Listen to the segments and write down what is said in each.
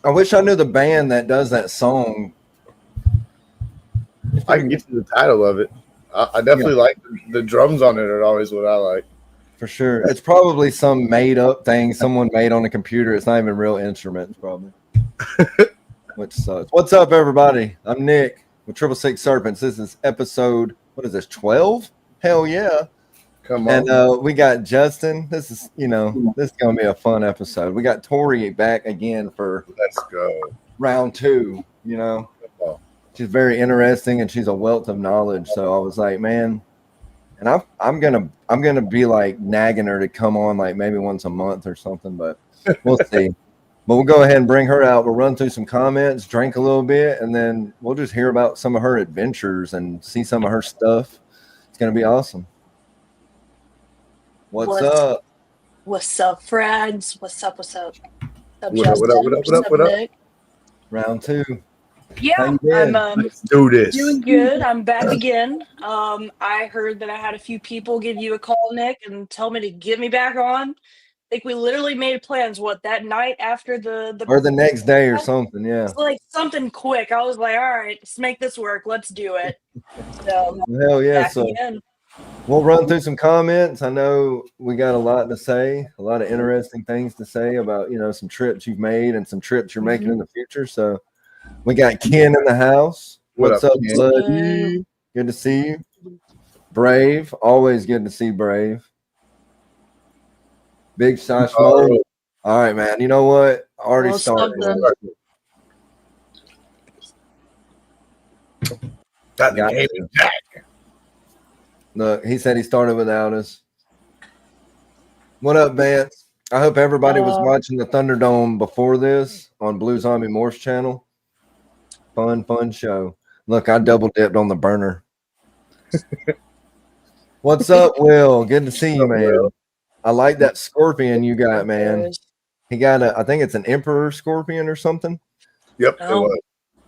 I wish I knew the band that does that song. I can get you the title of it. I definitely like the drums on it are always what I like. For sure. It's probably some made up thing someone made on a computer. It's not even real instruments, probably. Which sucks. What's up, everybody? I'm Nick with withSerpents. This is episode, what is this, 12? Hell yeah. Come on. And we got Justin. This is going to be a fun episode. We got Tori back again for Let's go. round 2, She's very interesting and she's a wealth of knowledge. So I was like, man, and I'm gonna be like nagging her to come on like maybe once a month or something, but we'll see. But we'll go ahead and bring her out. We'll run through some comments, drink a little bit, and then we'll just hear about some of her adventures and see some of her stuff. It's gonna be awesome. What's up? What's up, friends? What's up? What up, Nick? Round 2. Yeah, I'm Let's do this. doing good. I'm back again. I heard that I had a few people give you a call, Nick, and tell me to get me back on. I think we literally made plans, that night after the or the next day or something, yeah. It's like something quick. I was like, all right, let's make this work. Let's do it. So, hell yeah. back So again. we'll run through some comments. I know we got a lot to say, a lot of interesting things to say about, some trips you've made and some trips you're making in the future. So we got Ken in the house. What's up, buddy? Good to see you. Brave. Always good to see Brave. Big Sash Mode. All right, man. You know what? Already started. Got the game back. Look, he said he started without us. What up, Vance? I hope everybody was watching the Thunderdome before this on Blue Zombie Morph's channel. Fun show. Look, I double dipped on the burner. What's up, Will? Good to see you, man. I like that scorpion you got, man. He got I think it's an emperor scorpion or something. Yep, it was.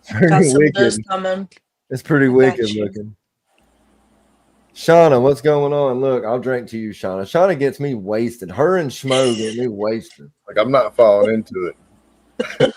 Pretty wicked. It's pretty wicked looking. Shauna, what's going on? Look, I'll drink to you, Shauna. Shauna gets me wasted. Her and Schmo get me wasted. Like I'm not falling into it.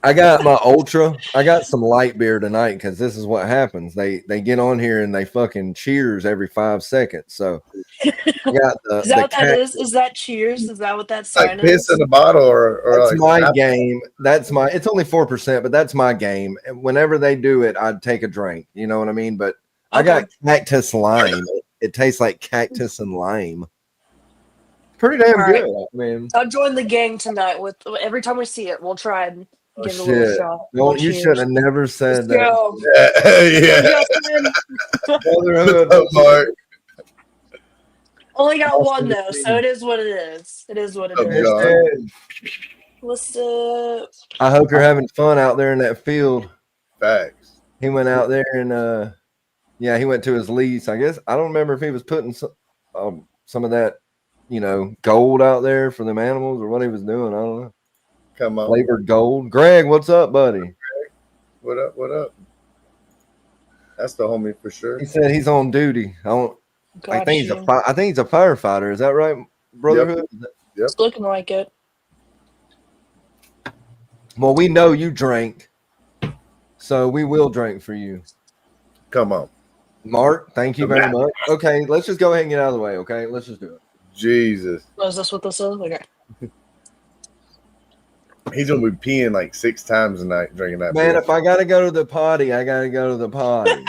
I got my ultra. I got some light beer tonight because this is what happens. They get on here and they fucking cheers every 5 seconds. So I got is that what that is? Is that cheers? Is that what that sign like piss in a bottle or that's like my game. That's my. It's only 4%, but that's my game. And whenever they do it, I'd take a drink. You know what I mean? But I got cactus lime. It tastes like cactus and lime. Pretty damn good. I mean, I'll join the gang tonight. With every time we see it, we'll try and give a little shot. No, you should have never said that. Mark. Only got one though, so it is what it is. It is what it is. What's up? I hope you're having fun out there in that field. Facts. He went out there and he went to his lease. I guess I don't remember if he was putting some of that, gold out there for them animals or what he was doing. I don't know. Come on. Flavored gold. Greg, what's up, buddy? Greg, what up? What up? That's the homie for sure. He said he's on duty. I think he's a firefighter. Is that right, Brotherhood? Yep. It's looking like it. Well, we know you drank, so we will drink for you. Come on. Mark, thank you very much. Okay, let's just go ahead and get out of the way, okay? Let's just do it. Jesus. Oh, is this what this is? Okay. He's going to be peeing like 6 times a night drinking that Man, beer. if I got to go to the potty, I got to go to the potty.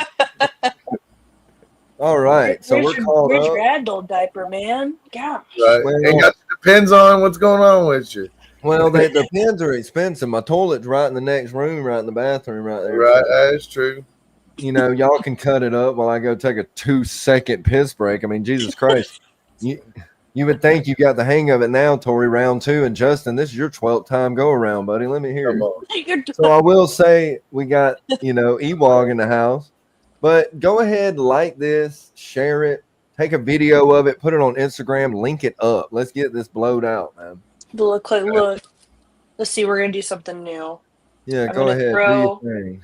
All right, so we're called Where's up. your adult diaper, man? Gosh. Right. Well, it depends on what's going on with you. Well, the pens are expensive. My toilet's right in the next room, right in the bathroom right there. Right, that's true. Y'all can cut it up while I go take a 2-second piss break. I mean, Jesus Christ. You would think you got the hang of it now, Tori, round 2. And Justin, this is your 12th time go around, buddy. Let me hear it. So I will say we got, Ewog in the house. But go ahead, like this, share it, take a video of it, put it on Instagram, link it up. Let's get this blowed out, man. Look. Let's see, we're going to do something new. Yeah, go ahead. Do your thing.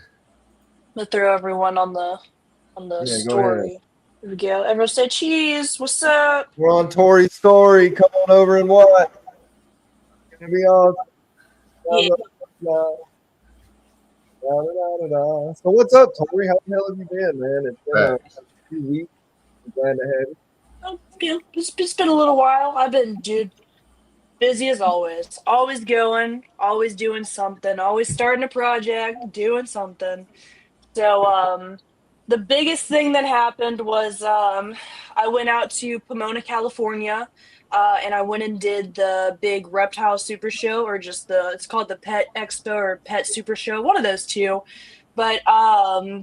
Let's throw everyone on the story. Here we go. Everyone say cheese. What's up? We're on Tori's story. Come on over and watch. It's gonna be awesome. Yeah. So what's up, Tori? How the hell have you been, man? It's been a few weeks. I'm glad to have you. It's been a little while. I've been, dude, busy as always. Always going, always doing something, always starting a project, doing something. So, the biggest thing that happened was I went out to Pomona, California, and I went and did the big reptile super show, or just it's called the Pet Expo or Pet Super Show, one of those two. But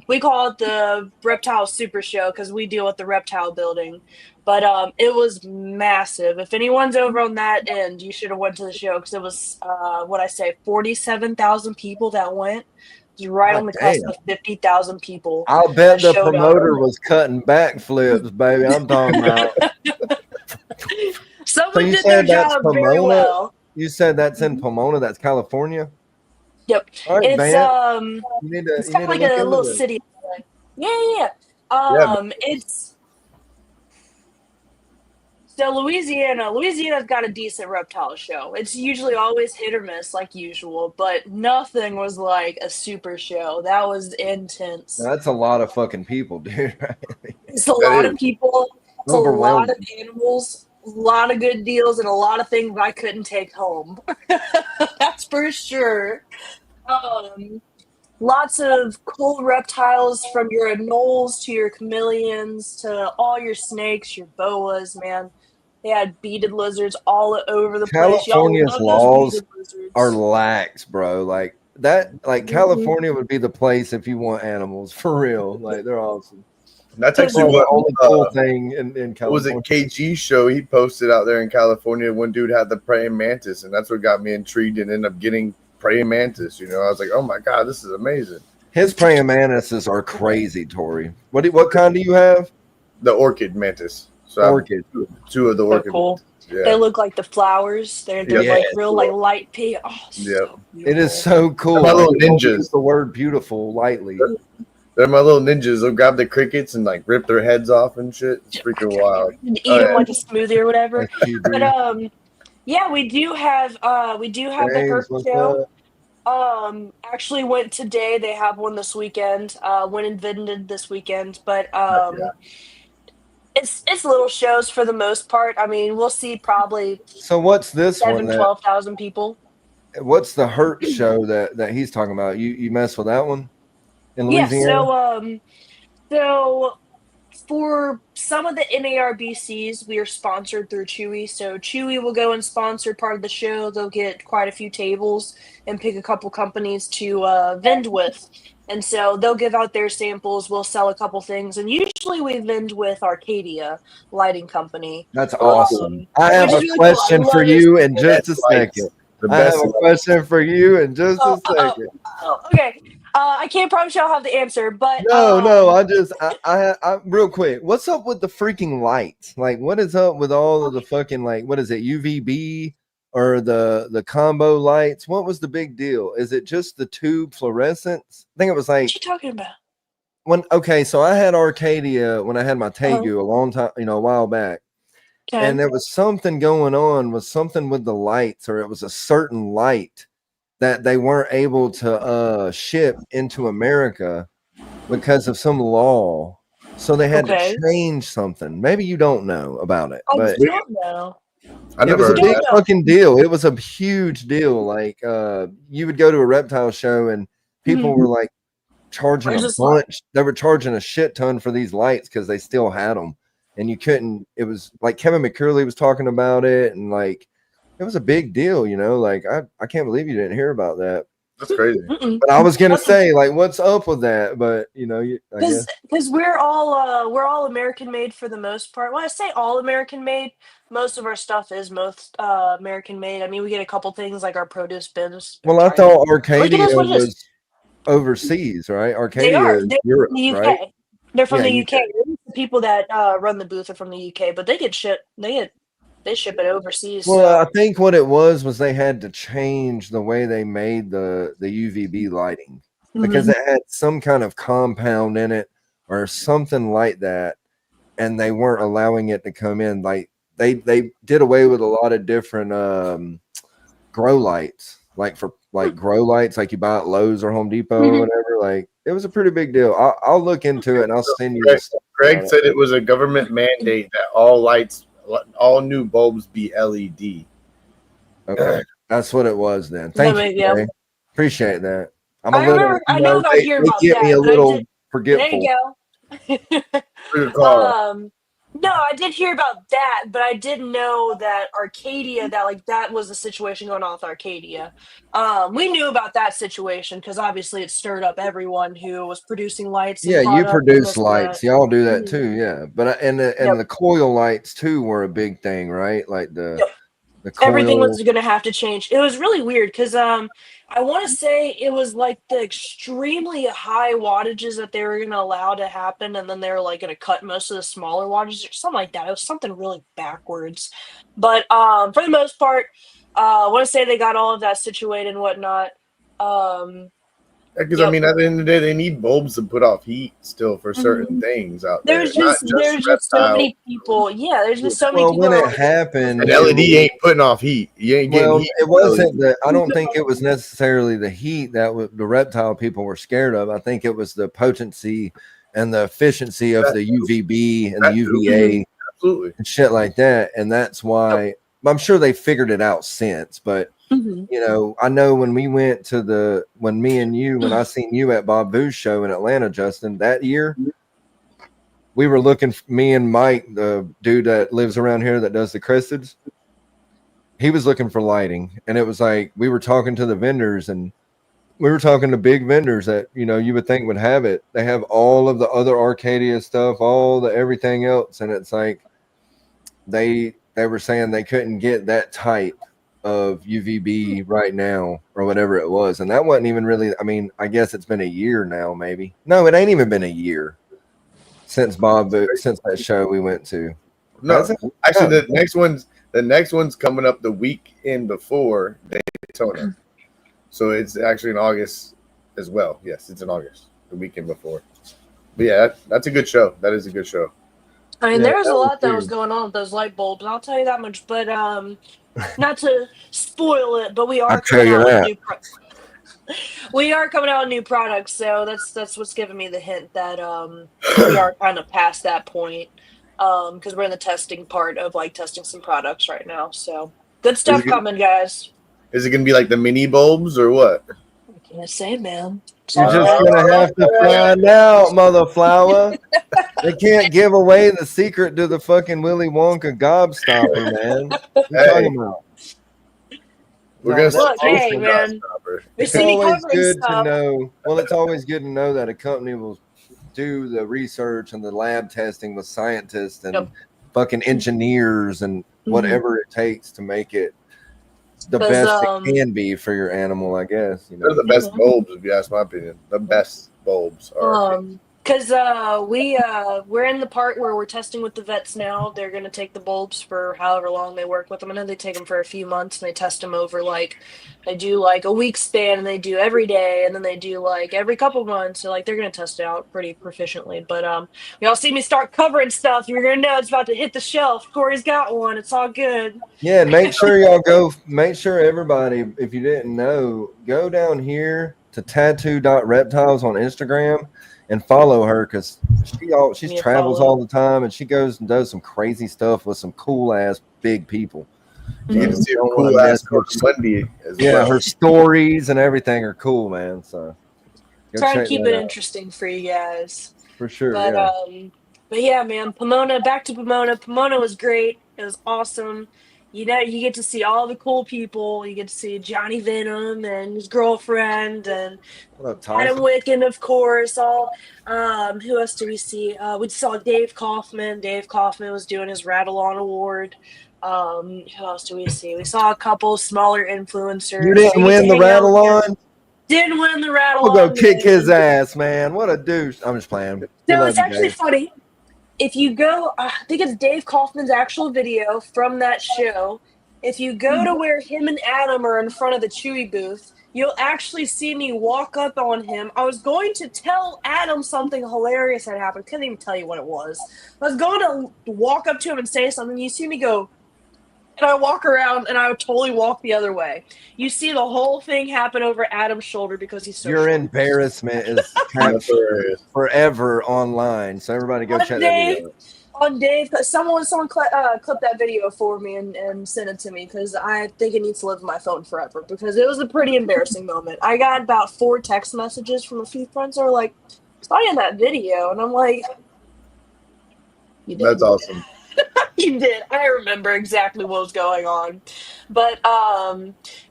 we call it the Reptile Super Show because we deal with the reptile building. But it was massive. If anyone's over on that end, you should have went to the show because it was what I say, 47,000 people that went. It was right on God the cusp damn. of 50,000 people. I'll bet the showed up. promoter was cutting backflips, baby. I'm talking about. Someone you did their said that's job very Pomona? well. You said that's in Pomona. That's California. Yep. All right, It's Vance. You need it's to kind of like look a into little this. city. Yeah. Yeah, It's so Louisiana's got a decent reptile show. It's usually always hit or miss, like usual, but nothing was like a super show. That was intense. That's a lot of fucking people, dude. It's a lot of is. people. It's a lot of Overwhelming. animals, a lot of good deals, and a lot of things I couldn't take home. That's for sure. Lots of cool reptiles from your anoles to your chameleons to all your snakes, your boas, man. They had beaded lizards all over the place. Y'all California's love those laws beaded are lizards. lax, bro. Like that, like California would be the place if you want animals for real. Like they're awesome. That's Because actually Probably the what only cool thing in what was California. it KG show he posted out there in California. One dude had the praying mantis, and that's what got me intrigued and ended up getting praying mantis. You know, I was like, oh my god, this is amazing. His praying mantises are crazy, Tori. What kind do you have? The orchid mantis. So I have Orchid. two of the so orchid. cool. Yeah. They look like the flowers. They're Yeah. like real like light pink. Oh, Yep. so It is beautiful. so cool. My little Like, don't ninjas. use the word beautiful lightly. They're my little ninjas. They'll grab the crickets and like rip their heads off and shit. It's freaking wild. And eat Oh, them yeah. like a smoothie or whatever. That's cute, But dude. yeah, we do have the James, herp what's show. up? Actually went today. They have one this weekend. Went and visited this weekend, but Yeah. it's little shows for the most part. I mean, we'll see probably So what's this one? 12,000 people. What's the hurt show that he's talking about? You mess with that one in Yeah, Louisiana? so for some of the NARBCs, we are sponsored through Chewy. So Chewy will go and sponsor part of the show. They'll get quite a few tables and pick a couple companies to vend with. And so they'll give out their samples. We'll sell a couple things. And usually we vend with Arcadia Lighting Company. That's awesome. I Which have is a really cool. I question for love those you in people. just a Best lights. second. The I have best. a question for you in just a second. Okay. I can't promise you I'll have the answer, but No, I real quick. What's up with the freaking lights? Like, what is up with all of the fucking like? What is it? UVB or the combo lights? What was the big deal? Is it just the tube fluorescence? I think it was like what you talking about? okay. So I had Arcadia when I had my Tegu a long time, a while back. Okay. And there was something going on with something with the lights, or it was a certain light that they weren't able to ship into America because of some law. So they had to change something. Maybe you don't know about it, I but don't know. I it never was a heard of big that. fucking deal. It was a huge deal. Like you would go to a reptile show and people were like charging Where's a this light? bunch. They were charging a shit ton for these lights because they still had them. And you couldn't, it was like Kevin McCurley was talking about it, and like it was a big deal, like I can't believe you didn't hear about that. That's crazy. But I was gonna say, like, what's up with that? But I guess Because we're all American made for the most part. When I say all American made, most of our stuff is most American made. I mean, we get a couple things like our produce bins. well, I thought Arcadia It is what it is. was overseas, right? They Arcadia are. is They're Europe, from the UK. right? They're from Yeah, the UK. UK. The people that run the booth are from the UK, but they get shit. They ship it overseas. Well, I So think what it was they had to change the way they made the UVB lighting because it had some kind of compound in it or something like that, and they weren't allowing it to come in. Like they did away with a lot of different grow lights, like for like grow lights like you buy at Lowe's or Home Depot or whatever. Like it was a pretty big deal. I'll look into it and I'll send you the stuff. Greg said it was a government mandate that all new bulbs be LED. Okay, that's what it was then. Thank you, Greg. Appreciate that. I'm a I little. remember. I know about hearing about get me that. a little There forgetful. you go. No, I did hear about that, but I didn't know that Arcadia, that was the situation going on with Arcadia. We knew about that situation because obviously it stirred up everyone who was producing lights. Yeah, you produce lights. Y'all do that too. Yeah, but and the coil lights too were a big thing, right? Like the coil. Everything was going to have to change. It was really weird because I want to say it was like the extremely high wattages that they were going to allow to happen, and then they were like going to cut most of the smaller wattages or something like that. It was something really backwards. But for the most part, I want to say they got all of that situated and whatnot. Because I mean, at the end of the day, they need bulbs to put off heat still for certain things out there. There's just so many people. Yeah, there's just so many people. When it happened, an LED ain't putting off heat. You ain't getting heat. It wasn't that. I don't think it was necessarily the heat that the reptile people were scared of. I think it was the potency and the efficiency of the UVB and the UVA and shit like that. And that's why I'm sure they figured it out since, but. You know, I know when we went to when I seen you at Bob Boo's show in Atlanta, Justin, that year, we were looking, me and Mike, the dude that lives around here that does the cresteds, he was looking for lighting. And it was like, we were talking to the vendors and we were talking to big vendors that, you know, you would think would have it. They have all of the other Arcadia stuff, all the everything else. And it's like, they were saying they couldn't get that type of UVB right now or whatever it was, and that wasn't even really, I mean, I guess it's been a year now, maybe. No, it ain't even been a year since that show we went to. No, actually the next one's coming up the weekend before Daytona, so it's actually in August as well. Yes, it's in August, the weekend before. But yeah, that's a good show. That is a good show. I mean, there was a lot that was going on with those light bulbs, I'll tell you that much. But not to spoil it, but we are coming out with new products. So that's what's giving me the hint that we are kind of past that point because we're in the testing part of like testing some products right now. So good stuff coming, guys. Is it gonna be like the mini bulbs or what? I can't say, man. You're just gonna have to find out, mother flower. They can't give away the secret to the fucking Willy Wonka gobstopper, man. What are you talking about? We're gonna look, hey, man. It's always good to know. Well, it's always good to know that a company will do the research and the lab testing with scientists and fucking engineers and whatever it takes to make it the best it can be for your animal, I guess. You know, they're the best bulbs, if you ask my opinion. The best bulbs are. Because we're in the part where we're testing with the vets now. They're going to take the bulbs for however long they work with them. I know they take them for a few months and they test them over they do like a week span and they do every day and then they do like every couple months. So like they're going to test it out pretty proficiently. But y'all see me start covering stuff, you're going to know it's about to hit the shelf. Corey's got one. It's all good. Yeah, make sure make sure everybody, if you didn't know, go down here to tattoo.reptiles on Instagram and follow her because she travels all the time and she goes and does some crazy stuff with some cool ass big people. You get to see her cool ass Coach Monday as well. Her stories and everything are cool, man. So try to keep it interesting for you guys. For sure. But yeah, man, Pomona, back to Pomona. Pomona was great. It was awesome. You know, you get to see all the cool people. You get to see Johnny Venom and his girlfriend and Adam Wicken, of course. All who else do we see? We saw Dave Kaufman. Dave Kaufman was doing his Rattle On Award. Who else do we see? We saw a couple smaller influencers. You didn't win the Rattle On? Didn't win the Rattle On. We'll go kick his ass, man. What a douche. I'm just playing. No, it's actually funny. If you go, I think it's Dave Kaufman's actual video from that show. If you go to where him and Adam are in front of the Chewy booth, you'll actually see me walk up on him. I was going to tell Adam something hilarious had happened. Couldn't even tell you what it was. I was going to walk up to him and say something. You see me go, And I walk around and I would totally walk the other way. You see the whole thing happen over Adam's shoulder because he's so Your short. embarrassment is That's captured hilarious. forever online. So everybody go check that video out. On Dave, someone clipped that video for me and sent it to me because I think it needs to live in my phone forever because it was a pretty embarrassing moment. I got about 4 text messages from a few friends that were like, "Saw you in that video," and I'm like, "You did." That's awesome. You did. I remember exactly what was going on, but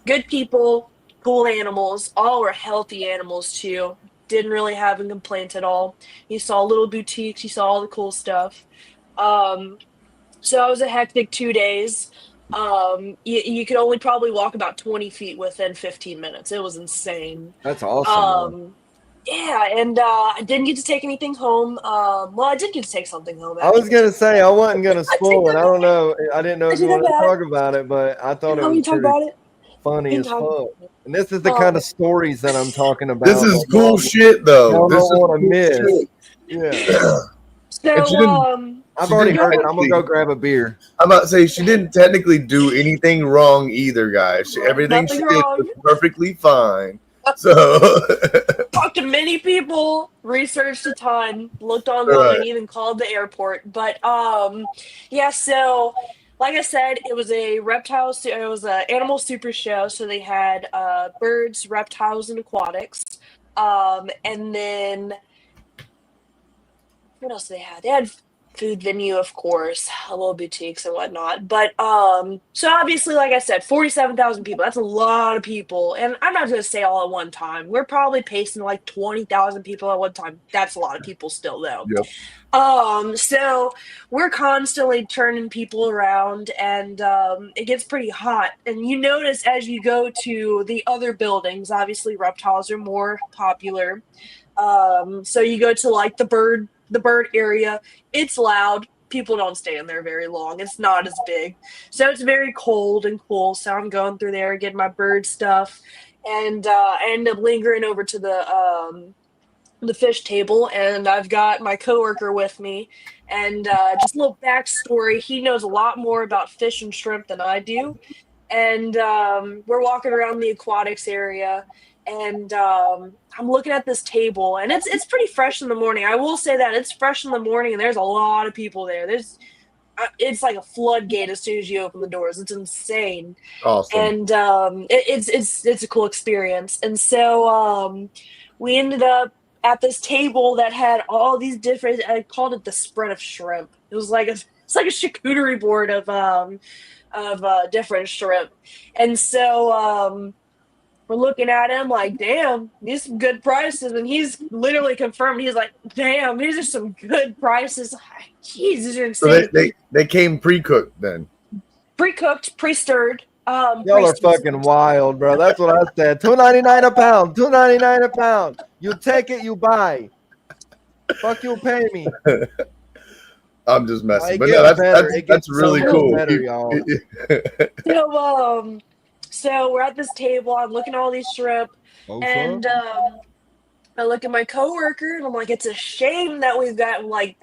good people, cool animals. All were healthy animals too. Didn't really have a complaint at all. You saw little boutiques. You saw all the cool stuff. So it was a hectic 2 days. You could only probably walk about 20 feet within 15 minutes. It was insane. That's awesome. Yeah, and I didn't get to take anything home. Well, I did get to take something home. I was gonna say I wasn't gonna spoil it. I don't know. I didn't know I if you take wanted to that talk about it, but I thought it Let me was talk pretty about it. funny as Talk fuck. about it. And this is the kind of stories that I'm talking about. This is Like, cool shit, though. y'all This don't is want to cool miss. shit. Yeah. And she So, didn't- I've She already didn't heard it. I'm gonna go technically- grab a beer. I'm about to say she didn't technically do anything wrong either, guys. Everything she Nothing did wrong. was perfectly fine. So talked to many people, researched a ton, looked online, Right. even called the airport. But yeah. So, like I said, it was a it was an animal super show. So they had birds, reptiles, and aquatics. And then what else they had? They had food venue, of course, little boutiques and whatnot. But so obviously, like I said, 47,000 people. That's a lot of people, and I'm not going to say all at one time. We're probably pacing like 20,000 people at one time. That's a lot of people still, though. Yep. So we're constantly turning people around, and it gets pretty hot. And you notice as you go to the other buildings, obviously reptiles are more popular. So you go to like the bird area. It's loud. People don't stay in there very long. It's not as big. So it's very cold and cool. So I'm going through there, getting my bird stuff, and I end up lingering over to the fish table, and I've got my coworker with me. And just a little backstory, he knows a lot more about fish and shrimp than I do. And we're walking around the aquatics area, and I'm looking at this table, and it's pretty fresh in the morning. I will say that it's fresh in the morning, and there's a lot of people there. It's like a floodgate as soon as you open the doors. It's insane. Awesome. And it's a cool experience. And so we ended up at this table that had all these different. I called it the spread of shrimp. It was like it's like a charcuterie board of different shrimp. And so we're looking at him like, damn, these are some good prices. And he's literally confirmed. He's like, damn, these are some good prices. Jeez, these are insane. So they came pre-cooked then. Pre-cooked, pre-stirred. Y'all are fucking wild, bro. That's what I said. $2.99 a pound. $2.99 a pound. You take it, you buy. Fuck you, pay me. I'm just messing, It but gets no, better. It that's gets really so cool. better, y'all. So we're at this table. I'm looking at all these shrimp, and I look at my coworker, and I'm like, it's a shame that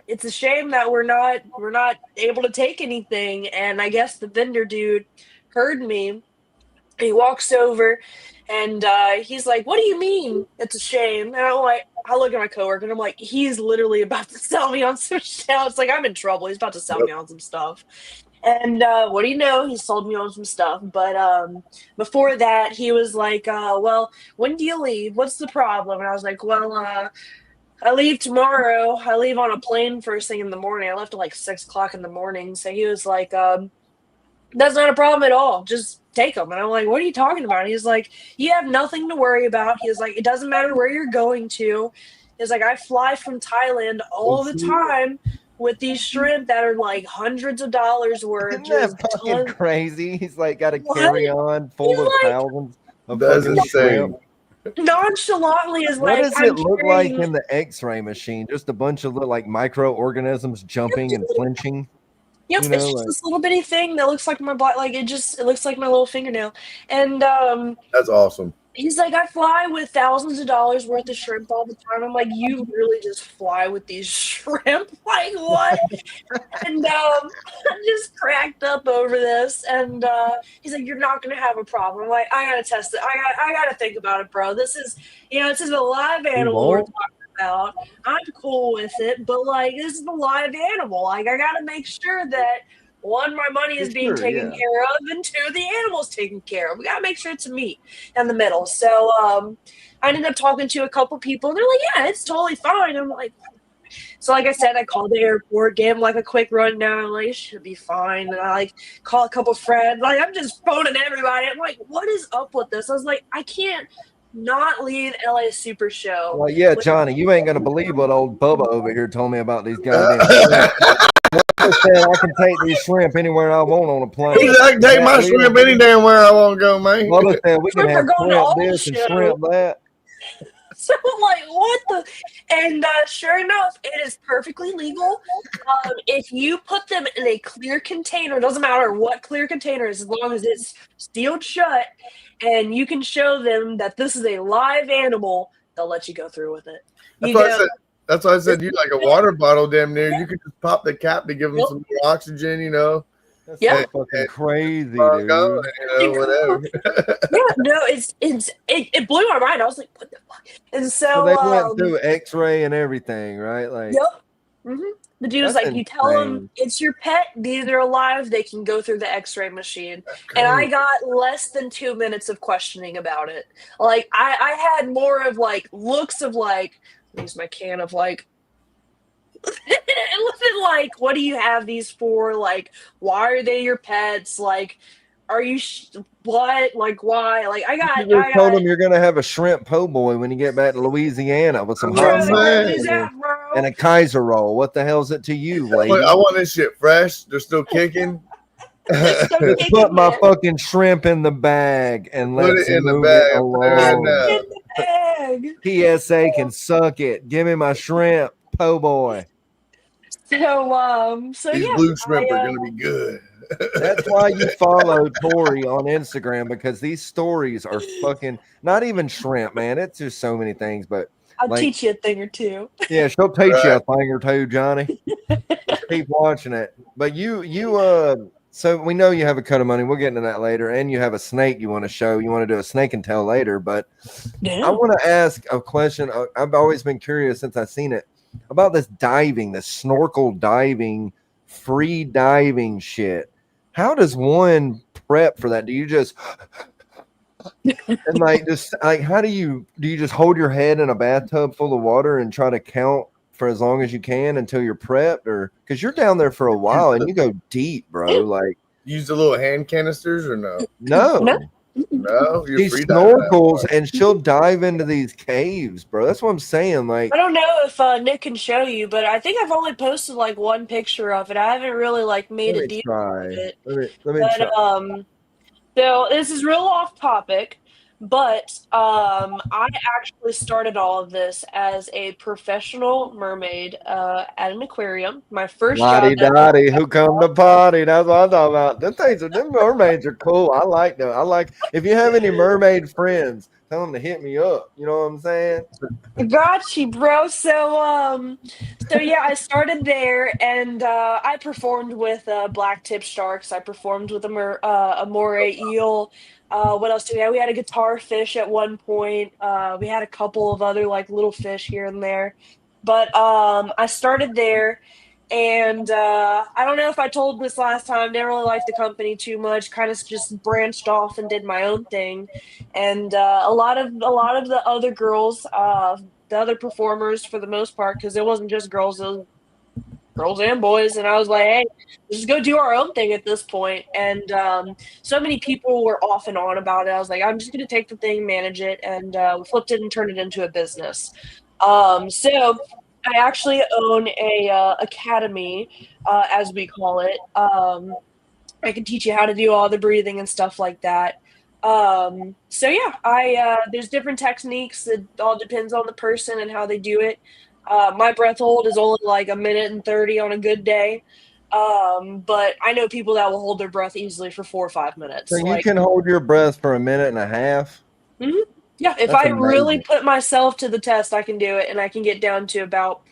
it's a shame that we're not able to take anything. And I guess the vendor dude heard me. He walks over, and he's like, "What do you mean it's a shame?" And I look at my coworker, and I'm like, "He's literally about to sell me on some shit." It's like I'm in trouble. He's about to sell me on some stuff. And what do you know? He sold me on some stuff. But before that, he was like, "Well, when do you leave? What's the problem?" And I was like, "Well, I leave tomorrow. I leave on a plane first thing in the morning. I left at like 6 o'clock in the morning." So he was like, "That's not a problem at all. Just take them." And I'm like, "What are you talking about?" And he's like, "You have nothing to worry about." He was like, "It doesn't matter where you're going to." He's like, "I fly from Thailand all the time with these shrimp that are like hundreds of dollars worth." Isn't that fucking crazy? He's like got a What? carry-on full He's of like- thousands of That's fucking insane. shrimp. Nonchalantly is What like, does I'm it look like carrying- in the X-ray machine? Just a bunch of little like microorganisms jumping and flinching. Yep, You know, it's just like- this little bitty thing that looks like my body. Like it looks like my little fingernail. And That's awesome. He's like, I fly with thousands of dollars worth of shrimp all the time. I'm like, you really just fly with these shrimp? Like, what? And I just cracked up over this. And he's like, you're not going to have a problem. I'm like, I got to test it. I got to think about it, bro. This is, this is a live animal we're talking about. I'm cool with it. But, like, this is a live animal. Like, I got to make sure that, one, my money is being taken care of, and two, the animal's taken care of. We got to make sure it's a meet in the middle. So I ended up talking to a couple people. And they're like, yeah, it's totally fine. I'm like, so like I said, I called the airport, gave them like a quick rundown, like it should be fine. And I like call a couple friends, like I'm just phoning everybody. I'm like, what is up with this? I was like, I can't not leave LA Super Show. Well, yeah, Johnny, you ain't gonna believe what old Bubba over here told me about these goddamn shrimp. I said I can take these shrimp anywhere I want on a plane. I can take my shrimp any damn where I want to go, man. Bubba said we can have shrimp this and shrimp that. So I'm like, what the? And sure enough, it is perfectly legal. If you put them in a clear container, it doesn't matter what clear container is, as long as it's sealed shut, and you can show them that this is a live animal, they'll let you go through with it. That's why I said you like a water bottle damn near. You could just pop the cap to give them some more oxygen, That's so fucking crazy, dude. Go, whatever. No, it blew my mind. I was like, what the fuck? And so they went through X-ray and everything, right? Like, yep. Mm-hmm. The dude was like, you tell them it's your pet, these are alive, they can go through the X-ray machine. And I got less than 2 minutes of questioning about it. Like, I had more of like looks of like, use my can of like, it wasn't like, what do you have these for? Like, why are they your pets? Like, are you what? Like, why? Like, I told him you're gonna have a shrimp po' boy when you get back to Louisiana with some hot sauce and a Kaiser roll. What the hell's it to you, lady? I want this shit fresh. They're still kicking. Just put my fucking shrimp in the bag and let it in the bag. PSA can suck it. Give me my shrimp, po' boy. So these blue shrimp are gonna be good. That's why you follow Tori on Instagram, because these stories are fucking not even shrimp, man. It's just so many things, but I'll teach you a thing or two. Yeah, she'll teach you a thing or two, Johnny. Just keep watching it. But so we know you have a cut of money. We'll get into that later. And you have a snake you want to show. You want to do a snake and tell later. But I want to ask a question. I've always been curious since I've seen it about this diving, this snorkel diving, free diving shit. How does one prep for that? Do you just and how do you just hold your head in a bathtub full of water and try to count for as long as you can until you're prepped, or because you're down there for a while and you go deep, bro? Like, use the little hand canisters or no? No, she snorkels and she'll dive into these caves, bro. That's what I'm saying. Like, I don't know if Nick can show you, but I think I've only posted like one picture of it. I haven't really like made a deal of it. Let me try. So this is real off topic, but I actually started all of this as a professional mermaid at an aquarium. My first job. Who come to party? That's what I'm talking about. Them mermaids are cool. I like them. If you have any mermaid friends, tell them to hit me up. You know what I'm saying? Got you, bro. So yeah, I started there, and I performed with black tip sharks. I performed with a moray eel. What else do we have? We had a guitar fish at one point. We had a couple of other like little fish here and there. But I started there, and I don't know if I told this last time. Didn't really like the company too much. Kind of just branched off and did my own thing. And a lot of the other girls, the other performers, for the most part, because it wasn't just girls, it was girls and boys. And I was like, hey, let's just go do our own thing at this point. And so many people were off and on about it. I was like, I'm just going to take the thing, manage it, and flipped it and turned it into a business. So I actually own a academy, as we call it. I can teach you how to do all the breathing and stuff like that. So yeah, there's different techniques. It all depends on the person and how they do it. My breath hold is only like 1:30 on a good day. But I know people that will hold their breath easily for 4 or 5 minutes. So you can hold your breath for 1.5 minutes. Mm-hmm. Yeah, if That's I really amazing. put myself to the test, I can do it, and I can get down to about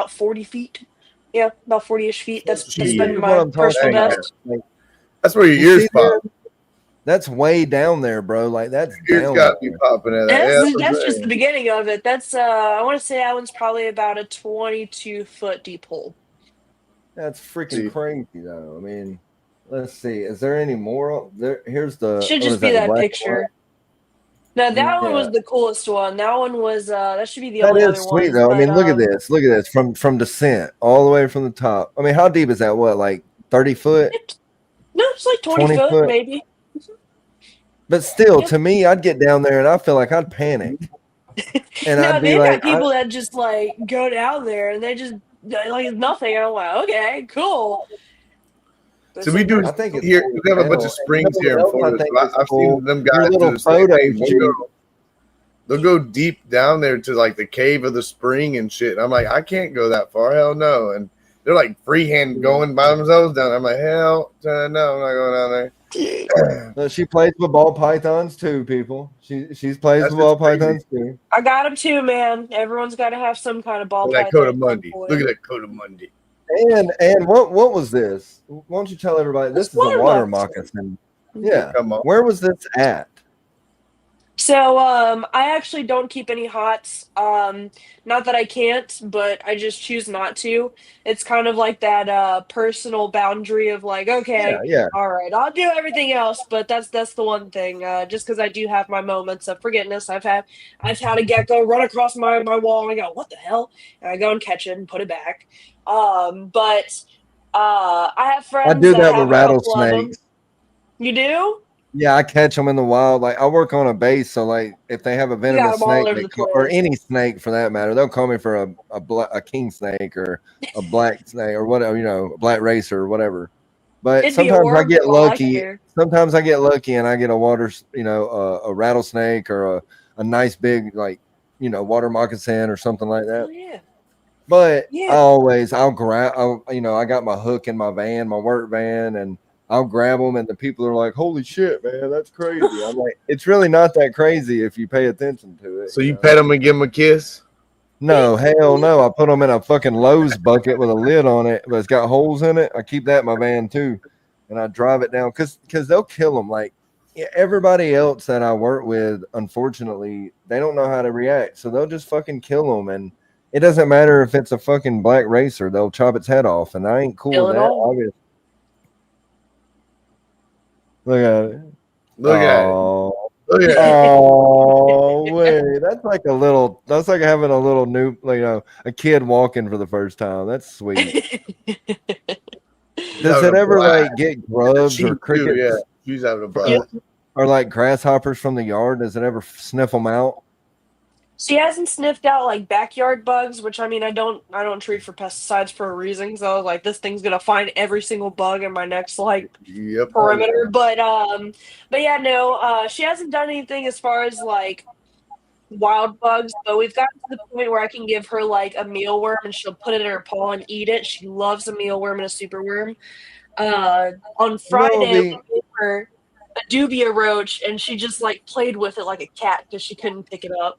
40 feet. Yeah, about 40-ish feet. That's See, been Jeez. what my I'm talking personal Dang, man. best. like, That's where your you ears see there, pop. that's way down there, bro. Like that's Your ears down got to be there. popping at that. And Yeah, that's what I'm that's just the saying. beginning of it. That's I want to say that one's probably about a 22-foot deep hole. That's freaking See, crazy, though. I mean, let's see. Is there any more? There. Here's the. Should What just is be that? The that black and picture. Now that one white? was the coolest one. That one was that should be the That only is other sweet one. though. I But mean, look at this. Look at this from descent all the way from the top. I mean, how deep is that? What, like 30 foot, no, it's like 20 20 foot foot? maybe. But still, Yep. to me, I'd get down there and I feel like I'd panic and No, I'd be they've got like, people that just like go down there and they just like it's nothing. I'm like, okay, cool. so It's we like do there's I think it's here. cool We as have a bunch hell. of And you springs know here what in else I Florida. think So is I've cool? seen them Your guys do little the same photo thing. shoot. They'll go deep down there to like the cave of the spring and shit. And I'm like, I can't go that far. Hell no. And they're like freehand going by themselves down. I'm like, hell no, I'm not going down there. She plays with ball pythons too, people. She's plays That's with just ball crazy. pythons too. I got them too, man. Everyone's got to have some kind of ball Look at that python Coda at some Mundi. point. Look at that Coda Mundi. And what was this? Why don't you tell everybody? It's This is a water moccasin. moccasin. Yeah. Come on. Where was this at? So, I actually don't keep any hots. Not that I can't, but I just choose not to. It's kind of like that personal boundary of like, Yeah, okay, yeah. all right, I'll do everything else, but that's the one thing. Just because I do have my moments of forgetfulness. I've had a gecko run across my wall and I go, what the hell? And I go and catch it and put it back. But I have I friends do that that with have a couple of them. rattlesnakes. You do? Yeah, I catch them in the wild. Like I work on a base, so like if they have a You got venomous them all snake, over the or place. any snake for that matter, they'll call me for a king snake or a black snake or whatever, a black racer or whatever. But It'd be a sometimes I get hornbill, I lucky. fear. Sometimes I get lucky and I get a a rattlesnake or a nice big water moccasin or something like that. Oh yeah. But Yeah. I'll grab, I got my hook in my van, my work van, and I'll grab them. And the people are like, holy shit, man, that's crazy. I'm like, it's really not that crazy if you pay attention to it. So you pet them and give them a kiss? No, hell no. I put them in a fucking Lowe's bucket with a lid on it, but it's got holes in it. I keep that in my van too. And I drive it down because they'll kill them. Like everybody else that I work with, unfortunately, they don't know how to react. So they'll just fucking kill them. And it doesn't matter if it's a fucking black racer, they'll chop its head off. And I ain't cool Kill with it that. all. Obviously. Look at it. Look at it. Oh, Look at it. oh, wait. That's like having a little new, a kid walking for the first time. That's sweet. Does it ever like get grubs She or too, crickets yeah. She's having a blast. or like grasshoppers from the yard? Does it ever sniff them out? She hasn't sniffed out like backyard bugs, which I mean I don't treat for pesticides for a reason. Because I was like, this thing's gonna find every single bug in my next like Yep. perimeter. But yeah, no, she hasn't done anything as far as like wild bugs. But we've gotten to the point where I can give her like a mealworm and she'll put it in her paw and eat it. She loves a mealworm and a superworm. On Friday we gave her a dubia roach and she just like played with it like a cat because she couldn't pick it up.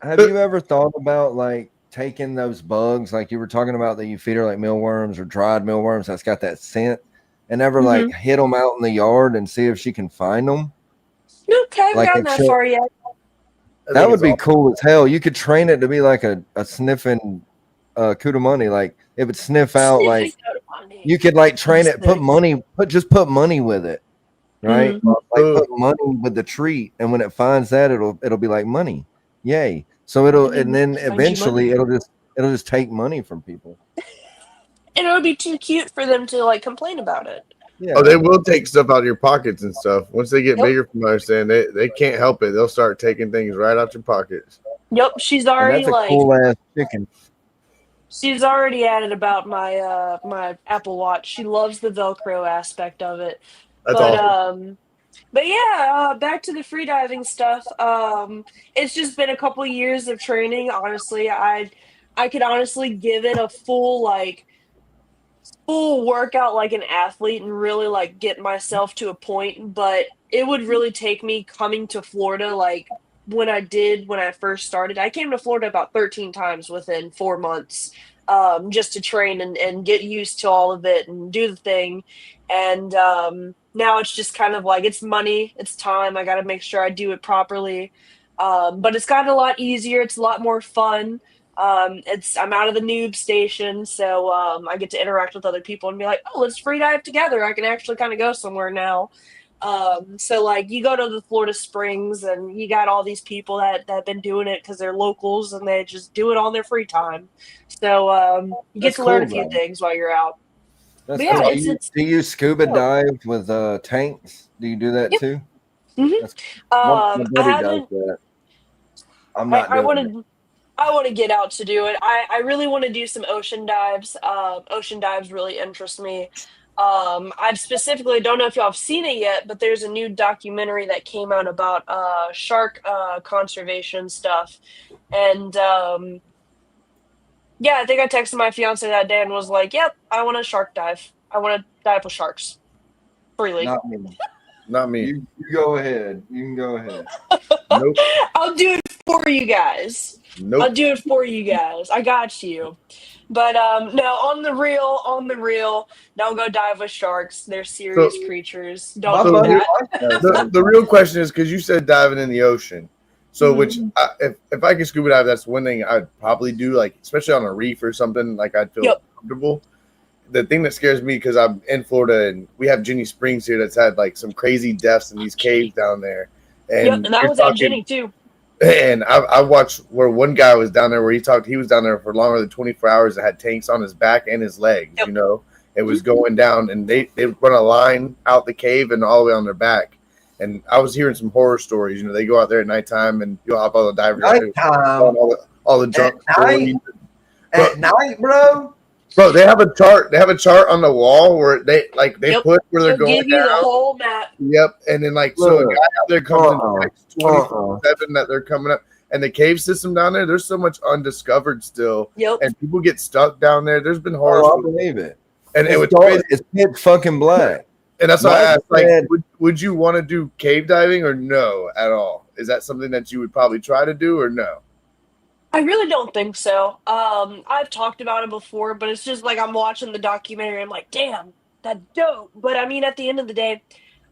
Have you ever thought about like taking those bugs, like you were talking about, that you feed her like mealworms or dried mealworms that's got that scent, and ever like hit them out in the yard and see if she can find them? Okay, I haven't gotten that far yet. That would be cool as hell. You could train it to be like a sniffing Cudamoney. Like it would sniff out, like you could like train it, put money with it, right? Like put money with the treat, and when it finds that, it'll be like money. Yay. So and then eventually it'll just take money from people. And it would be too cute for them to like complain about it. Yeah. Oh, they will take stuff out of your pockets and stuff. Once they get bigger, from what I understand, they can't help it. They'll start taking things right out your pockets. Yep, she's already that's a cool ass chicken. She's already added about my my Apple Watch. She loves the Velcro aspect of it. That's awesome. But yeah, back to the freediving stuff. It's just been a couple years of training. Honestly, I could honestly give it a full workout like an athlete and really like get myself to a point. But it would really take me coming to Florida, like when I first started. I came to Florida about 13 times within 4 months, just to train and get used to all of it and do the thing. And now it's just kind of like it's money, it's time. I got to make sure I do it properly. But it's gotten a lot easier. It's a lot more fun. I'm out of the noob station, so I get to interact with other people and be like, oh, let's free dive together. I can actually kind of go somewhere now. So like you go to the Florida Springs and you got all these people that have been doing it because they're locals and they just do it on their free time. So you get That's to learn a cool, few bro. things while you're out. That's But yeah, cool. it's Do you scuba cool. dive with tanks? Do you do that Yep. too? Mhm. That's my I buddy does haven't. that. I'm not I doing want it. to. I want to get out to do it. I really want to do some ocean dives. Ocean dives really interest me. I specifically don't know if y'all have seen it yet, but there's a new documentary that came out about shark conservation stuff. And yeah, I think I texted my fiance that day and was like, "Yep, I want to shark dive. I want to dive with sharks freely. Not me. Not me. You go ahead. You can go ahead. Nope. I'll do it for you guys. Nope. I'll do it for you guys. I got you." But no, on the real, don't go dive with sharks. They're serious creatures. My Don't do buddy that. The real question is because you said diving in the ocean. So, Mhm. if I can scuba dive, that's one thing I'd probably do, like especially on a reef or something. Like I'd feel Yep. comfortable. The thing that scares me because I'm in Florida and we have Ginny Springs here that's had like some crazy deaths in these caves down there. Yep, and that you're was at talking- Ginny too. And I watched where one guy was down there where he was down there for longer than 24 hours and had tanks on his back and his legs, Yep. you know. It was going down and they run a line out the cave and all the way on their back. And I was hearing some horror stories, you know, they go out there at nighttime and you'll hop all the divers Nighttime. all the junk At night? stories. At night, bro. Bro, they have a chart. They have a chart on the wall where they Yep. put where they're They'll going give you the down. whole map. Yep, and then so a Look. guy out there comes Uh-uh. in 24/7 that they're coming up, and the cave system down there. There's so much undiscovered still, Yep. and people get stuck down there. There's been horror, Oh, I stories. believe it. And it was It's dark. crazy. It's pitch fucking black. And that's why I Mike asked, like, said- would you want to do cave diving or no at all? Is that something that you would probably try to do or no? I really don't think so. I've talked about it before, but it's just like I'm watching the documentary. I'm like, damn, that's dope. But I mean, at the end of the day,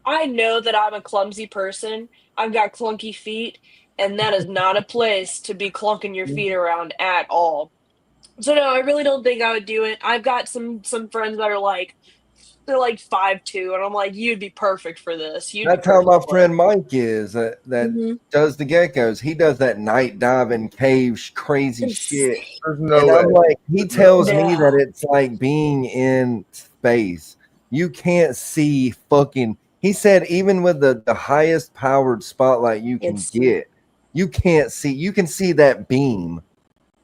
I know that I'm a clumsy person. I've got clunky feet, and that is not a place to be clunking your feet around at all. So no, I really don't think I would do it. I've got some friends that are like they're like 5'2", and I'm like, you'd be perfect for this. You'd That's be how my perfect for it. friend Mike is. That Mhm. does the geckos. He does that night diving, cave, crazy shit. There's no And way. I'm like, he tells me Yeah. that it's like being in space. You can't see fucking. He said even with the highest powered spotlight you can It's- get, you can't see. You can see that beam.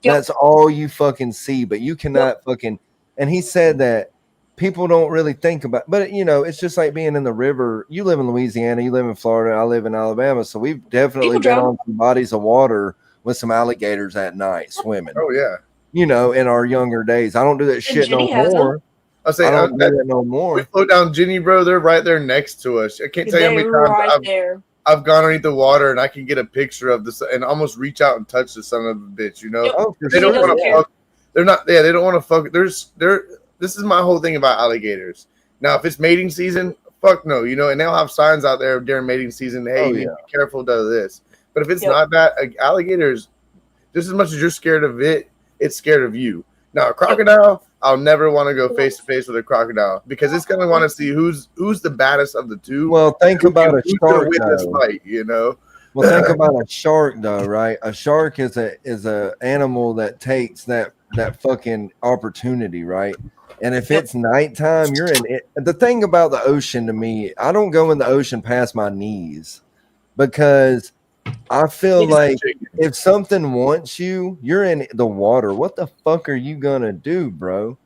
Yep. That's all you fucking see, but you cannot fucking. And he said that people don't really think about, but you know, it's just like being in the river. You live in Louisiana, you live in Florida, I live in Alabama, so we've definitely People been drown. on some bodies of water with some alligators at night swimming. Oh yeah. You know, in our younger days, I don't do that shit no Ginny has them. more. I'll say I don't do that no we more. float down Ginny, bro. They're right there next to us. I can't tell you how many They're times right there. I've gone underneath the water and I can get a picture of this and almost reach out and touch the son of a bitch, you know? Yep. Oh, for They don't He want doesn't to care. fuck. They're not, yeah, they don't want to fuck. This is my whole thing about alligators. Now, if it's mating season, fuck no, you know, and they'll have signs out there during mating season, hey, Oh, you need yeah. to be careful of this. But if it's Yep. not that, alligators, just as much as you're scared of it, it's scared of you. Now, a crocodile, I'll never want to go face to face with a crocodile because it's gonna want to see who's the baddest of the two. Well, think about a Who's gonna shark win this though. fight, you know? Well, think about a shark though, right? A shark is a animal that takes that fucking opportunity, right? And if it's nighttime, you're in it. The thing about the ocean to me, I don't go in the ocean past my knees because I feel like if something wants you, you're in the water. What the fuck are you gonna do, bro?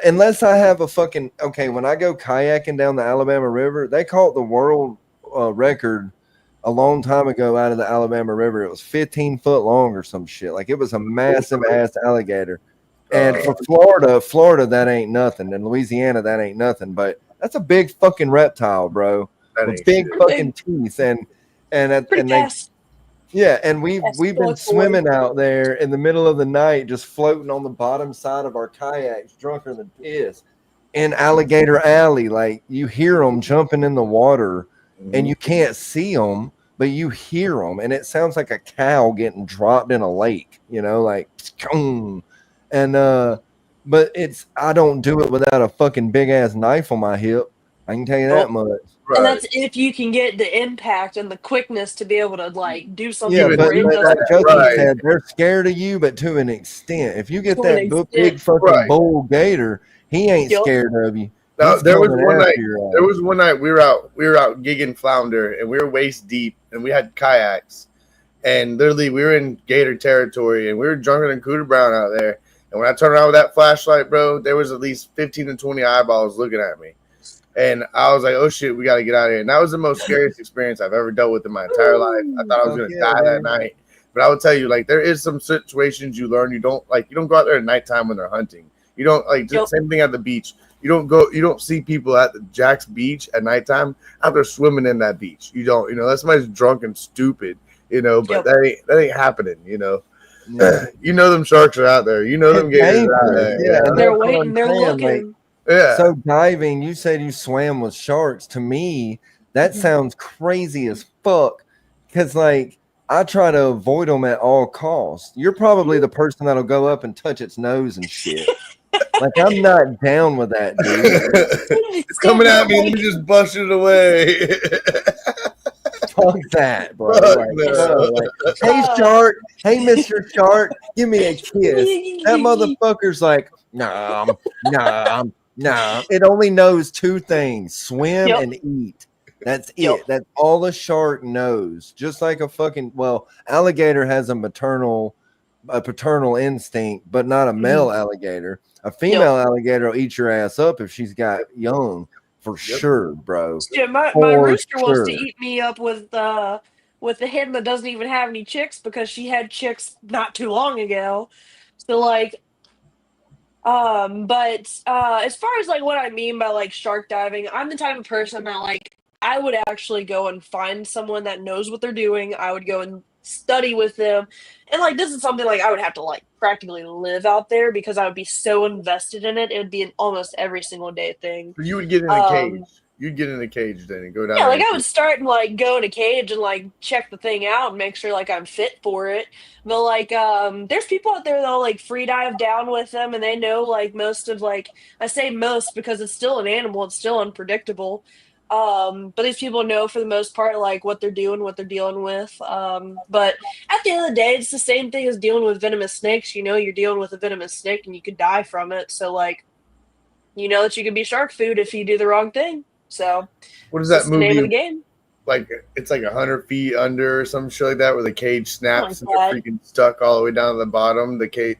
Unless I have a fucking when I go kayaking down the Alabama River, they caught the world record a long time ago out of the Alabama River. It was 15 foot long or some shit. Like it was a massive ass alligator. And for Florida, that ain't nothing. And Louisiana, that ain't nothing. But that's a big fucking reptile, bro. That with ain't big shit. fucking teeth, and Pretty they fast. yeah, and we've Yes, been boy. swimming out there in the middle of the night, just floating on the bottom side of our kayaks, drunker than piss, in Alligator Alley. Like you hear them jumping in the water, and you can't see them, but you hear them, and it sounds like a cow getting dropped in a lake. You know, like, and but I don't do it without a fucking big ass knife on my hip. I can tell you that much. And Right. that's if you can get the impact and the quickness to be able to like do something Yeah, before but it like doesn't. Justin right. said, they're scared of you, but to an extent. If you get To an that extent. big fucking Right. bull gator, he ain't Yup. scared of you. Now, He's there was coming one after night. your There ass. was one night we were out gigging flounder, and we were waist deep, and we had kayaks, and literally we were in gator territory, and we were drunker than Cooter Brown out there. And when I turned around with that flashlight, bro, there was at least 15 to 20 eyeballs looking at me, and I was like, "Oh shit, we got to get out of here." And that was the most scariest experience I've ever dealt with in my entire life. I thought I was Fuck gonna yeah, die that dude. night. But I will tell you, like, there is some situations you learn. You don't go out there at nighttime when they're hunting. You don't just Yep. same thing at the beach. You don't see people at the Jack's Beach at nighttime out there swimming in that beach. You don't, unless somebody's drunk and stupid, but Yep. that ain't happening, Yeah. You know them sharks are out there. You know them It's gators are out dangerous. there. Yeah, and They're that's what waiting. I'm They're saying. Like, looking. Yeah. so diving, you said you swam with sharks. To me, that sounds crazy as fuck. Because like I try to avoid them at all costs. You're probably the person that'll go up and touch its nose and shit. Like I'm not down with that, dude. It's coming at me. Let me just bust it away. Fuck that, bro. Fuck Like, no. no, like, hey shark, hey Mr. Shark, give me a kiss. That motherfucker's like, nah. It only knows two things: swim Yep. and eat. That's it. Yep. That's all a shark knows. Just like a fucking alligator has a paternal instinct, but not a male alligator. A female alligator will eat your ass up if she's got young, for sure, bro. Yeah, my For rooster wants to sure. eat me up with the hen that doesn't even have any chicks because she had chicks not too long ago. So like, but as far as like what I mean by like shark diving, I'm the type of person that like I would actually go and find someone that knows what they're doing. I would go and study with them. And like this is something like I would have to like practically live out there because I would be so invested in it. It would be an almost every single day thing. You would get in a cage. You'd get in a cage then and go down. Yeah, there like I would start and like go in a cage and like check the thing out and make sure like I'm fit for it. But like there's people out there that'll like free dive down with them and they know like most of like I say most because it's still an animal, it's still unpredictable. But these people know for the most part like what they're doing, what they're dealing with. But at the end of the day, it's the same thing as dealing with venomous snakes. You know, you're dealing with a venomous snake and you could die from it. So like you know that you could be shark food if you do the wrong thing. So what is that's that the name of the movie? game. Like it's like 100 feet under or some shit like that, where the cage snaps and God. they're freaking stuck all the way down to the bottom. The cage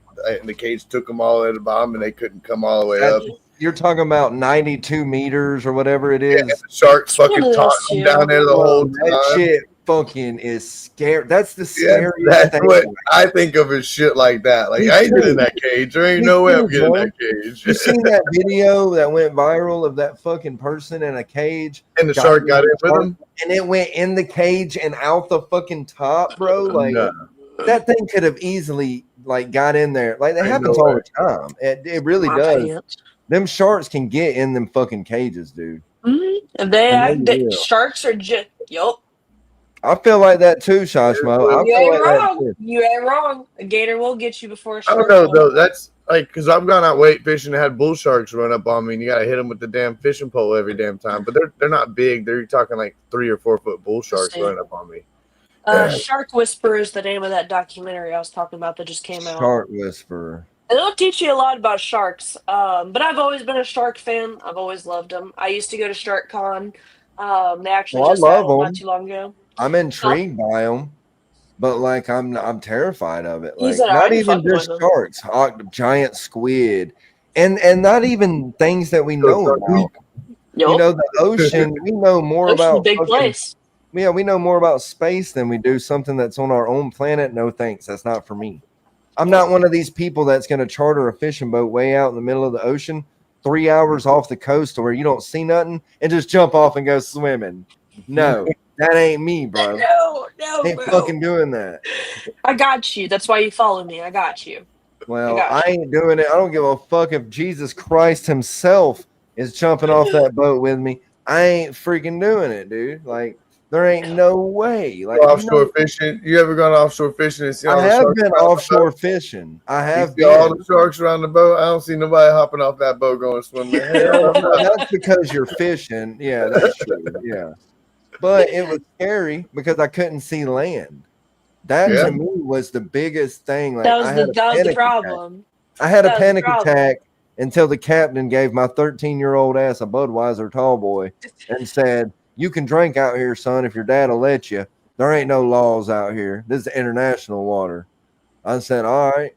took them all the way to the bottom, and they couldn't come all the way up. You're talking about 92 meters or whatever it is. Yeah, the sharks It's one fucking of those taunting them two. down there the whole time. That shit fucking is scary. That's the Yeah, scariest that's thing. what I think of as shit like that. Like Me I ain't getting too. in that cage. There ain't Me no way I'm too, getting in bro. that cage. You seen that video that went viral of that fucking person in a cage? And the shark got in with him. And it went in the cage and out the fucking top, bro. Like No. that thing could have easily like got in there. Like that Ain't happens no all way. the time. It really My does. pants. Them sharks can get in them fucking cages, dude. And they I know act you that will. sharks are just yup. I feel like that too, Shashmo. I You feel ain't like that wrong. too. You ain't wrong. A gator will get you before a I shark don't know will. though. That's like because I've gone out weight fishing and had bull sharks run up on me, and you gotta hit them with the damn fishing pole every damn time. But they're not big. They're talking like 3 or 4 foot bull sharks See. running up on me. Shark Whisperer is the name of that documentary I was talking about that just came out. Shark whisperer. It'll teach you a lot about sharks. But I've always been a shark fan. I've always loved them. I used to go to Shark Con. They actually Well, I just had love one them. not too long ago. I'm intrigued by them, but like I'm terrified of it. He Like said, not "I'm even fucking just with them." sharks, giant squid, and not even things that we know about. You Yup. know, the ocean. We know more Ocean's a about big fucking, place. yeah, we know more about space than we do something that's on our own planet. No thanks, that's not for me. I'm not one of these people that's going to charter a fishing boat way out in the middle of the ocean, 3 hours off the coast where you don't see nothing, and just jump off and go swimming. No, that ain't me, bro. No, Ain't bro. fucking doing that. I got you. That's why you follow me. I got you. Well, I ain't doing it. I don't give a fuck if Jesus Christ himself is jumping off that boat with me. I ain't freaking doing it, dude. Like, there ain't no way. Like, Offshore fishing. You ever gone offshore fishing and see all I the have sharks been around the offshore boat? fishing. I You have see been. all the sharks around the boat. I don't see nobody hopping off that boat going swimming. Hell no. That's because you're fishing. Yeah, that's true. Yeah. But it was scary because I couldn't see land. That Yeah. to me was the biggest thing. Like, That I was had the a that was the panic attack. problem. I had a That was the panic problem. attack until the captain gave my 13-year-old ass a Budweiser tall boy and said, "You can drink out here, son, if your dad will let you. There ain't no laws out here. This is international water." I said, "All right."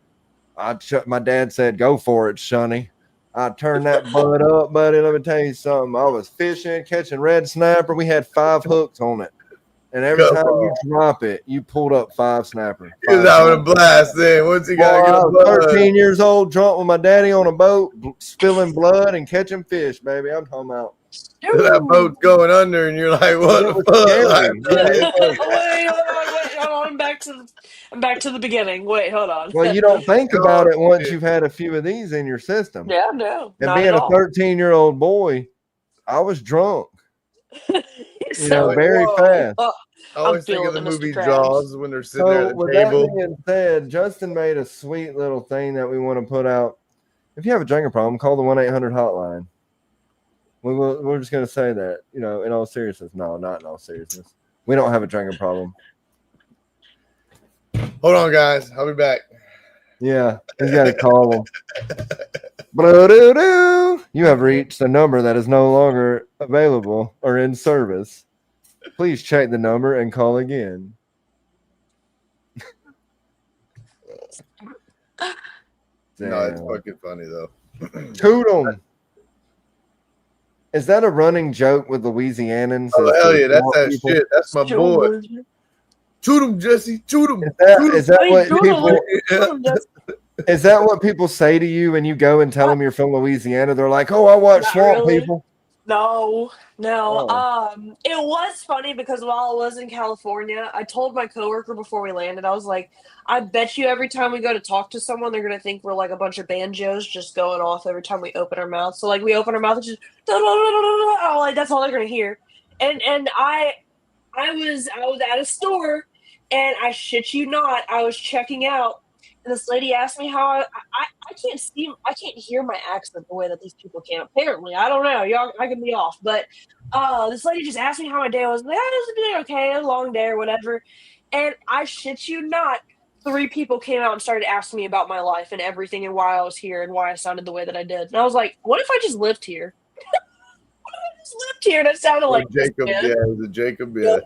My dad said, "Go for it, sonny." I turned that bud up, buddy. Let me tell you something. I was fishing, catching red snapper. We had 5 hooks on it. And every Come time on. you drop it, you pulled up 5 snapper. He was having a blast then. Once he Boy, got to I get a was buzz. 13 years old, drunk with my daddy on a boat, spilling blood and catching fish, baby. I'm talking about. That boat's going under, and you're like, what It the was fuck? scary. Like, Yeah, it was. Wait, hold on. I'm back to the beginning. Wait, hold on. Well, you don't think about it once shit. you've had a few of these in your system. Yeah, no, And not being at a all. 13-year-old boy, I was drunk. So, very whoa. fast. Oh, I always I'm think of feeling the it, Mr. movie Krabs. Jaws when they're sitting there So, at the with table. that being said, Justin made a sweet little thing that we want to put out. If you have a drinking problem, call the 1-800 hotline. We're just going to say that, in all seriousness. No, not in all seriousness. We don't have a drinking problem. Hold on, guys. I'll be back. Yeah, he's got to call them. Blah-doo-doo. You have reached a number that is no longer available or in service. Please check the number and call again. No, it's fucking funny, though. Toot 'em. Is that a running joke with Louisianans? Oh, hell yeah. That's that shit. That's my boy. Shoot him, Jesse. Shoot him. Is that what people say to you when you go and tell them you're from Louisiana? They're like, "Oh, I watch Swamp People." No. Oh. It was funny because while I was in California, I told my coworker before we landed, I was like, I bet you every time we go to talk to someone, they're gonna think we're like a bunch of banjos just going off every time we open our mouth. So like we open our mouth and just like that's all they're gonna hear. And I was at a store and I shit you not, I was checking out and this lady asked me how I can't hear my accent the way that these people can. Apparently, I don't know. Y'all, I can be off, but this lady just asked me how my day was. Like, it's been okay, a long day or whatever. And I shit you not, 3 people came out and started asking me about my life and everything and why I was here and why I sounded the way that I did. And I was like, what if I just lived here? What if I just lived here and it sounded like Jacob? this, Yeah, it was a Jacob. Yeah.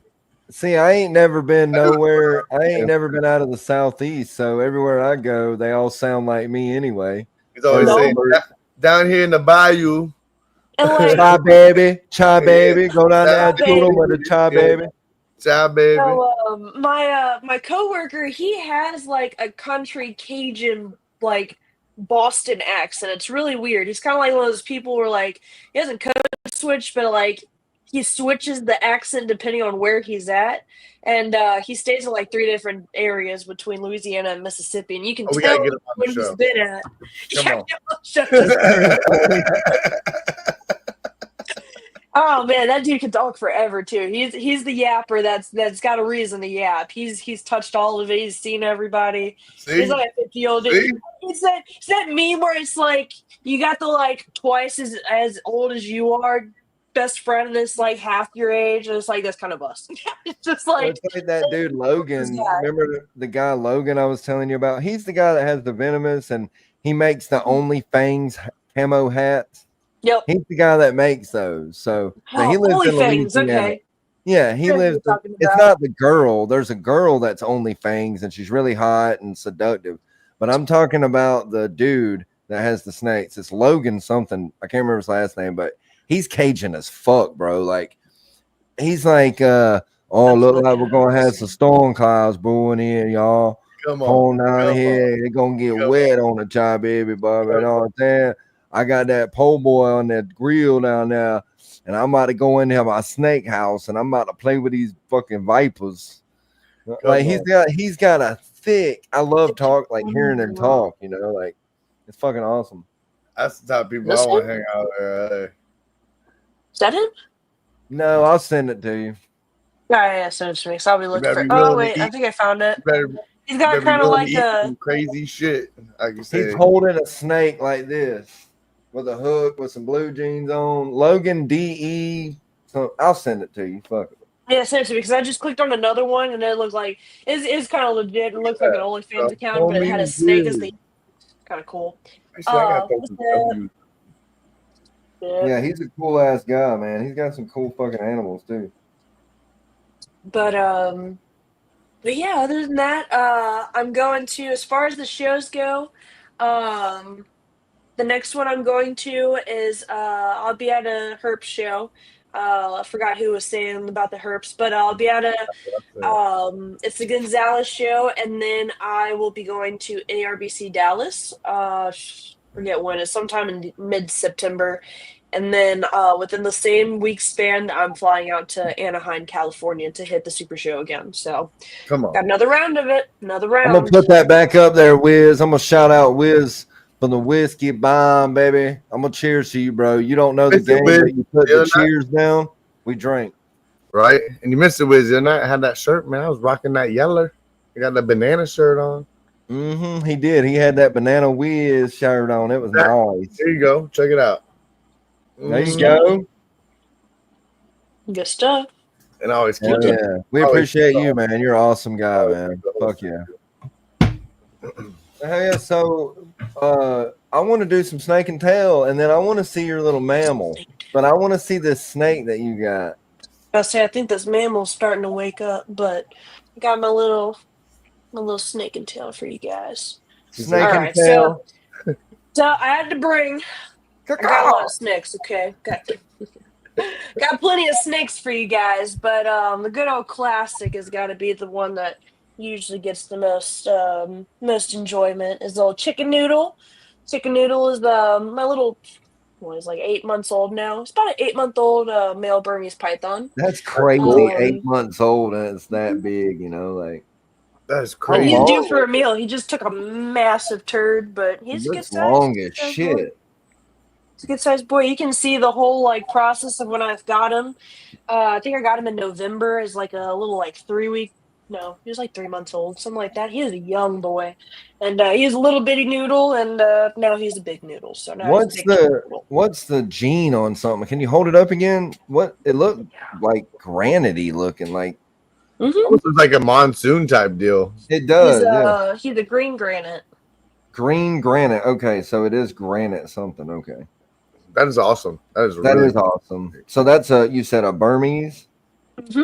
See, I ain't never been nowhere. I ain't never been out of the Southeast, so everywhere I go, they all sound like me anyway. He's always saying, down here in the bayou. Like, chai baby, go down there and toot 'em with a chai baby. Chai baby. So, my coworker, he has like a country Cajun like Boston accent. It's really weird. He's kind of like one of those people where like he doesn't code switch, but like he switches the accent depending on where he's at. And he stays in like 3 different areas between Louisiana and Mississippi, and you can tell when he's been at. Come on. Oh man, that dude can talk forever too. He's the yapper that's got a reason to yap. He's touched all of it. He's seen everybody. See? He's like a 50-year-old dude. It's that meme where it's like you got the like twice as old as you are best friend that's like half your age, and it's like that's kind of us. It's just like, it's like that dude Logan. Remember the guy Logan I was telling you about? He's the guy that has the venomous and he makes the Only Fangs camo hats. Yep. He's the guy that makes those. So he lives in Louisiana. Okay. Yeah, he lives. It's not the girl. There's a girl that's Only Fangs and she's really hot and seductive. But I'm talking about the dude that has the snakes. It's Logan something. I can't remember his last name, but he's Cajun as fuck, bro. Like he's like, look like we're gonna have some storm clouds brewing in, y'all. Come on, down here. They're gonna get wet on the chai baby, Bob, and all that. I got that pole boy on that grill down there. and I'm about to go into my snake house, and I'm about to play with these fucking vipers. Like he's got a thick. I love hearing him talk. You know, like it's fucking awesome. That's the type of people I want to hang out with. Is that him? No, I'll send it to you. Yeah, send it to me. So I'll be looking for. Oh wait, I think I found it. He's got kind of like a crazy shit. Like you said. He's holding a snake like this with a hook with some blue jeans on. Logan DE. So I'll send it to you. Fuck it. Yeah, seriously, because I just clicked on another one and it looked like it's kind of legit. It looks like an OnlyFans account, but it had a snake as the kind of cool. Yeah, he's a cool ass guy, man. He's got some cool fucking animals too. But yeah, other than that, I'm going to, as far as the shows go, the next one I'm going to is I'll be at a herp show. I forgot who was saying about the herps, but I'll be at it's the Gonzalez show, and then I will be going to ARBC Dallas. Forget when, it's sometime in mid-September. And then within the same week span, I'm flying out to Anaheim, California to hit the Super Show again. So come on, got another round of it. Another round. I'm gonna put that back up there, Wiz. I'm gonna shout out Wiz from the whiskey bomb, baby. I'm gonna cheers to you, bro. You don't know the game, but you put the cheers down. We drank. Right, and you missed it, Wiz. The night I had that shirt, man. I was rocking that yellow. I got the banana shirt on. He did. He had that banana Wiz shirt on. It was nice. There you go. Check it out. There you go. Good stuff. And I always keep it. Yeah, we appreciate you, man. You're an awesome guy, man. Fuck yeah. Hey, so I want to do some snake and tail, and then I want to see your little mammal, but I want to see this snake that you got. I think this mammal's starting to wake up, but I got my little snake and tail for you guys. Snake and tail. So I had to bring. I got a lot of snakes. Okay, got plenty of snakes for you guys, but the good old classic has got to be the one that usually gets the most enjoyment. Is the old chicken noodle. Chicken noodle is my little. Well, he's like 8 months old now. It's about an 8-month-old male Burmese python. That's crazy. 8 months old and it's that big, you know, like that's crazy. He's due for a meal. He just took a massive turd, but he's a good size. Long as shit. It's a good sized boy. You can see the whole process of when I've got him. I think I got him in November as like a little 3 week. No, he was like 3 months old, something like that. He is a young boy, and he was a little bitty noodle, and now he's a big noodle. So now what's the gene on something? Can you hold it up again? What it looked like granity looking like. It looks like a monsoon type deal. It does. He's a green granite. Green granite. Okay, so it is granite something. Okay. That is awesome. That is awesome. So that's you said a Burmese? Mm-hmm.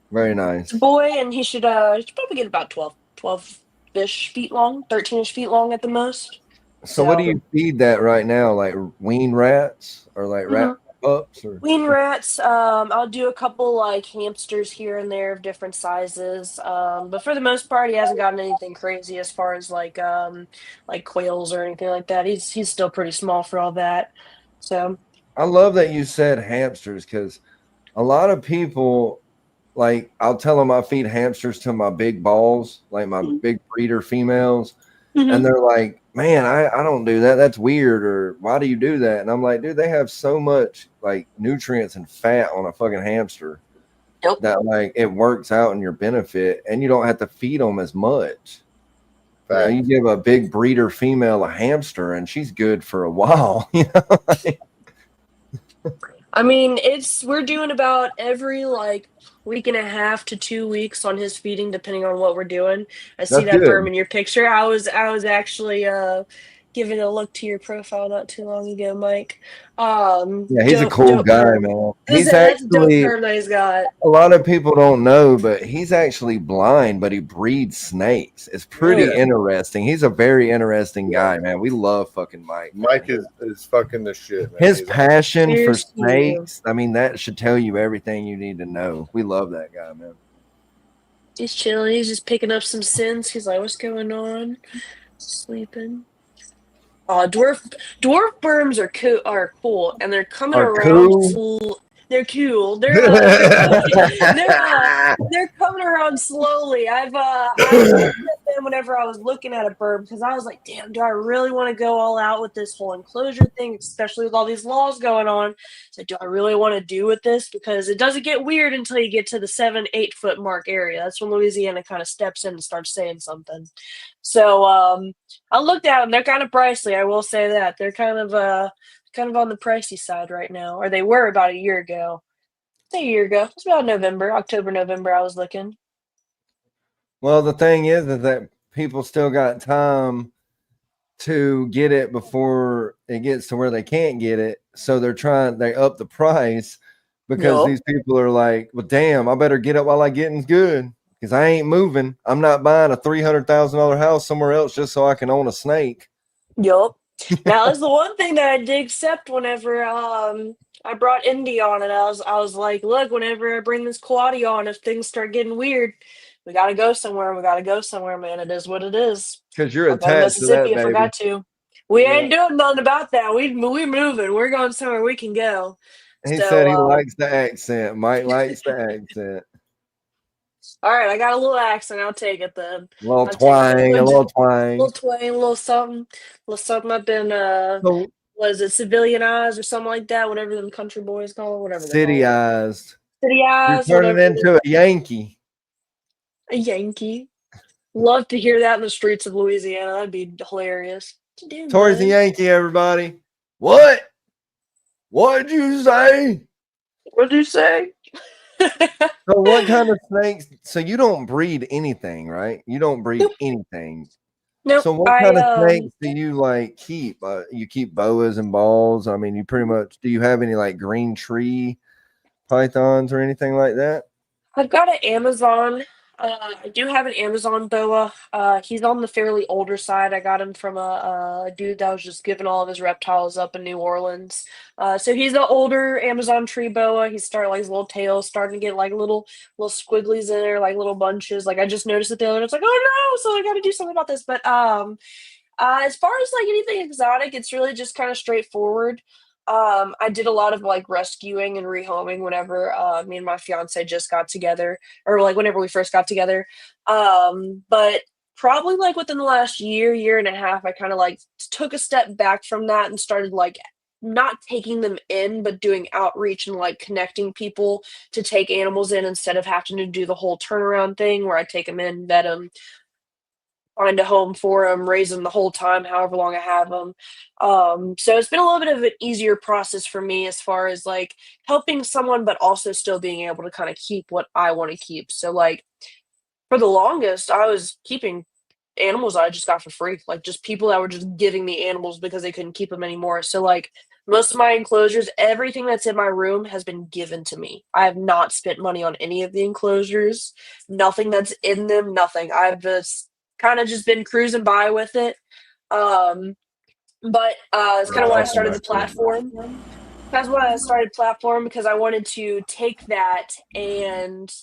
Very nice. It's a boy, and he should probably get about 12-ish feet long, 13-ish feet long at the most. So what do you feed that right now? Like wean rats or like rat pups? Or? Wean rats. I'll do a couple hamsters here and there of different sizes. But for the most part, he hasn't gotten anything crazy as far as like quails or anything like that. He's still pretty small for all that. So I love that you said hamsters, because a lot of people, I'll tell them I feed hamsters to my big balls, like my big breeder females, and they're like, man, I don't do that. That's weird. Or why do you do that? And I'm like, dude, they have so much nutrients and fat on a fucking hamster that it works out in your benefit, and you don't have to feed them as much. You give a big breeder female a hamster, and she's good for a while. You know. I mean, we're doing about every week and a half to 2 weeks on his feeding, depending on what we're doing. I see that Burm in your picture. I was actually giving a look to your profile not too long ago, Mike. Yeah, he's a cool guy, man. He's actually a dope that he's got. A lot of people don't know, but he's actually blind, but he breeds snakes. It's pretty interesting. He's a very interesting guy, man. We love fucking Mike. Mike is fucking the shit, man. His passion for snakes, I mean, that should tell you everything you need to know. We love that guy, man. He's chilling. He's just picking up some sins. He's like, what's going on? Sleeping. Dwarf Burms are cool, and they're coming around full. They're cool. They're coming around slowly. I looked at them whenever I was looking at a bird because I was like, damn, do I really want to go all out with this whole enclosure thing, especially with all these laws going on? So do I really want to do with this? Because it doesn't get weird until you get to the 7-8 foot mark area. That's when Louisiana kind of steps in and starts saying something. So I looked at them. They're kind of pricey. I will say that they're kind of on the pricey side right now, or they were about a year ago. A year ago. It was about November, October, November. I was looking. Well, the thing is that people still got time to get it before it gets to where they can't get it. So they up the price because these people are like, well, damn, I better get it while I getting's good because I ain't moving. I'm not buying a $300,000 house somewhere else just so I can own a snake. Yup. Now that's the one thing that I did accept whenever I brought Indy on, and I was like, look, whenever I bring this quaddy on, if things start getting weird, we gotta go somewhere. We gotta go somewhere, man. It is what it is. Because you're I'll go to attached to that, Mississippi if I baby. got to. We ain't doing nothing about that. We moving. We're going somewhere we can go. He So, said he likes the accent. Mike likes the accent. All right, I got a little accent. I'll take it then. A little twang, a little twang. A little twang, a little something. I've been was it civilianized or something like that? Whatever them country boys call it, whatever. Cityized. Cityized. You're turning into a Yankee. A Yankee. Love to hear that in the streets of Louisiana. That'd be hilarious. Tori's a Yankee, everybody. What? What'd you say? What'd you say? So what kind of snakes? So you don't breed anything, right? You don't breed anything. Nope. So what kind of snakes do you like keep? You keep boas and balls. I mean, you pretty much. Do you have any like green tree pythons or anything like that? I've got an Amazon. I do have an Amazon boa. He's on the fairly older side. I got him from a dude that was just giving all of his reptiles up in New Orleans. So he's the older Amazon tree boa. He's starting like his little tail starting to get like little squigglies in there, like little bunches. Like I just noticed it the other day. It's like, oh no! So I got to do something about this. But as far as like anything exotic, it's really just kind of straightforward. I did a lot of like rescuing and rehoming whenever me and my fiance just got together, or like whenever we first got together. But probably like within the last year and a half, I kind of like took a step back from that and started like not taking them in, but doing outreach and like connecting people to take animals in instead of having to do the whole turnaround thing where I take them in, vet them, find a home for them, raise them the whole time, however long I have them. So it's been a little bit of an easier process for me as far as like helping someone, but also still being able to kind of keep what I want to keep. So like for the longest, I was keeping animals I just got for free, like just people that were just giving me animals because they couldn't keep them anymore. So like most of my enclosures, everything that's in my room has been given to me. I have not spent money on any of the enclosures, nothing that's in them, nothing. I've just kind of just been cruising by with it. But it's kind of when I started the platform. That's when I started platform because I wanted to take that and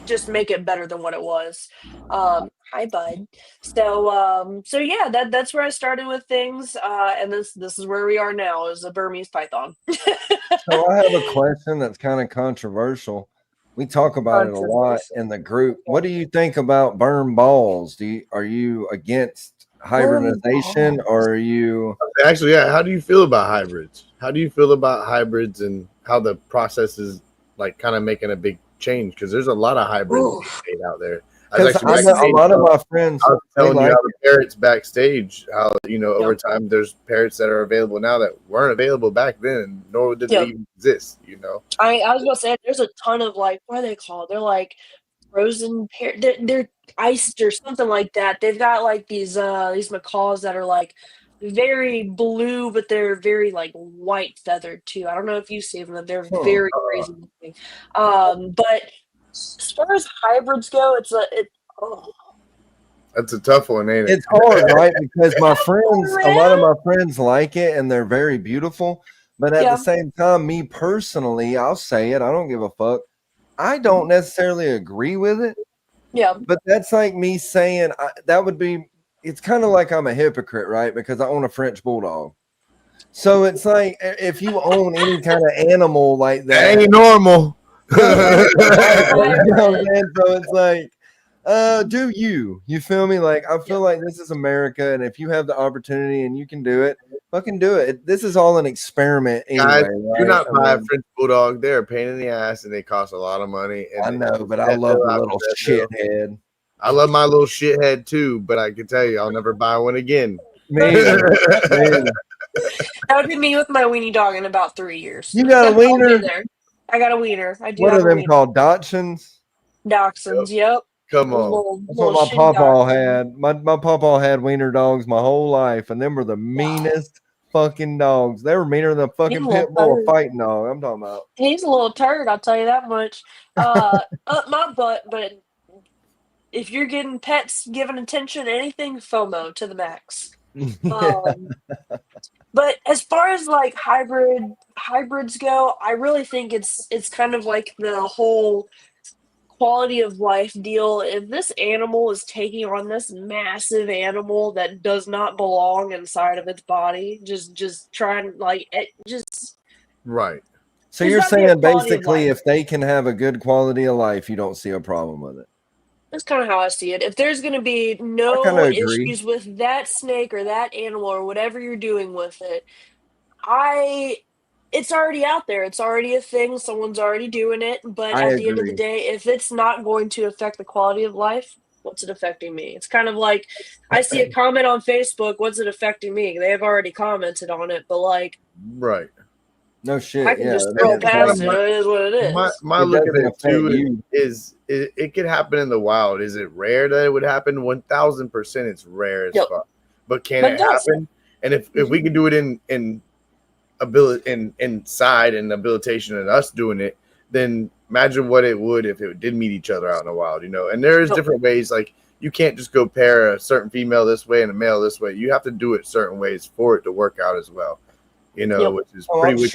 just make it better than what it was. Hi, bud. So yeah, that's where I started with things, and this is where we are now is a Burmese python. So I have a question that's kind of controversial. We talk about it a lot in the group. What do you think about burn balls? Are you against hybridization or are you actually? Yeah. How do you feel about hybrids? How do you feel about hybrids and how the process is like kind of making a big change? Because there's a lot of hybrids out there. A lot of my friends I was telling you how the parrots backstage, how over time there's parrots that are available now that weren't available back then, nor did they even exist. I was gonna say there's a ton of like what are they called? They're like frozen they're iced or something like that. They've got like these macaws that are like very blue, but they're very like white feathered too. I don't know if you see them. They're very crazy looking. But as far as hybrids go, that's a tough one, ain't it? It's hard, right? Because a lot of my friends like it and they're very beautiful. But at the same time, me personally, I'll say it, I don't give a fuck. I don't necessarily agree with it. Yeah. But that's like me saying it's kind of like I'm a hypocrite, right? Because I own a French bulldog. So it's like if you own any kind of animal like That that, ain't normal. exactly, you know what I'm saying? So it's like, do you feel me? Like I feel like this is America, and if you have the opportunity and you can do it, fucking do it. This is all an experiment Guys, anyway, do right? not buy a mean, French bulldog. They're a pain in the ass and they cost a lot of money. And I know, but I that love bill the after little that bill. shithead. I love my little shithead too, but I can tell you, I'll never buy one again. Me either. Me. That would be me with my weenie dog in about 3 years. You got a I'll wiener? be there. I got a wiener. I do What have are a them wiener. called? Dachshunds? Dachshunds, yep. Come Those on. That's little what my shitty pawpaw dachshunds. had. My pawpaw had wiener dogs my whole life, and them were the meanest fucking dogs. They were meaner than a He's a fucking little pit bull, a turd. fighting dog. I'm talking about. He's a little turd, I'll tell you that much. Up my butt, but if you're getting pets given attention, anything FOMO to the max. Um, but as far as like hybrids go, I really think it's kind of like the whole quality of life deal. If this animal is taking on this massive animal that does not belong inside of its body, just trying like it just Right. So there's you're gotta be a saying quality of basically, life. if they can have a good quality of life, you don't see a problem with it. That's kind of how I see it. If there's going to be I kind no of agree. issues with that snake or that animal or whatever you're doing with it, I it's already out there. It's already a thing. Someone's already doing it. But I at the end of the agree. day, if it's not going to affect the quality of life, what's it affecting me? It's kind of like I see a comment on Facebook, what's it affecting me? They have already commented on it, but like Right. No I shit. can Yeah, just I scroll mean, And kind of past it. It is what it is. my it look at doesn't it affect too you. is it could happen in the wild. Is it rare that it would happen? 1000% it's rare as Yep. fuck. But can But it it does. happen? And if we can do it in ability in inside and habilitation and us doing it, then imagine what it would if it did meet each other out in the wild, you know. And there is Yep. different ways, like you can't just go pair a certain female this way and a male this way. You have to do it certain ways for it to work out as well, you know, Yep. which is Oh, pretty I'm wicked.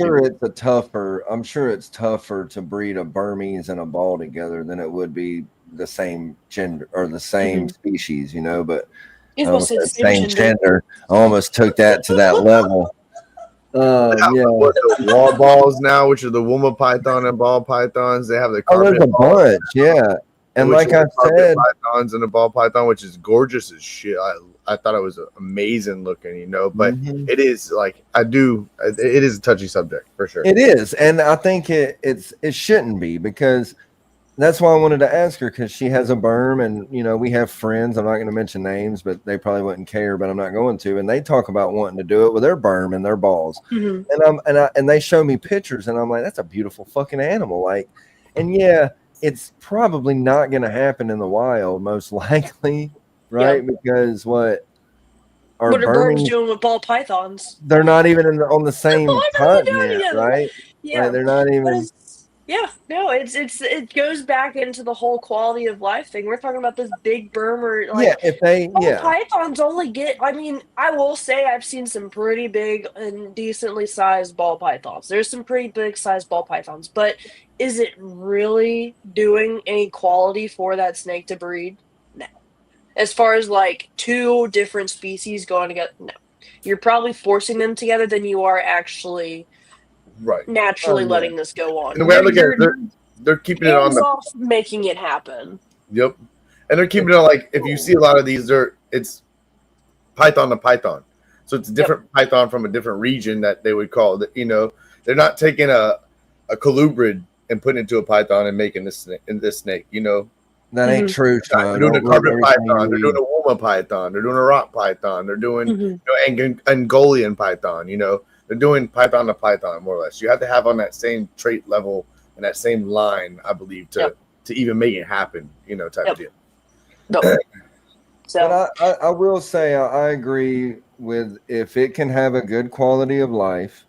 sure it's tougher to breed a Burmese and a ball together than it would be the same gender or the same species, you know. But He's I supposed to almost say the said same same gender. gender. I almost took that to that level. Yeah. What the wall balls now, which are the Woma python and ball pythons, they have the Oh, there's carpet a balls, bunch. Yeah. And which like are I the carpet said, pythons and the ball python, which is gorgeous as shit. I thought it was amazing looking, you know, but mhm. it is like it is a touchy subject for sure. It is, and I think it shouldn't be because that's why I wanted to ask her because she has a berm, and you know we have friends. I'm not going to mention names, but they probably wouldn't care. But I'm not going to, and they talk about wanting to do it with their berm and their balls, Mhm. and they show me pictures, and I'm like, that's a beautiful fucking animal, like, and yeah, it's probably not going to happen in the wild, most likely, right? Because our What are birds Burmese, doing with ball pythons? they're not even on the same What are they doing continent, together? right? Like Yeah, they're not but even. it's yeah, no, it goes back into the whole quality of life thing. We're talking about this big Burmer, Yeah, like if they, ball yeah, pythons only get. I mean, I will say I've seen some pretty big and decently sized ball pythons. There's some pretty big sized ball pythons, but is it really doing any quality for that snake to breed? No. As far as like two different species going together, no. You're probably forcing them together than you are actually Right. oh naturally yeah, letting this go on. And the way I look at You're it, they're keeping it on hands the off making it happen. yep. And they're keeping it on like if you see a lot of these, it's python to python. So it's a different python from a different region that they would call it, you know, they're not taking a colubrid and putting it into a python and making this snake, you know. that ain't true, They're son. doing a Don't believe carpet everything python, you they're doing read. a Woma python, they're doing a rock python, they're doing Mhm. you know, Angolian python, you know, they're doing python to python more or less. You have to have on that same trait level and that same line, I believe, to even make it happen, you know, type of deal. No. So But I will say I agree with if it can have a good quality of life,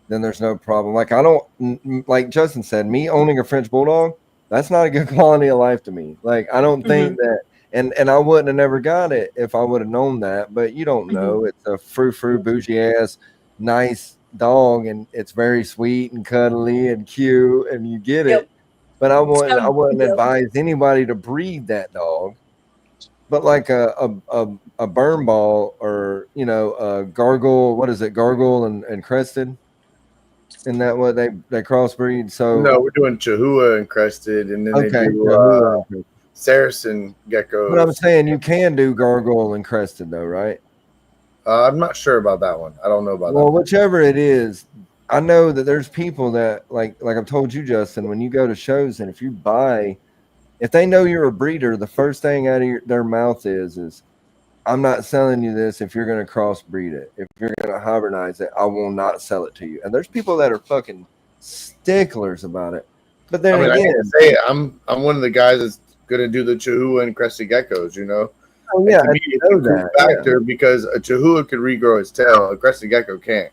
then there's no problem. Like I don't like Justin said, me owning a French bulldog, that's not a good quality of life to me. Like I don't think that, and I wouldn't have never got it if I would have known that. But you don't know. It's a frou bougie ass, nice dog, and it's very sweet and cuddly and cute, and you get it. But I wouldn't advise anybody to breed that dog but like a burn ball or a gargle. What is it? Gargle and crested. Isn't that what they crossbreed? So No, we're doing Chihuahua and crested, and then they okay, do Yahuwah and crested. Saracen But I'm geckos. saying you can do gargoyle and crested though, right? I'm not sure about that one. I don't know about that Well, one. whichever it is, I know that there's people that like I've told you, Justin, when you go to shows and if they know you're a breeder, the first thing out of their mouth is, I'm not selling you this if you're going to crossbreed it. If you're going to hybridize it, I will not sell it to you. And there's people that are fucking sticklers about it. But then I mean, I hate again, to say it, I'm one of the guys that's gonna do the Chihuahua and crested geckos. oh And yeah, to me, it's a cool factor because a Chihuahua could regrow its tail, a crested gecko can't.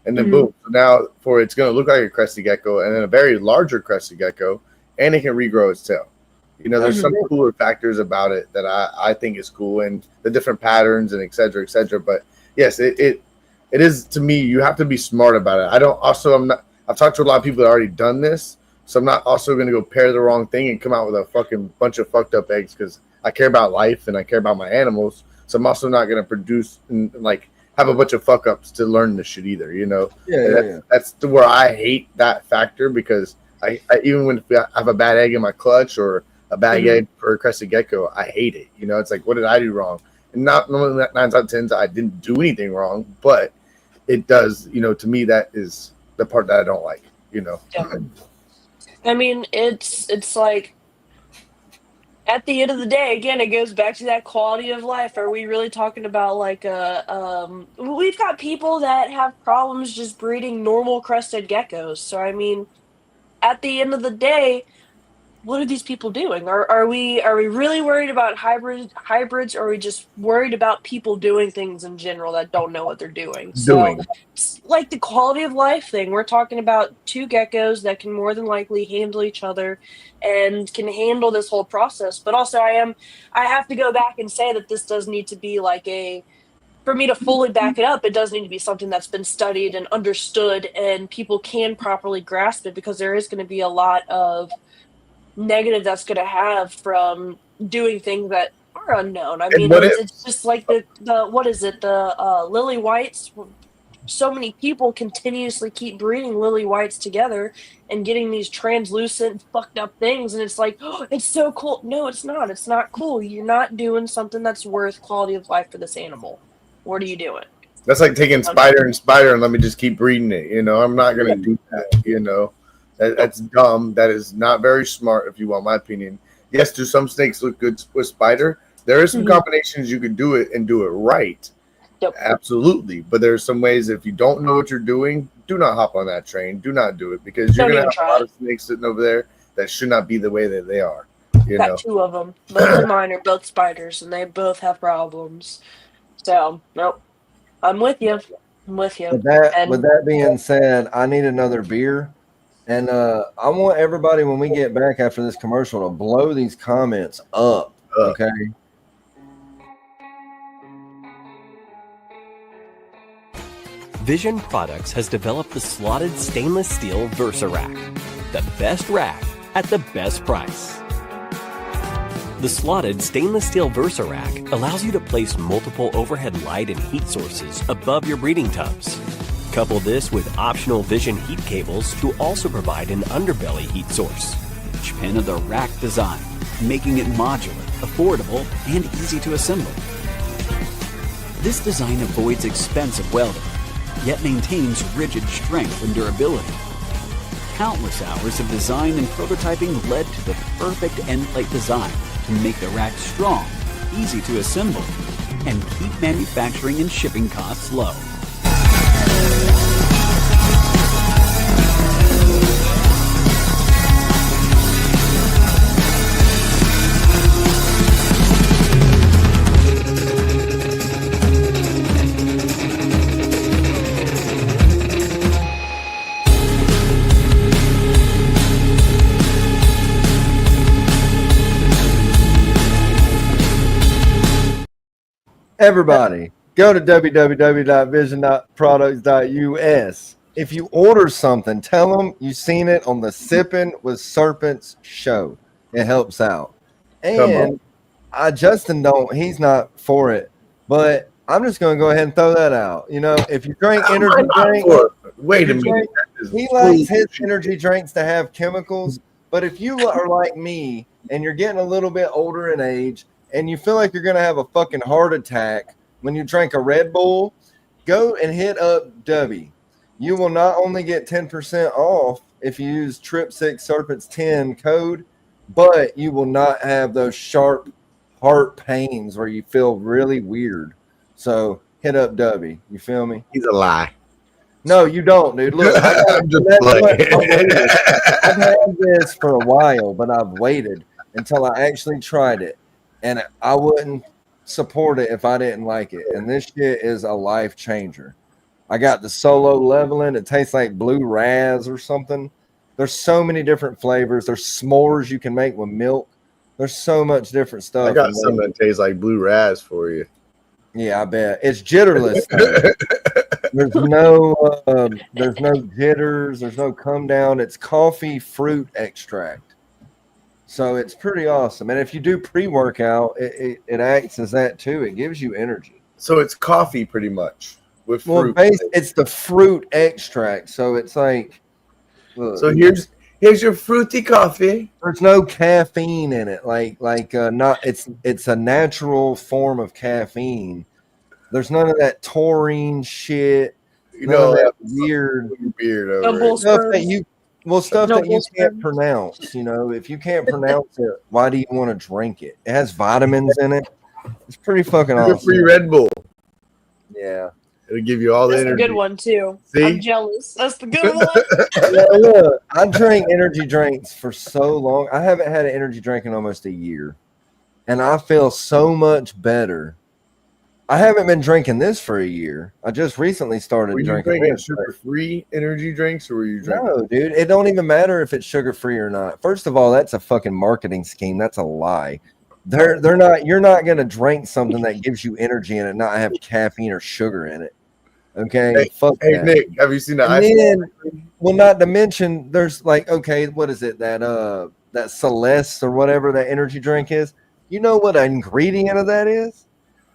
And then boom, so now it's going to look like a crested gecko, and then a very larger crested gecko, and it can regrow its tail. There's some cooler factors about it that I think is cool, and the different patterns and et cetera, et cetera. But yes, it is, to me. You have to be smart about it. I've talked to a lot of people that already done this, so I'm not also going to go pair the wrong thing and come out with a fucking bunch of fucked up eggs because I care about life and I care about my animals. So I'm also not going to produce and like have a bunch of fuck ups to learn this shit either. That's where I hate that factor because I even when I have a bad egg in my clutch or a bad egg for a crested gecko, I hate it. It's like, what did I do wrong? And not normally 9 out of 10 I didn't do anything wrong, but it does. To me, that is the part that I don't like. Yeah. I mean, it's like at the end of the day, again, it goes back to that quality of life. Are we really talking about like we've got people that have problems just breeding normal crested geckos. So I mean, at the end of the day, what are these people doing? Are we really worried about hybrids, or are we just worried about people doing things in general that don't know what they're doing? So it's like the quality of life thing. We're talking about two geckos that can more than likely handle each other and can handle this whole process. But also I have to go back and say that this does need to be like for me to fully back it up, it does need to be something that's been studied and understood and people can properly grasp it, because there is going to be a lot of negative that's going to have from doing things that are unknown. I mean, it's just like the what is it, the lily whites. So many people continuously keep breeding lily whites together and getting these translucent fucked up things, and it's like, oh, it's so cool. No, it's not cool. You're not doing something that's worth quality of life for this animal. What are you doing? That's like taking spider and let me just keep breeding it. I'm not going to do that. That's dumb. That is not very smart, if you want my opinion. Yes, do some snakes look good with spider? There are some combinations you can do it and do it right. Yep. Absolutely. But there's some ways, if you don't know what you're doing, do not hop on that train. Do not do it, because you're going to have a lot of snakes sitting over there that should not be the way that they are. Got two of them. Both of mine are both spiders, and they both have problems. So, nope. I'm with you. With that being said, I need another beer. And I want everybody, when we get back after this commercial, to blow these comments up. Okay. Vision Products has developed the slotted stainless steel Versa Rack, the best rack at the best price. The slotted stainless steel Versa Rack allows you to place multiple overhead light and heat sources above your breeding tubs. Couple this with optional Vision heat cables to also provide an underbelly heat source. Each pin of the rack design, making it modular, affordable, and easy to assemble. This design avoids expensive welding, yet maintains rigid strength and durability. Countless hours of design and prototyping led to the perfect end plate design to make the rack strong, easy to assemble, and keep manufacturing and shipping costs low. Everybody, go to www.vision.products.us. If you order something, tell them you've seen it on the Sippin' with Serpents show. It helps out. And Justin don't. He's not for it. But I'm just gonna go ahead and throw that out. You know, if you drink energy drink, wait a minute. He likes his energy drinks to have chemicals. But if you are like me and you're getting a little bit older in age and you feel like you're gonna have a fucking heart attack when you drink a Red Bull, go and hit up Dubby. You will not only get 10% off if you use ep12 10 code, but you will not have those sharp heart pains where you feel really weird. So hit up Dubby. You feel me? He's a lie. No, you don't, dude. Look, I've had this for a while, but I've waited until I actually tried it, and I wouldn't support it if I didn't like it. And this shit is a life changer. I got the solo leveling. It tastes like blue raz or something. There's so many different flavors. There's s'mores you can make with milk. There's so much different stuff. I got something that tastes like blue raz for you. Yeah, I bet. It's jitterless. There's no jitters. There's no come down. It's coffee fruit extract. So it's pretty awesome. And if you do pre-workout, it acts as that too. It gives you energy. So it's coffee pretty much with fruit. It's the fruit extract. So it's like. So here's your fruity coffee. There's no caffeine in it. It's a natural form of caffeine. There's none of that taurine shit. You know that weird stuff that you can't pronounce. You know, if you can't pronounce it, why do you want to drink it? It has vitamins in it. It's pretty fucking awesome. Free Red Bull. Yeah. It'll give you all the energy. That's a good one, too. See? I'm jealous. That's the good one. Look, I drank energy drinks for so long. I haven't had an energy drink in almost a year. And I feel so much better. I haven't been drinking this for a year. I just recently started drinking sugar-free energy drinks, or were you drinking? No, dude. It don't even matter if it's sugar-free or not. First of all, that's a fucking marketing scheme. That's a lie. They're not. You're not gonna drink something that gives you energy and it not have caffeine or sugar in it. Okay, hey Nick, have you seen the ice? Well, not to mention, there's what is it that Celeste or whatever that energy drink is? You know what an ingredient of that is?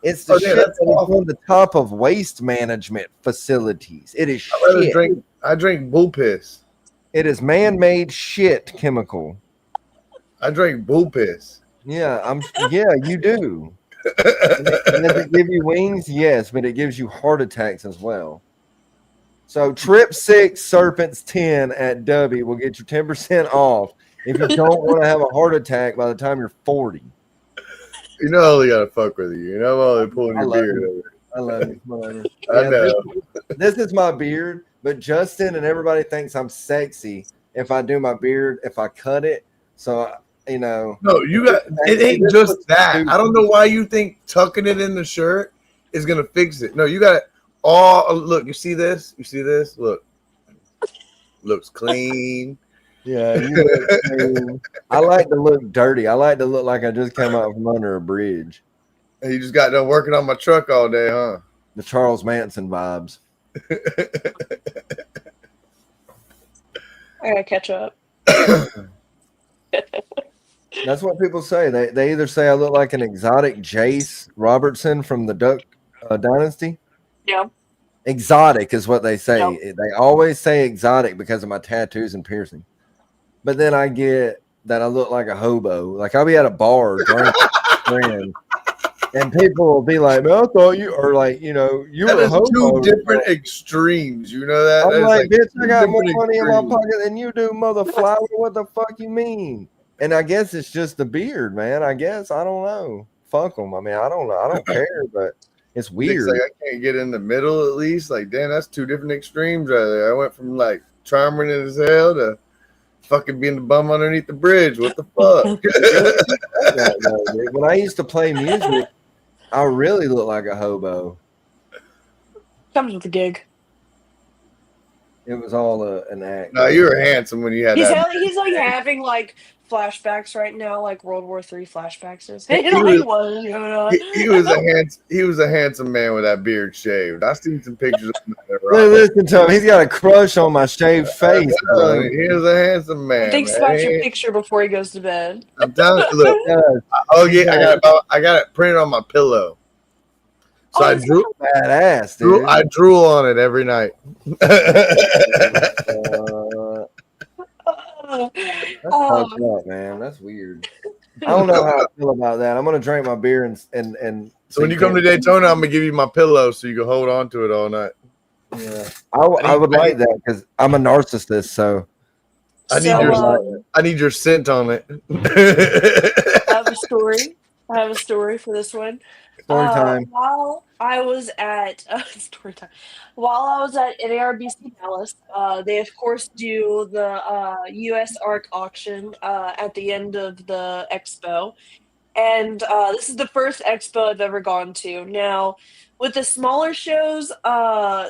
It's the shit that is on the top of waste management facilities. It is shit. I drink bull piss. It is man-made shit chemical. I drink bull piss. Yeah, you do. And does it give you wings? Yes, but it gives you heart attacks as well. So ep6 10 at W will get you 10% off if you don't want to have a heart attack by the time you're 40. You know I only gotta fuck with you. You know I'm only pulling your beard over. I love you. Whatever. I know. This is my beard, but Justin and everybody thinks I'm sexy if I do my beard, if I cut it. So you know. No, it ain't just that. Stupid. I don't know why you think tucking it in the shirt is gonna fix it. No, you got it. Look, you see this? You see this? Look. Looks clean. Yeah, I like to look dirty. I like to look like I just came out from under a bridge. And you just got done working on my truck all day, huh? The Charles Manson vibes. I gotta catch up. That's what people say. They either say I look like an exotic Jace Robertson from the Duck Dynasty. Yeah. Exotic is what they say. Yep. They always say exotic because of my tattoos and piercing. But then I get that I look like a hobo. Like I'll be at a bar drinking friends, and people will be like, "Man, I thought you," or like, you know, you were a hobo. Two different extremes. You know that? I'm like, bitch, I got more money in my pocket than you do, motherflower. What the fuck you mean? And I guess it's just the beard, man. I guess I don't know. Fuck them. I mean, I don't know. I don't care, but it's weird. Like, I can't get in the middle at least. Like, damn, that's two different extremes right there. I went from like charming as hell to fucking being the bum underneath the bridge. What the fuck? When I used to play music, I really looked like a hobo. Comes with the gig. It was all an act. No, you were handsome when you had that. He's like having like flashbacks right now, like World War III flashbacks. He was a handsome man with that beard shaved. I seen some pictures of him. Listen to him. He's got a crush on my shaved face, bro. He was a handsome man. Thinks about your picture before he goes to bed. I'm telling you, look. Oh yeah, I got it printed on my pillow. So I drew badass, dude. I drool on it every night. That's fucked up, man. That's weird. I don't know how I feel about that. I'm gonna drink my beer and so when you come to Daytona, I'm gonna give you my pillow so you can hold on to it all night. Yeah, I would like that because I'm a narcissist. So I need your scent on it. I have a story. I have a story for this one. Story time. While I was at story time, while I was at NARBC Dallas, they of course do the U.S. ARC auction at the end of the expo, and this is the first expo I've ever gone to. Now, with the smaller shows,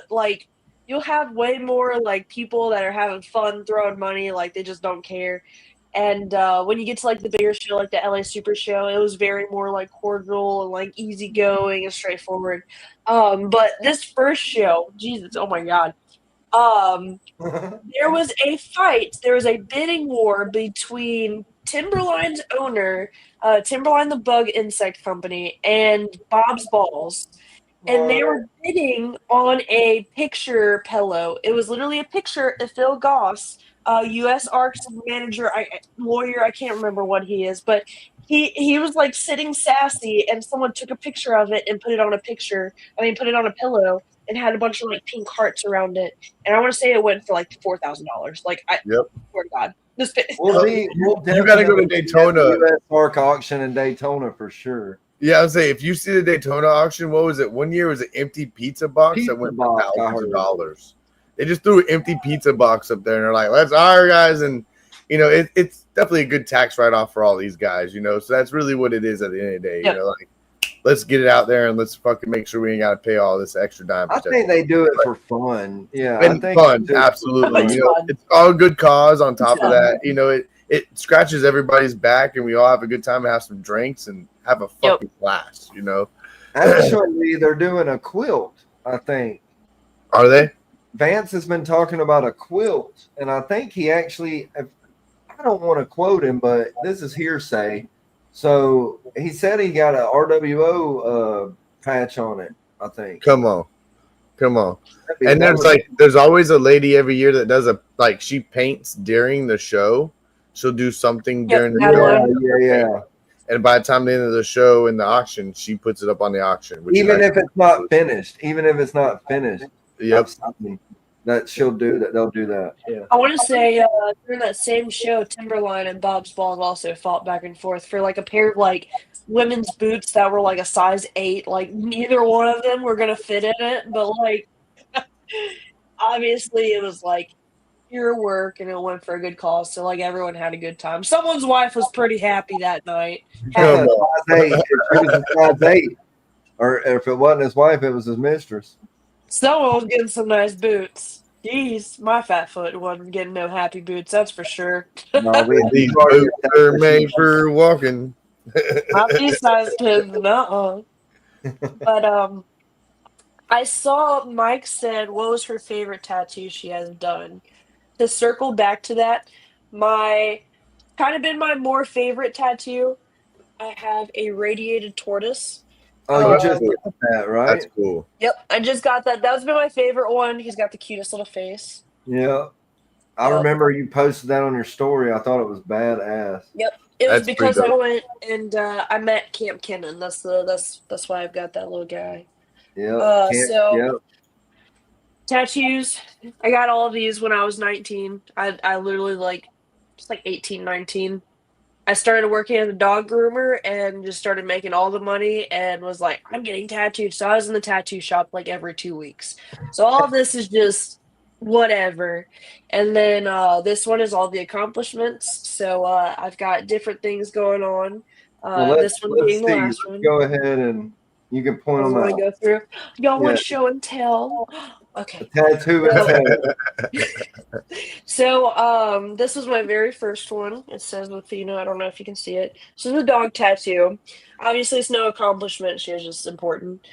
like you'll have way more like people that are having fun throwing money, like they just don't care. And when you get to like the bigger show, like the LA Super Show, it was very more like cordial and like easygoing and straightforward. But this first show, Jesus, oh my God, there was a fight. There was a bidding war between Timberline's owner, Timberline the Bug Insect Company, and Bob's Balls. And they were bidding on a picture pillow. It was literally a picture of Phil Goss, U.S. ARC's manager, lawyer. I can't remember what he is, but he was like sitting sassy, and someone took a picture of it and put it on a put it on a pillow, and had a bunch of like pink hearts around it. And I want to say it went for like $4,000. Like, I swear to God. You got to go to Daytona. U.S. ARC auction in Daytona for sure. Yeah, I would say if you see the Daytona auction, what was it? One year was an empty pizza box that went for thousands of dollars. They just threw an empty pizza box up there, and they're like, "Let's hire guys," and you know, it's definitely a good tax write-off for all these guys, you know. So that's really what it is at the end of the day, you know. Like, let's get it out there and let's fucking make sure we ain't got to pay all this extra dime. I think they do it for fun. Yeah, and fun, absolutely. You know, it's all good cause. On top of that, you know, it scratches everybody's back, and we all have a good time and have some drinks and have a fucking blast, you know. Actually, they're doing a quilt, I think. Are they? Vance has been talking about a quilt, and I think he actually, I don't want to quote him, but this is hearsay. So he said he got a RWO patch on it, I think. Come on. And there's always a lady every year that does she paints during the show. She'll do something during the show. Yeah. And by the time the end of the show in the auction, she puts it up on the auction. Even if it's not finished. Yep. That she'll do that. They'll do that. Yeah. I want to say during that same show, Timberline and Bob's Balls also fought back and forth for like a pair of like women's boots that were like a size 8. Like neither one of them were gonna fit in it, but like obviously it was like pure work and it went for a good cause. So like everyone had a good time. Someone's wife was pretty happy that night. Size 8. It was a size 8. Or if it wasn't his wife, it was his mistress. Someone was getting some nice boots. Jeez, my fat foot wasn't getting no happy boots, that's for sure. No, these boots are made for walking. Not these size kids, nuh-uh. But I saw Mike said what was her favorite tattoo she has done. To circle back to that, my kind of been my more favorite tattoo. I have a radiated tortoise. Oh, you just got that, right? That's cool. Yep, I just got that. That's been my favorite one. He's got the cutest little face. Yeah. I remember you posted that on your story. I thought it was badass. Yep. It was because I went and I met Camp Kennan. That's why I've got that little guy. Yeah. Tattoos. I got all of these when I was 19. I literally just 18, 19. I started working as a dog groomer and just started making all the money and was like, I'm getting tattooed. So I was in the tattoo shop like every 2 weeks. So all of this is just whatever. And then this one is all the accomplishments. So I've got different things going on. This one being the last one. Go ahead and you can point them out. Go through. Y'all want show and tell? Okay. Tattoo and So, this was my very first one. It says with, I don't know if you can see it. This is a dog tattoo. Obviously, it's no accomplishment. She was just important.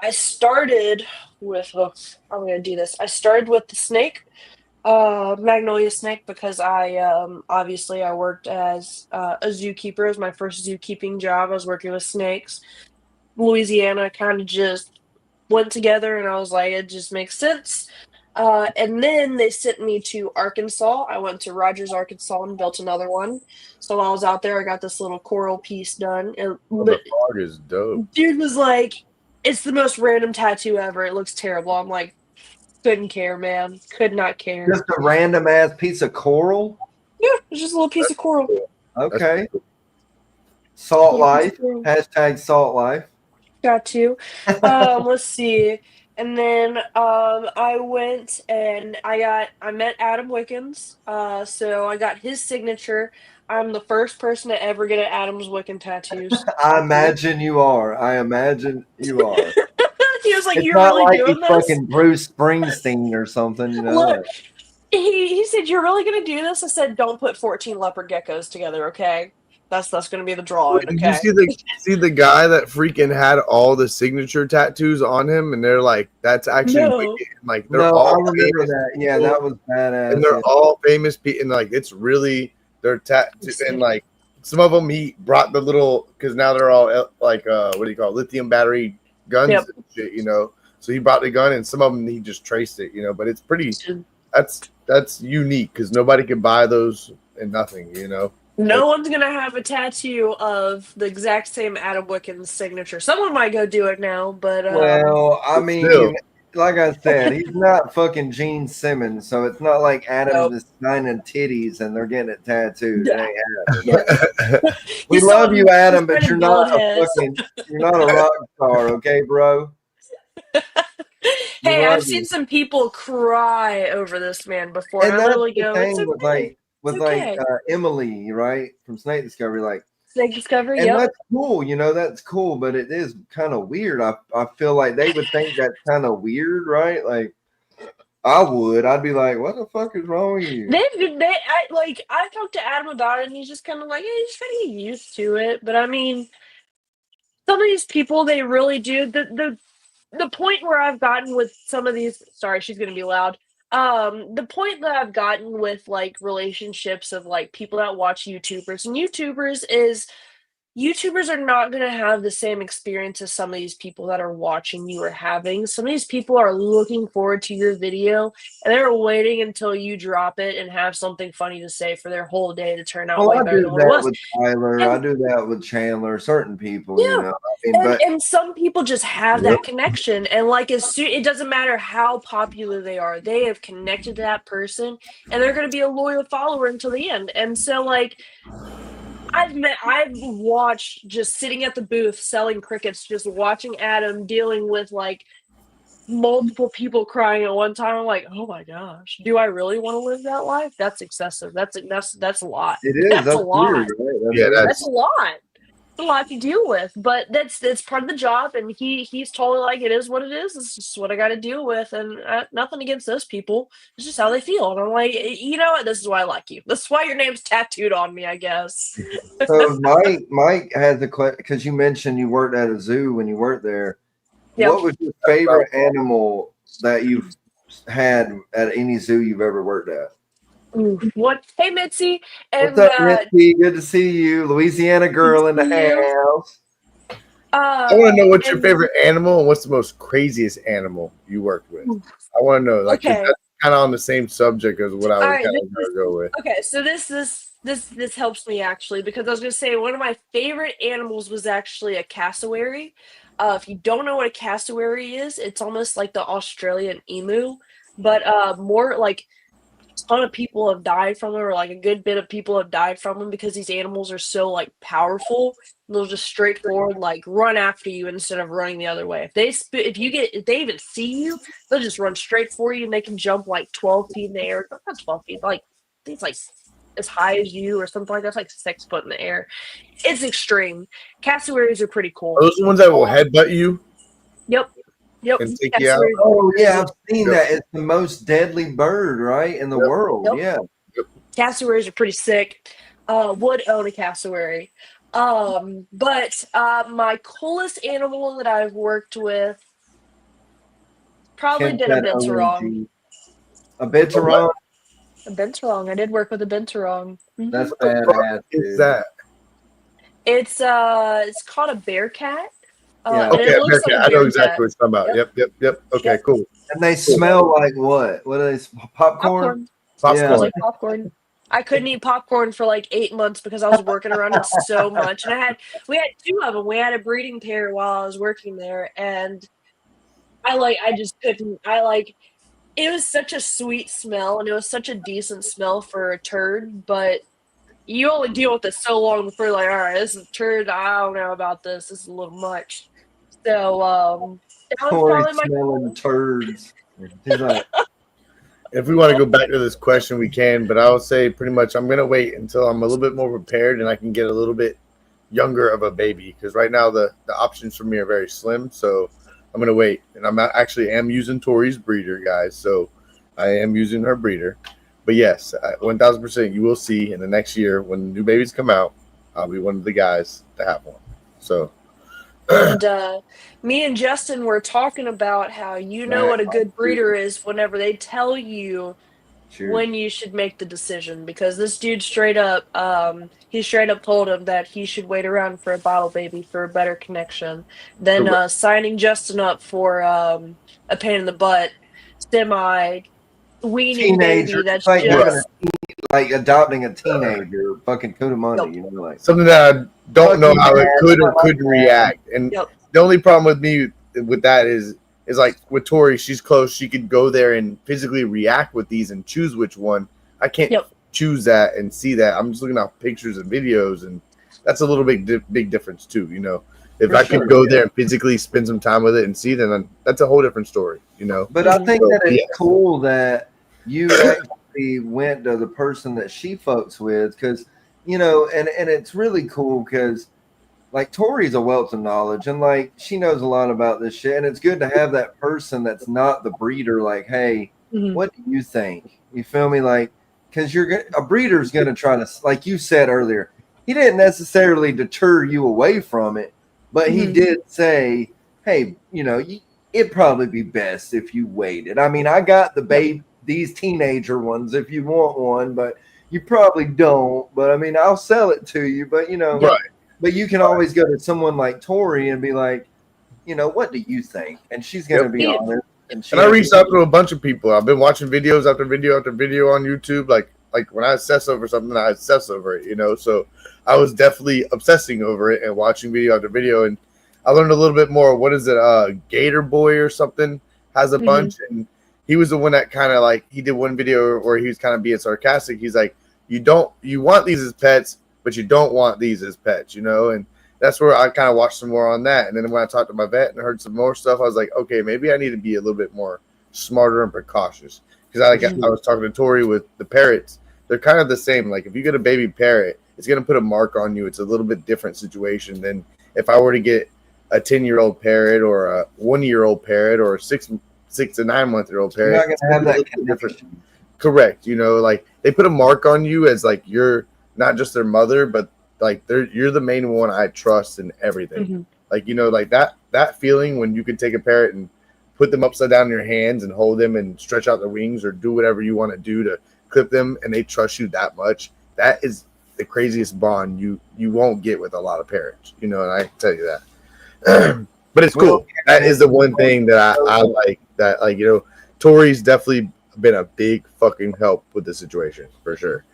I started with, I'm going to do this. I started with the snake, Magnolia snake, because obviously I worked as a zookeeper. It was my first zookeeping job. I was working with snakes. Louisiana kind of just went together, and I was like, it just makes sense. And then they sent me to Arkansas. I went to Rogers, Arkansas, and built another one. So while I was out there, I got this little coral piece done. And Oh, the frog is dope. dude was like, it's the most random tattoo ever. It looks terrible. I'm like, couldn't care, man. Could not care. just a random ass piece of coral. Yeah, it's just a little piece of coral. Okay. Salt Yeah, life. cool. Hashtag salt life. Got to. Let's see. And then I went and I met Adam Wickens. So I got his signature. I'm the first person to ever get an Adam's Wiccan tattoos. I imagine you are. I imagine you are. He was like, It's "You're not really like doing he's this?" fucking Bruce Springsteen or something, you know. Look, he said, "You're really gonna do this?" I said, "Don't put 14 leopard geckos together, okay? That's gonna be the drawing, Did okay?" you see the guy that freaking had all the signature tattoos on him, and they're like, that's actually No. wicked. Like they're No, I all remember famous that. Yeah, people, that was badass. and they're yeah. all famous people, and like it's really they're tattoos, and like some of them he brought the little because now they're all like what do you call it, lithium battery guns Yep. and shit, you know. So he brought the gun, and some of them he just traced it, you know. But it's pretty. That's unique because nobody can buy those and nothing, you know. No one's gonna have a tattoo of the exact same Adam Wickens signature. Someone might go do it now, but Well, I But mean, still. like I said, he's not fucking Gene Simmons, so it's not like Adam Nope. is signing titties and they're getting it tattooed. Yeah. It ain't happening. We He's love selling- you, Adam, he's but trying you're to not build a his. you're not a rock star, okay, bro? Hey, love I've seen you. some people cry over this man before, and And I that's literally the go, "It's thing okay. with It's okay." Emily, right, from Snake Discovery, like. Snake Discovery, And yep. that's cool, you know, that's cool, but it is kind of weird. I feel like they would think that's kind of weird, right? Like, I'd be like, what the fuck is wrong with you? I talked to Adam about it, and he's just kind of like, "Yeah, you just gotta get used to it." But I mean, some of these people, they really do. The point where I've gotten with some of these, sorry, she's gonna be loud. The point that I've gotten with like relationships of like people that watch YouTubers and YouTubers are not going to have the same experience as some of these people that are watching you are having. Some of these people are looking forward to your video and they're waiting until you drop it and have something funny to say for their whole day to turn out Well, way I better do than what it that was. with Tyler. I And- do that with Chandler. Certain people, you Yeah. know. I mean, but And some people just have that connection, and like as soon it doesn't matter how popular they are, they have connected to that person, and they're going to be a loyal follower until the end. And so, like, I've watched just sitting at the booth selling crickets, just watching Adam dealing with like multiple people crying at one time. I'm like, oh my gosh, do I really want to live that life? That's excessive. That's a lot. it is. That's That's a lot. weird, right? Yeah, weird. That's a lot. A lot to deal with, but that's part of the job, and he's totally like, it is what it is. It's just what I got to deal with, and nothing against those people. It's just how they feel, and I'm like, you know what? This is why I like you. This is why your name's tattooed on me, I guess. So Mike has a question because you mentioned you worked at a zoo when you worked there. Yep. What was your favorite animal that you've had at any zoo you've ever worked at? What? Hey, Mitzi. And, What's up, Mitzi? Good to see you, Louisiana girl in the house. I want to know what's your favorite animal and what's the most craziest animal you worked with. I want to know, like, 'cause that's kind of on the same subject as what I was kind of going to go with. Okay, so this helps me actually, because I was going to say one of my favorite animals was actually a cassowary. If you don't know what a cassowary is, it's almost like the Australian emu, but more like a ton of people have died from them, or like a good bit of people have died from them because these animals are so like powerful. They'll just straightforward like run after you instead of running the other way. If they even see you, they'll just run straight for you, and they can jump like 12 feet in the air. Not 12 feet, like I think it's like as high as you or something like that. It's like 6 foot in the air. It's extreme. Cassowaries are pretty cool. Are those the ones that will headbutt you? Yep. Yep. and take you out. Cassowaries. Oh yeah, I've seen Yep. that. It's the most deadly bird, right, in the Yep. world. Yep. Yeah. Cassowaries are pretty sick. Would own a cassowary. But my coolest animal that I've worked with probably Ken been a said binturong. OMG. A Bitteron? A binturong. I did work with a binturong. Mhm. That's What the fuck badass, is dude. that? It's called a bear cat. Yeah. And Okay, it looks like Bearcat. a I know bear exactly cat. what you're talking about. Yep. Yep. Okay, Yep. cool. And they smell like what? What are they? Popcorn? Popcorn. Yeah. Smells Popcorn. like popcorn. I couldn't eat popcorn for like 8 months because I was working around it so much. And we had two of them. We had a breeding pair while I was working there, and I just couldn't. It was such a sweet smell, and it was such a decent smell for a turd, but you only deal with it so long before you're like, all right, this is a turd. I don't know about this. This is a little much. So that was Tori probably my smelling turds. He's like, If we want to go back to this question, we can, but I would say pretty much I'm gonna wait until I'm a little bit more prepared and I can get a little bit younger of a baby, because right now the options for me are very slim. So I'm gonna wait, and I'm actually using Tori's breeder, guys. So I am using her breeder. But yes, 1,000% you will see in the next year when new babies come out, I'll be one of the guys to have one. So And me and Justin were talking about how what a good breeder is whenever they tell you cheers. when you should make the decision. Because this dude he straight up told him that he should wait around for a bottle baby for a better connection than Correct. signing Justin up for a pain in the butt semi weaning baby. Teenager. That's It's just like adopting a teenager. Fucking Cootamundee, Yep. you know, like. something that I don't know how it could or Fucking couldn't react. And Yep. the only problem with me with that is like with Tori, she's close. She could go there and physically react with these and choose which one. I can't Yep. choose that and see that. I'm just looking at pictures and videos, and that's a little big difference too. You know, if For I sure, could go yeah. there and physically spend some time with it and see, then that's a whole different story. You know, But I think that it's Yeah. cool that you actually went to the person that she fucks with, because, you know, and it's really cool because, like, Tori's a wealth of knowledge, and like she knows a lot about this shit, and it's good to have that person that's not the breeder. Like, hey, Mhm. what do you think? You feel me? Like, because a breeder's gonna try to, like you said earlier, he didn't necessarily deter you away from it, but he Mhm. did say, hey, you know, it'd probably be best if you waited. I mean, I got these teenager ones if you want one, but you probably don't. But I mean, I'll sell it to you. But you know, Right. But you can always go to someone like Tori and be like, you know, what do you think? And she's going to be Yeah. honest. And I reached out to a bunch of people. I've been watching videos after video after video on YouTube. Like when I obsess over something, I obsess over it, you know. So I was definitely obsessing over it and watching video after video. And I learned a little bit more. What is it? Gator Boy or something has a Mhm. bunch. And he was the one that kind of like, he did one video where he was kind of being sarcastic. He's like, you want these as pets, but you don't want these as pets, you know? And that's where I kind of watched some more on that. And then when I talked to my vet and heard some more stuff, I was like, okay, maybe I need to be a little bit more smarter and precautious. Because I was talking to Tori with the parrots. They're kind of the same. Like if you get a baby parrot, it's going to put a mark on you. It's a little bit different situation than if I were to get a 10-year-old parrot or a 1-year-old parrot or a 6 to 9 month-old parrot. You're not going to have that connection. Correct. You know, like they put a mark on you as like you're not just their mother, but like you're the main one I trust in everything. Mhm. Like, you know, like that feeling when you can take a parrot and put them upside down in your hands and hold them and stretch out their wings or do whatever you want to do to clip them, and they trust you that much. That is the craziest bond you won't get with a lot of parrots, you know, and I tell you that. But it's cool. That is the one thing that I like, that, like, you know, Tori's definitely been a big fucking help with the situation for sure.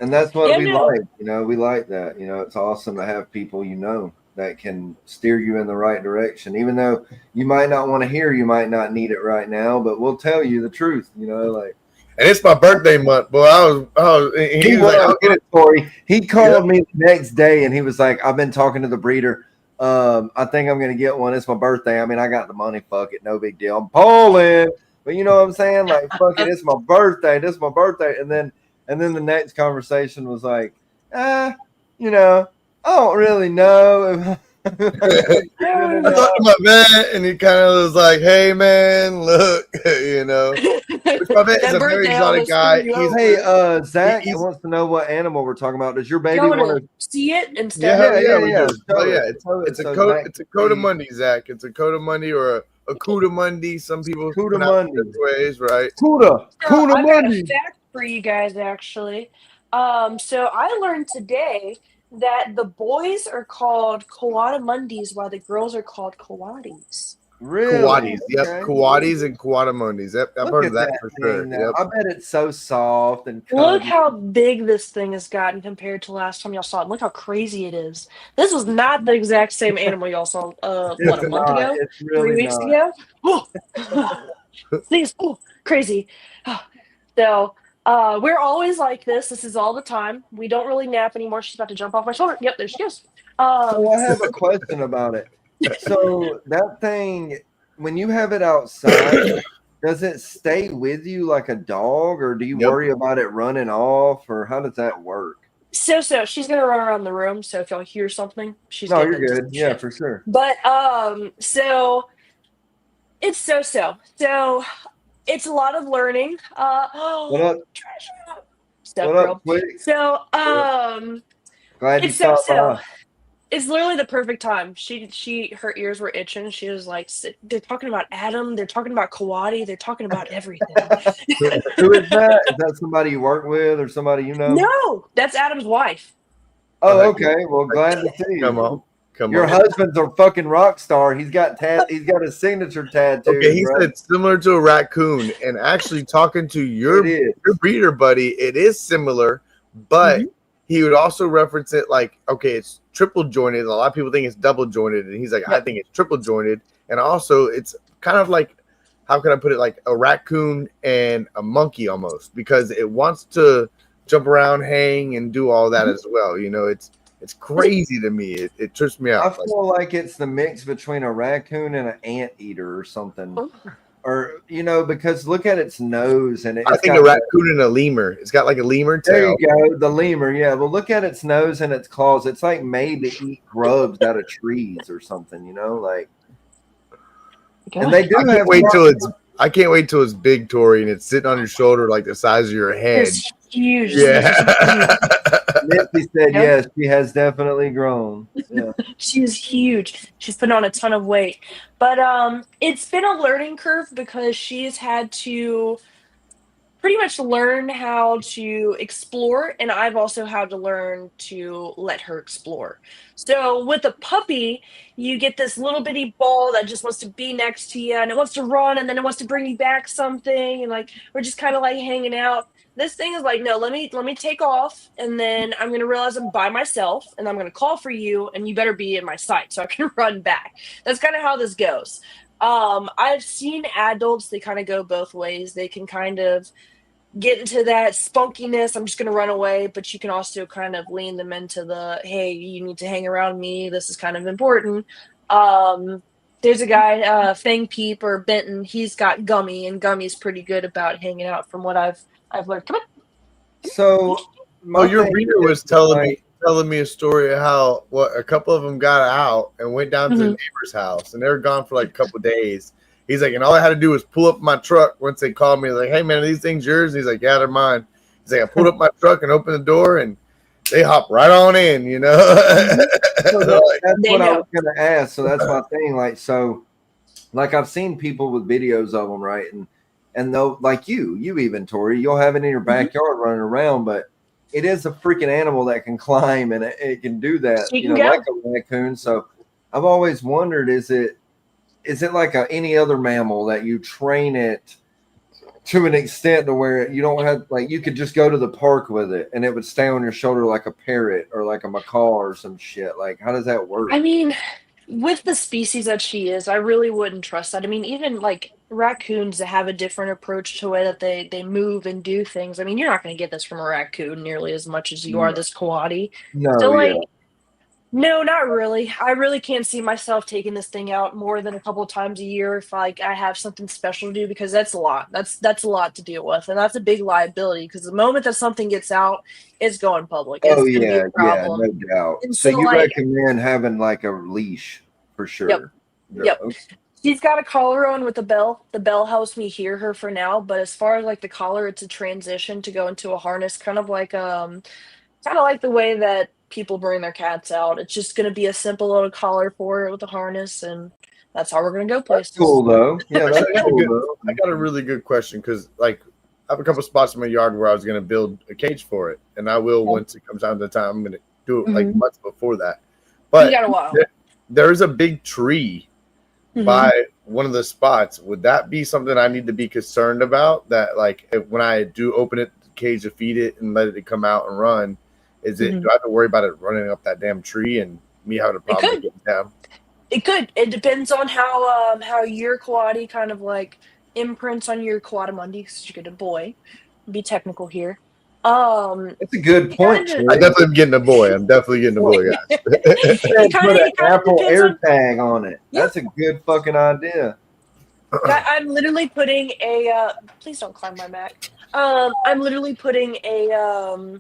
And that's what we no. like. You know, we like that. You know, it's awesome to have people, you know, that can steer you in the right direction. Even though you might not want to hear, you might not need it right now, but we'll tell you the truth, you know, like. And it's my birthday month, boy. He was like, I'll get it. Tori. He called me the next day and he was like, I've been talking to the breeder. I think I'm going to get one. It's my birthday. I mean, I got the money. Fuck it. No big deal. I'm Poland. But you know what I'm saying? Like, fuck it. It's my birthday. This is my birthday. And then the next conversation was like, you know, I don't really know. I talked to my vet, and he kind of was like, "Hey, man, look, you know." Which my vet is That a very birthday exotic almost guy. screwed you He's over. Hey, Zach he's wants to know what animal we're talking about. Does your baby You want want to? to see it yeah, instead? hell Yeah, we yeah. do. Oh Show yeah, it. Show it. it's a So coda Zach it's a can see. codamundi, Zach. It's a codamundi or a cudamundi. Some people pronounce it Cudamundi. different ways, right? Cuda. So I got a Mundi. fact for you guys, actually. So I learned today that the boys are called Coatimundis while the girls are called Coatis. Really? Coatis, yep, Okay. coatis and coatimundis. Yep, I've Look heard at of that that for sure. thing now. Yep. I bet it's so soft and Look cuddly. how big this thing has gotten compared to last time y'all saw it. Look how crazy it is. This was not the exact same animal y'all saw, what, It's a month not. ago? It's 3 really weeks not. ago? Oh. Things, crazy. So, we're always like this. This is all the time. We don't really nap anymore. She's about to jump off my shoulder. Yep, there she goes. So I have a question about it. So that thing, when you have it outside, does it stay with you like a dog, or do you Yep. worry about it running off, or how does that work? So she's gonna run around the room. So if y'all hear something, she's No, getting you're into good. some Yeah, shit. for sure. But so it's so. So it's a lot of learning. What up? Treasure. Step What girl. up, Quick? So Glad you it's so. stopped by. It's literally the perfect time. Her ears were itching. She was like, they're talking about Adam. They're talking about Kawadi. They're talking about everything. Who is that? Is that somebody you work with or somebody you know? No, that's Adam's wife. Oh, okay. Well, glad to see you. Come Your on. husband's a fucking rock star. He's got a signature tattoo. Okay, he bro. said similar to a raccoon, and actually talking to your breeder buddy, it is similar, but he would also reference it like, okay, it's triple jointed. A lot of people think it's double jointed, and he's like, I think it's triple jointed, and also it's kind of like, how can I put it, like a raccoon and a monkey almost, because it wants to jump around, hang, and do all that as well. You know, it's crazy to me. It trips me out. I feel like it's the mix between a raccoon and an anteater or something. Or, you know, because look at its nose. And I think a raccoon and a lemur. It's got like a lemur tail. There you go. The lemur. Yeah. Well, look at its nose and its claws. It's like made to eat grubs out of trees or something, you know, like. And they do I can't wait till it's big, Tori, and it's sitting on your shoulder like the size of your head. It's huge. Yeah. Misty said yes, she has definitely grown. Yeah. She's huge. She's put on a ton of weight. But it's been a learning curve because she's had to pretty much learn how to explore, and I've also had to learn to let her explore. So with a puppy, you get this little bitty ball that just wants to be next to you, and it wants to run, and then it wants to bring you back something, and like we're just kind of like hanging out. This thing is like, no, let me take off, and then I'm gonna realize I'm by myself, and I'm gonna call for you, and you better be in my sight so I can run back. That's kind of how this goes. I've seen adults, they kind of go both ways. They can kind of get into that spunkiness, I'm just going to run away, but you can also kind of lean them into the, hey, you need to hang around me. This is kind of important. There's a guy, Fang Peep or Benton, he's got Gummy, and Gummy's pretty good about hanging out from what I've learned. Come on. So, your breeder was telling me a story of how a couple of them got out and went down to the neighbor's house, and they were gone for like a couple of days. He's like, and all I had to do was pull up my truck once they called me. Like, hey man, are these things yours? And he's like, yeah, they're mine. He's like, I pulled up my truck and opened the door, and they hop right on in, you know. So that's what I was going to ask. So that's my thing. Like I've seen people with videos of them, right? And they'll, like you even, Tori, you'll have it in your backyard running around, but it is a freaking animal that can climb and it can do that, you know, like a raccoon. So I've always wondered, is it like any other mammal that you train it to an extent to where you don't have, like, you could just go to the park with it and it would stay on your shoulder like a parrot or like a macaw or some shit? Like, how does that work? I mean, with the species that she is, I really wouldn't trust that. I mean, even like raccoons that have a different approach to the way that they move and do things. I mean, you're not going to get this from a raccoon nearly as much as you are this coati. No, so like, No, not really. I really can't see myself taking this thing out more than a couple of times a year if like I have something special to do because that's a lot. That's a lot to deal with, and that's a big liability because the moment that something gets out, it's going public. Oh It's going to be a yeah, yeah, problem. no doubt. And So so, you like, recommend having like a leash for yep, sure. Yeah. yep. Okay. She's got a collar on with a bell. The bell helps me hear her for now, but as far as like the collar, it's a transition to go into a harness, kind of like the way that people bring their cats out. It's just going to be a simple little collar for it with a harness, and that's how we're going to go That's places. cool though. Yeah, Actually, that's cool though. I got a really good question because, like, I have a couple spots in my yard where I was going to build a cage for it, and I will once it comes down to the time. I'm going to do it like Hmm. months before that. You But got a while. there's a big tree Hmm. by one of the spots. Would that be something I need to be concerned about? That like when I do open it, the cage to feed it and let it come out and run, is it? Mhm. Do I have to worry about it running up that damn tree and me having a It problem with could. getting down? It could. It depends on how your quaddy kind of like imprints on your quadamundi because you get a boy. Be technical here. That's a good It point, kind of I Tori. definitely am getting a boy. I'm definitely getting a boy, guys. You said put an it kind of Apple depends on. AirTag on it. Yeah. That's a good fucking idea. I'm literally putting a. Please don't climb my Mac. I'm literally putting a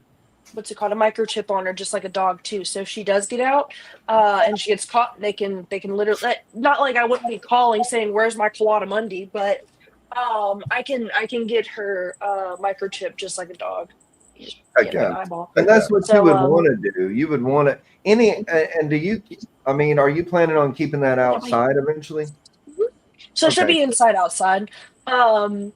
what's it called, a microchip on her, just like a dog too. So if she does get out, and she gets caught, they can literally not like I wouldn't be calling saying where's my Mundi, but I can get her microchip just like a dog. You just Heck get like yeah. an eyeball. And that's what you So would want to do. You would want to and do you? I mean, are you planning on keeping that outside eventually? so it should Okay. be inside outside. Um,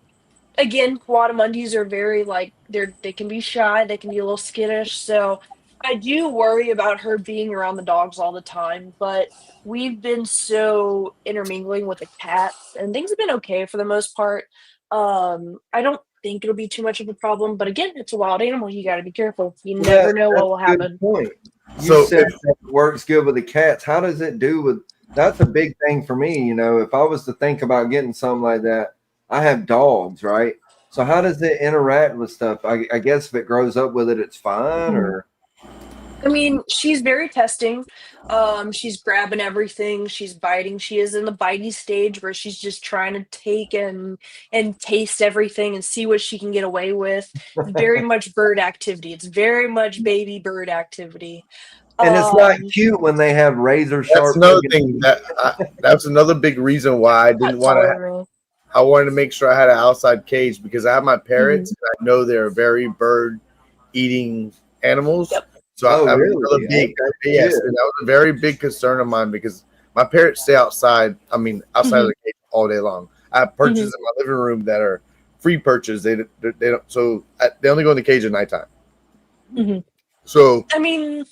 Again, Guatemundis are very like they can be shy, they can be a little skittish. So I do worry about her being around the dogs all the time, but we've been so intermingling with the cats and things have been okay for the most part. I don't think it'll be too much of a problem, but again, it's a wild animal. You got to be careful. You Well, never know what that's will a good happen. point. You So said that it works good with the cats. How does it do with? That's a big thing for me. You know, if I was to think about getting something like that, I have dogs, right? So how does it interact with stuff? I guess if it grows up with it, it's fine. Or I mean, she's very testing. She's grabbing everything. She's biting. She is in the bitey stage where she's just trying to take and taste everything and see what she can get away with. It's very much bird activity. It's very much baby bird activity. and it's not Um, cute when they have razor that's sharp. another thing that's another big reason why I didn't not want to. tolerant. I wanted to make sure I had an outside cage because I have my parrots Mhm. and I know they're very bird eating animals. Yep. So Oh, I was really? another big Okay, yes, good. and that was a very big concern of mine because my parrots stay outside. I mean, outside of Mhm. the cage all day long. I have Mhm. perches in my living room that are free perches. They don't. So they only go in the cage at nighttime. Mhm. So I mean,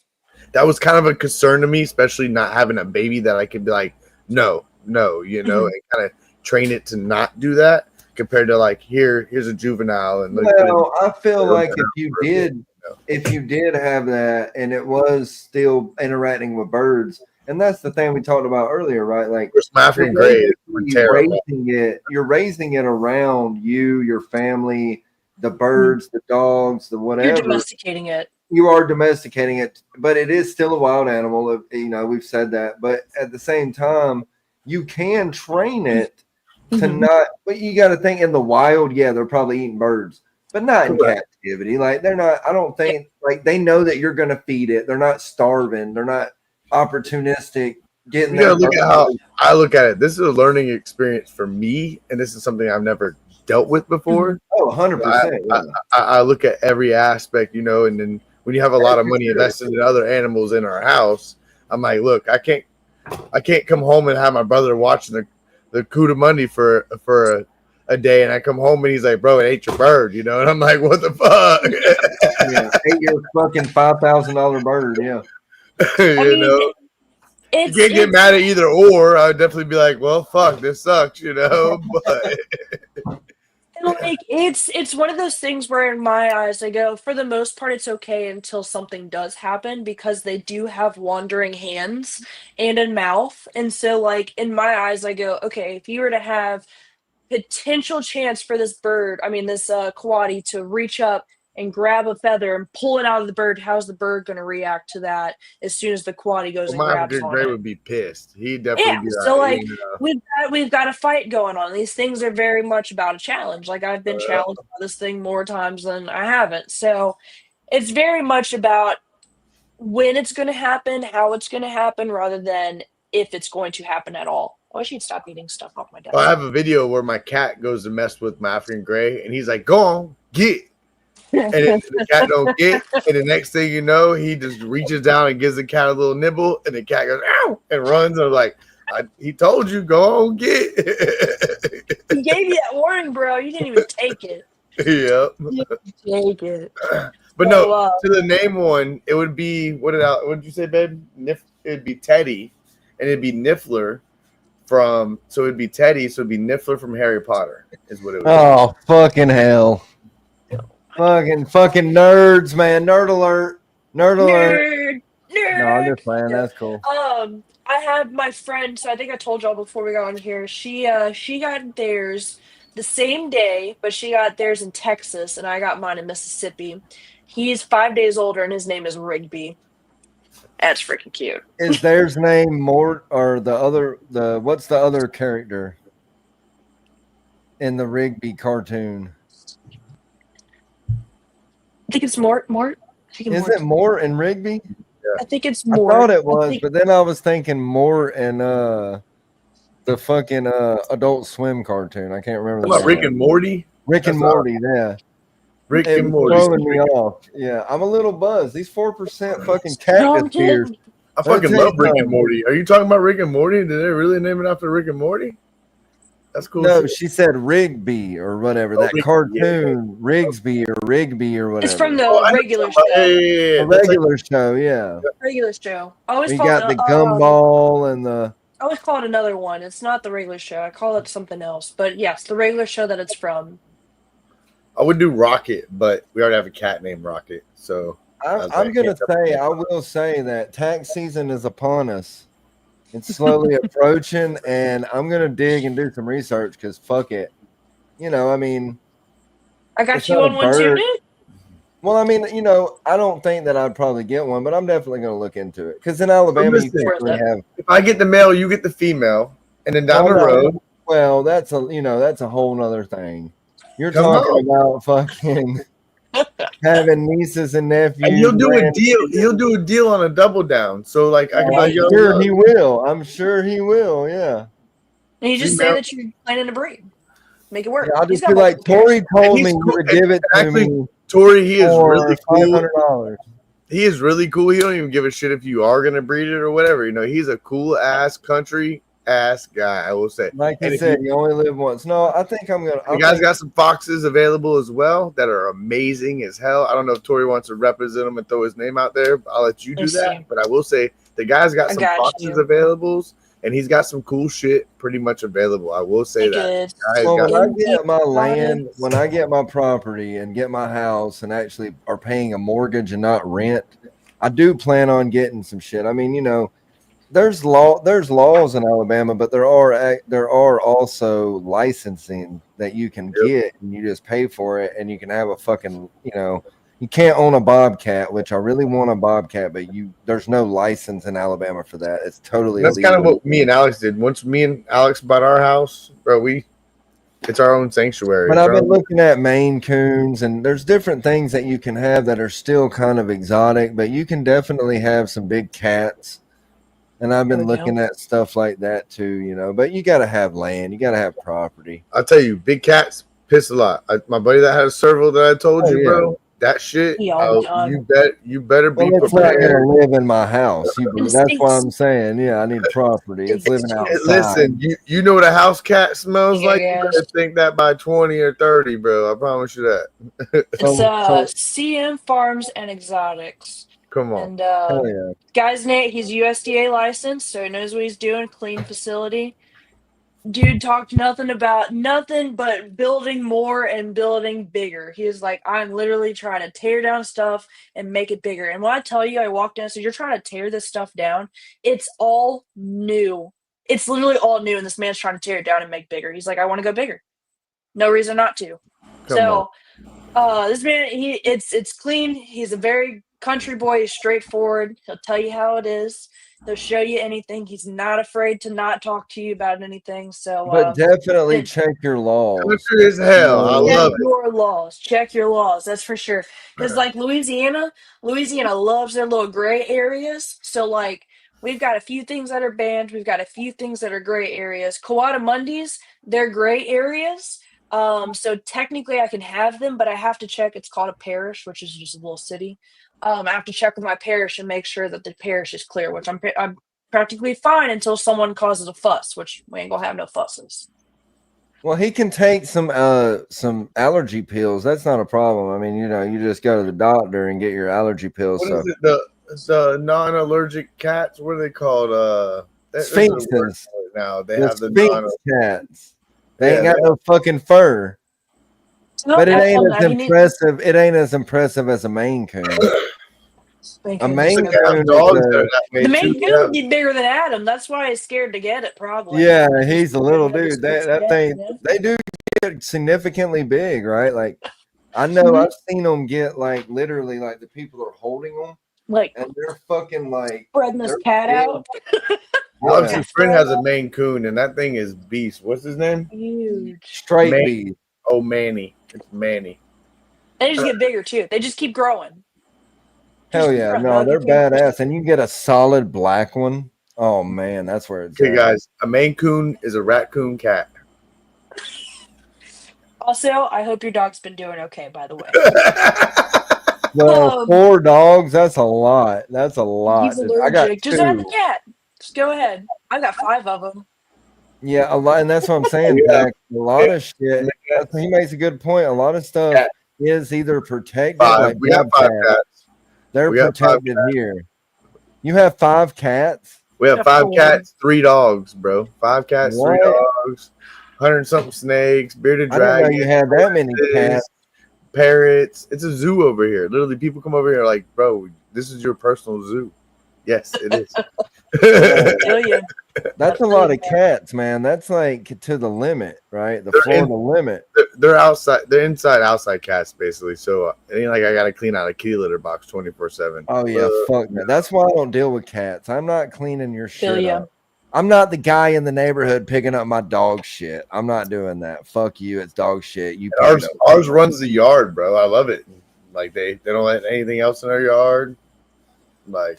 that was kind of a concern to me, especially not having a baby that I could be like, no, no, Mhm. and kind of train it to not do that compared to like here's a juvenile and like put it Well, I feel like for a bit, you know. if you did have that and it was still interacting with birds, and that's the thing we talked about earlier, right? Like Of course, you're African gray were basically terrible. you're raising it around you, your family, the mhm. birds, the dogs, the You're whatever. domesticating it. You are domesticating it, but it is still a wild animal. You know, we've said that, but at the same time, you can train it to Mhm. not. But you got to think in the wild, yeah, they're probably eating birds, but not in Correct. captivity. Like they're not. I don't Yeah. think like they know that you're going to feed it. They're not starving. They're not opportunistic getting You gotta that look bird. at how I look at it. This is a learning experience for me, and this is something I've never dealt with before. Oh, So I, 100%. Yeah. I look at every aspect, and then when you have a lot of money invested in other animals in our house, I'm like, look, I can't come home and have my brother watching the Cudamundi for a day, and I come home and he's like, bro, it ate your bird, and I'm like, what the fuck, Yeah, ate your fucking $5,000 bird. Yeah. I you mean, know. You it's can't get it's mad at either or. I would definitely be like, well, fuck, this sucks, But And like it's one of those things where in my eyes I go, for the most part it's okay until something does happen because they do have wandering hands and a mouth. And so like in my eyes I go, okay, if you were to have potential chance for this bird, I mean this coati to reach up and grab a feather and pull it out of the bird, how's the bird going to react to that as soon as the quaddy goes Well, and my grabs African on gray it? would be pissed. He'd definitely Yeah, be so like, like we've got a fight going on. These things are very much about a challenge. Like I've been challenged by this thing more times than I haven't. So it's very much about when it's going to happen, how it's going to happen, rather than if it's going to happen at all. I wish you'd stop eating stuff off my desk. Well, I have a video where my cat goes to mess with my African gray, and he's like, "Go on, get." And then the cat don't get, and the next thing you know, he just reaches down and gives the cat a little nibble, and the cat goes "ow" and runs. And I'm like, he told you, go on, get. He gave you that warning, bro. You didn't even take it. Yep. You didn't take it. But So, no, to the name one, it would be what did you say, babe? It'd be Teddy, and it'd be Niffler so it'd be Teddy, so it'd be Niffler from Harry Potter, is what it would be. Oh, fucking hell. Fucking nerds, man. Nerd alert. Nerd alert. Nerd. No, I'm just playing. That's cool. I had my friend, so I think I told y'all before we got on here, she got theirs the same day, but she got theirs in Texas, and I got mine in Mississippi. He's 5 days older, and his name is Rigby. That's freaking cute. Is theirs name Mort or what's the other character in the Rigby cartoon? I think it's Mort. Is it Mort and Rigby? I think it's Mort. I thought it was, but then I was thinking Mort and the fucking Adult Swim cartoon. I can't remember. What about Rick and Morty? Rick and Morty, yeah. Rick and Morty. Throwing me off. Yeah, I'm a little buzzed. These 4% fucking cactus tears. I fucking love Rick and Morty. Are you talking about Rick and Morty? Did they really name it after Rick and Morty? That's cool. No, she said Rigby or whatever. That cartoon, Rigsby or Rigby or whatever. It's from the regular show. The regular show, yeah. Regular show. I always We call got it, the gumball and the. I always call it another one. It's not the regular show. I call it something else. But yes, the regular show that it's from. I would do Rocket, but we already have a cat named Rocket. So I'm going to say, I will say that tax season is upon us. It's slowly approaching, and I'm going to dig and do some research because fuck it. You know, I mean. I got you on one too, dude. Well, I mean, you know, I don't think that I'd probably get one, but I'm definitely going to look into it. Because in Alabama, you typically have. If I get the male, you get the female. And then down the road. Well, that's a whole nother thing. You're talking about fucking having nieces and nephews. And he'll do a deal. He'll do a deal on a double down. So like I can I'm sure he will. I'm sure he will, yeah. And you just say that you're planning to breed. Make it work. Yeah, I'll just be like, Tori told me you would give it to me. Tori, he is really cool. $500. He is really cool. He don't even give a shit if you are gonna breed it or whatever. You know, he's a cool ass country ass guy, I will say. Like you said, you only live once. No, I think I'm gonna. You guys got some foxes available as well that are amazing as hell. I don't know if Tori wants to represent them and throw his name out there. I'll let you do that. But I will say the guy's got some foxes available, and he's got some cool shit pretty much available. I will say that. Well, when I get my land, when I get my property and get my house and actually are paying a mortgage and not rent, I do plan on getting some shit. I mean, you know, there's laws in Alabama, but there are also licensing that you can get, and you just pay for it, and you can have a fucking, you know, you can't own a bobcat, which I really want a bobcat, but there's no license in Alabama for that. It's totally That's illegal. kind of what me and Alex did. Once me and Alex bought our house, bro, it's our own sanctuary. But I've been looking at Maine Coons, and there's different things that you can have that are still kind of exotic, but you can definitely have some big cats. And I've been looking at stuff like that too, you know. But you got to have land, you got to have property. I'll tell you, big cats piss a lot. My buddy that had a serval that I told you, bro. That shit, you better be prepared. It's not gonna live in my house. That's why I'm saying, I need property. It's living outside. Listen, you know what a house cat smells like? You better think that by 20 or 30, bro. I promise you that. It's CM Farms and Exotics. Come on. And guy's name, he's USDA licensed, so he knows what he's doing. Clean facility. Dude talked nothing but building more and building bigger. He was like, I'm literally trying to tear down stuff and make it bigger. And when I tell you, I walked in and said, you're trying to tear this stuff down. It's all new. It's literally all new. And this man's trying to tear it down and make bigger. He's like, I want to go bigger. No reason not to. This man, it's clean. He's a very country boy. He's straightforward. He'll tell you how it is. He'll show you anything. He's not afraid to not talk to you about anything. So, But definitely and check your laws. Country as hell. I Yeah. check love it. your laws. Check your laws. That's for sure. Because like Louisiana loves their little gray areas. So like we've got a few things that are banned. We've got a few things that are gray areas. Coatimundis, they're gray areas. So technically I can have them, but I have to check. It's called a parish, which is just a little city. I have to check with my parish and make sure that the parish is clear, which I'm practically fine until someone causes a fuss, which we ain't gonna have no fusses. Well, he can take some allergy pills. That's not a problem. I mean, you just go to the doctor and get your allergy pills. What So is it? The non-allergic cats. What are they called? Sphinxes. Now they The have the Sphinx cats. They ain't Yeah, got no fucking fur. No, But it I ain't told him as that he needs impressive. It ain't as impressive as a Maine Coon. A Maine They have Coon dogs is that are that way the too. main They coon have- would be bigger than Adam. That's why he's scared to get it, probably. yeah, he's a little dude. Scared to That get thing, it. they do get significantly big, right? Like I know Mhm. I've seen them get like literally like the people are holding them Like and they're fucking like spreading this they're cat big. out. Alex's Yeah, friend has a Maine Coon, and that thing is beast. What's his name? Huge. straight Maine. beef. Oh, Manny. It's Manny. They just get bigger too. They just keep growing. Hell Just yeah, growing. no, Like, they're you can't- badass, and you can get a solid black one. Oh man, that's where it's Okay, at. guys, a Maine Coon is a raccoon cat. Also, I hope your dog's been doing okay. By the way, Well, 4 dogs, that's a lot. That's a lot. he's I got allergic. Just add the 2. cat. Just go ahead. I got 5 of them. Yeah, a lot, and that's what I'm saying, Yeah. Zach. A lot of shit. He makes a good point. A lot of stuff Yeah. is either protected, Five. like We got bobcats. 5 cats. They're We got 5 protected here. You have 5 cats. We have Yeah, 5 4. cats, 3 dogs, bro. 5 cats, 3 What? dogs, 100-something snakes, bearded I didn't know dragons. you had that many cats. Parrots. It's a zoo over here. Literally, people come over here like, bro, this is your personal zoo. Yes, it is. Kill you. That's a lot of cats, man. That's like to the limit, right? The Florida limit. They're outside. They're inside, outside cats, basically. So it ain't like I gotta clean out a kitty litter box 24/7. Oh yeah, fuck that. That's why I don't deal with cats. I'm not cleaning your Kill shit ya. up. I'm not the guy in the neighborhood picking up my dog shit. I'm not doing that. Fuck you. It's dog shit. You pick it up. Ours runs the yard, bro. I love it. Like they don't let anything else in our yard. Like,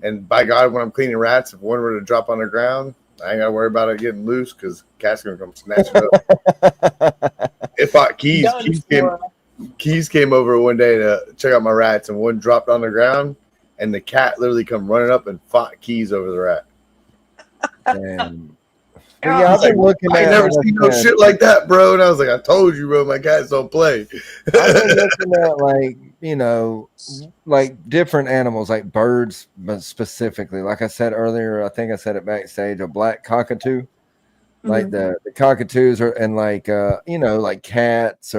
and by God, when I'm cleaning rats, if one were to drop on the ground, I ain't gotta worry about it getting loose because cat's gonna come snatch it up. If I Keys came over one day to check out my rats, and one dropped on the ground, and the cat literally come running up and fought Keys over the rat. And yeah, I've Like, been looking I at ain't never seen no shit like that, bro. And I was like, I told you, bro, my cats don't play. I've been looking at like different animals, like birds, but specifically, like I said earlier, I think I said it backstage, a black cockatoo. Like the cockatoos are, and like like cats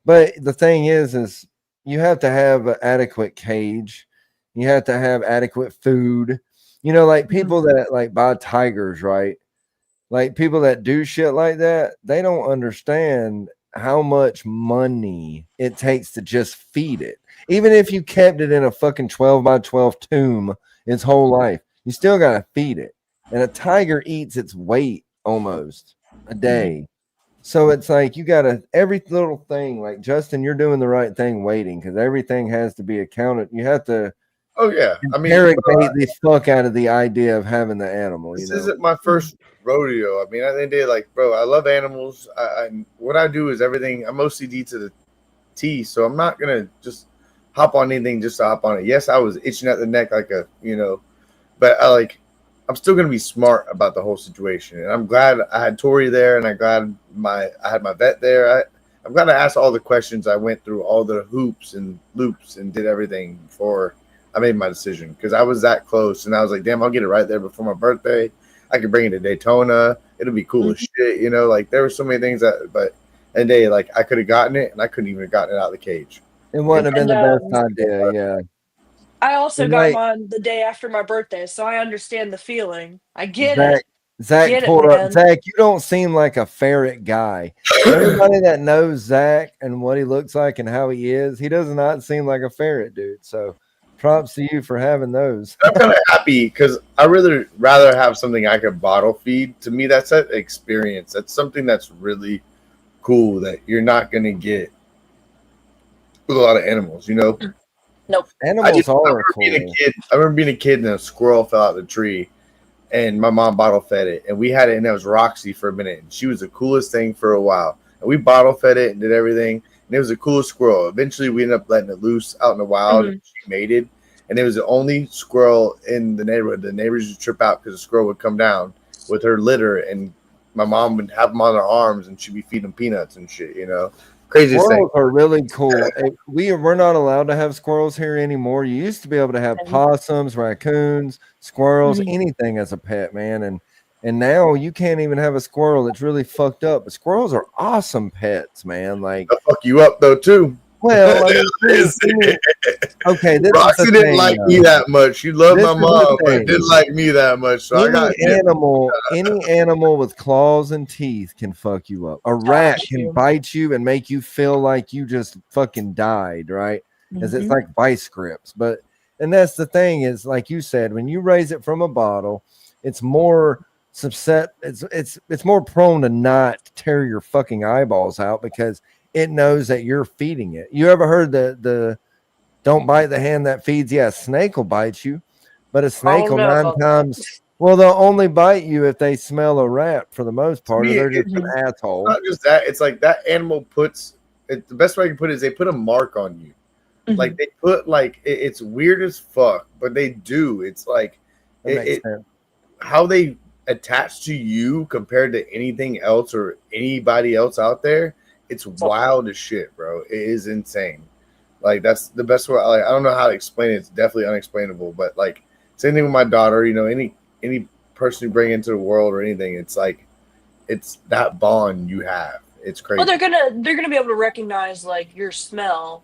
but the thing is you have to have an adequate cage. You have to have adequate food. Like people that like buy tigers, right? Like people that do shit like that, they don't understand how much money it takes to just feed it. Even if you kept it in a fucking 12 by 12 tomb its whole life, you still got to feed it. And a tiger eats its weight almost a day. So it's like you got to, every little thing, like Justin, you're doing the right thing waiting because everything has to be accounted. You have to Oh yeah, I mean, interrogate the fuck out of the idea of having the animal. this isn't my first rodeo. I mean, at the end of the day, like, bro, I love animals. What I do is everything. I'm OCD to the T, so I'm not gonna just hop on anything just to hop on it. Yes, I was itching at the neck, like but I'm still gonna be smart about the whole situation. And I'm glad I had Tori there, and I'm glad I had my vet there. I'm glad I asked all the questions. I went through all the hoops and loops and did everything before I made my decision because I was that close, and I was like, damn, I'll get it right there before my birthday. I could bring it to Daytona. It'll be cool as shit, Like there were so many things but and day like I could have gotten it, and I couldn't even have gotten it out of the cage. It wouldn't have been the best idea. Yeah. I also got mine the day after my birthday, so I understand the feeling. I get it. Zach Get it, pulled up. man. Zach, you don't seem like a ferret guy. Everybody that knows Zach and what he looks like and how he is, he does not seem like a ferret, dude. So props to you for having those. I'm kind of happy because I rather have something I could bottle feed. To me, that's an experience. That's something that's really cool that you're not going to get with a lot of animals, you know? Nope. Animals are cool. I remember being a kid and a squirrel fell out of the tree and my mom bottle fed it. And we had it, and that was Roxy for a minute. And she was the coolest thing for a while. And we bottle fed it and did everything. And it was the coolest squirrel. Eventually, we ended up letting it loose out in the wild. And she mated. And it was the only squirrel in the neighborhood. The neighbors would trip out because the squirrel would come down with her litter. And my mom would have them on her arms, and she'd be feeding them peanuts and shit, you know? Craziest thing. Squirrels are really cool. We're not allowed to have squirrels here anymore. You used to be able to have possums, raccoons, squirrels, anything as a pet, man. And now you can't even have a squirrel. It's really fucked up. But squirrels are awesome pets, man. Like, they'll fuck you up though too. Well, okay, Roxy didn't like me that much. She loved my mom, but didn't like me that much. So any animal with claws and teeth can fuck you up. A rat can bite you and make you feel like you just fucking died, right? Because it's like vice grips. And that's the thing is, like you said, when you raise it from a bottle, it's more it's more prone to not tear your fucking eyeballs out because it knows that you're feeding it. You ever heard the don't bite the hand that feeds? Yeah, a snake will bite you, but a snake will 9 times. Well, they'll only bite you if they smell a rat for the most part, or they're just an asshole. Not just that. It's like that animal puts it. The best way I can put it is they put a mark on you. Like they put it's weird as fuck, but they do. It's like how they attach to you compared to anything else or anybody else out there. It's wild as shit, bro. It is insane. Like that's the best way. Like, I don't know how to explain it. It's definitely unexplainable. But like same thing with my daughter. You know, any person you bring into the world or anything, it's like it's that bond you have. It's crazy. Well, they're gonna be able to recognize like your smell.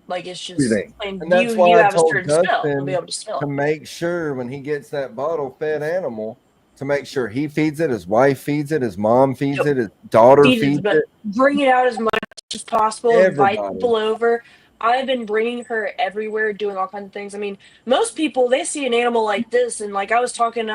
Like it's just and that's why I told Justin be able to smell. To make sure when he gets that bottle fed animal, to make sure he feeds it, his wife feeds it, his mom feeds it, his daughter feeds it. Bring it out as much as possible. Invite people over. I've been bringing her everywhere, doing all kinds of things. I mean, most people, they see an animal like this, and like I was talking to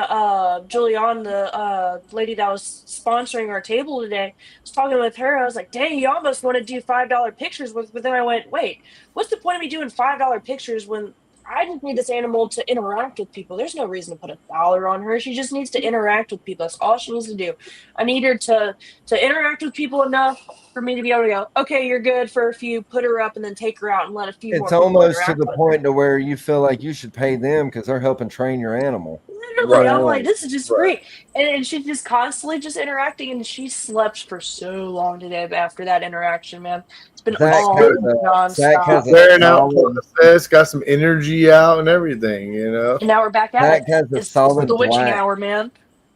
Julianne, the lady that was sponsoring our table today, I was talking with her. I was like, dang, you almost want to do $5 pictures with, but then I went, wait, what's the point of me doing $5 pictures when I just need this animal to interact with people? There's no reason to put $1 on her. She just needs to interact with people. That's all she needs to do. I need her to interact with people enough for me to be able to go, okay, you're good for a few, put her up, and then take her out and let a few more. It's almost to the point to where you feel like you should pay them because they're helping train your animal. Literally, I'm like, this is just great. And she's just constantly just interacting, and she slept for so long today after that interaction, man. It's been all nonstop. Wearing out process, got some energy out and everything, you know. And now we're back at it. It's the witching hour, man.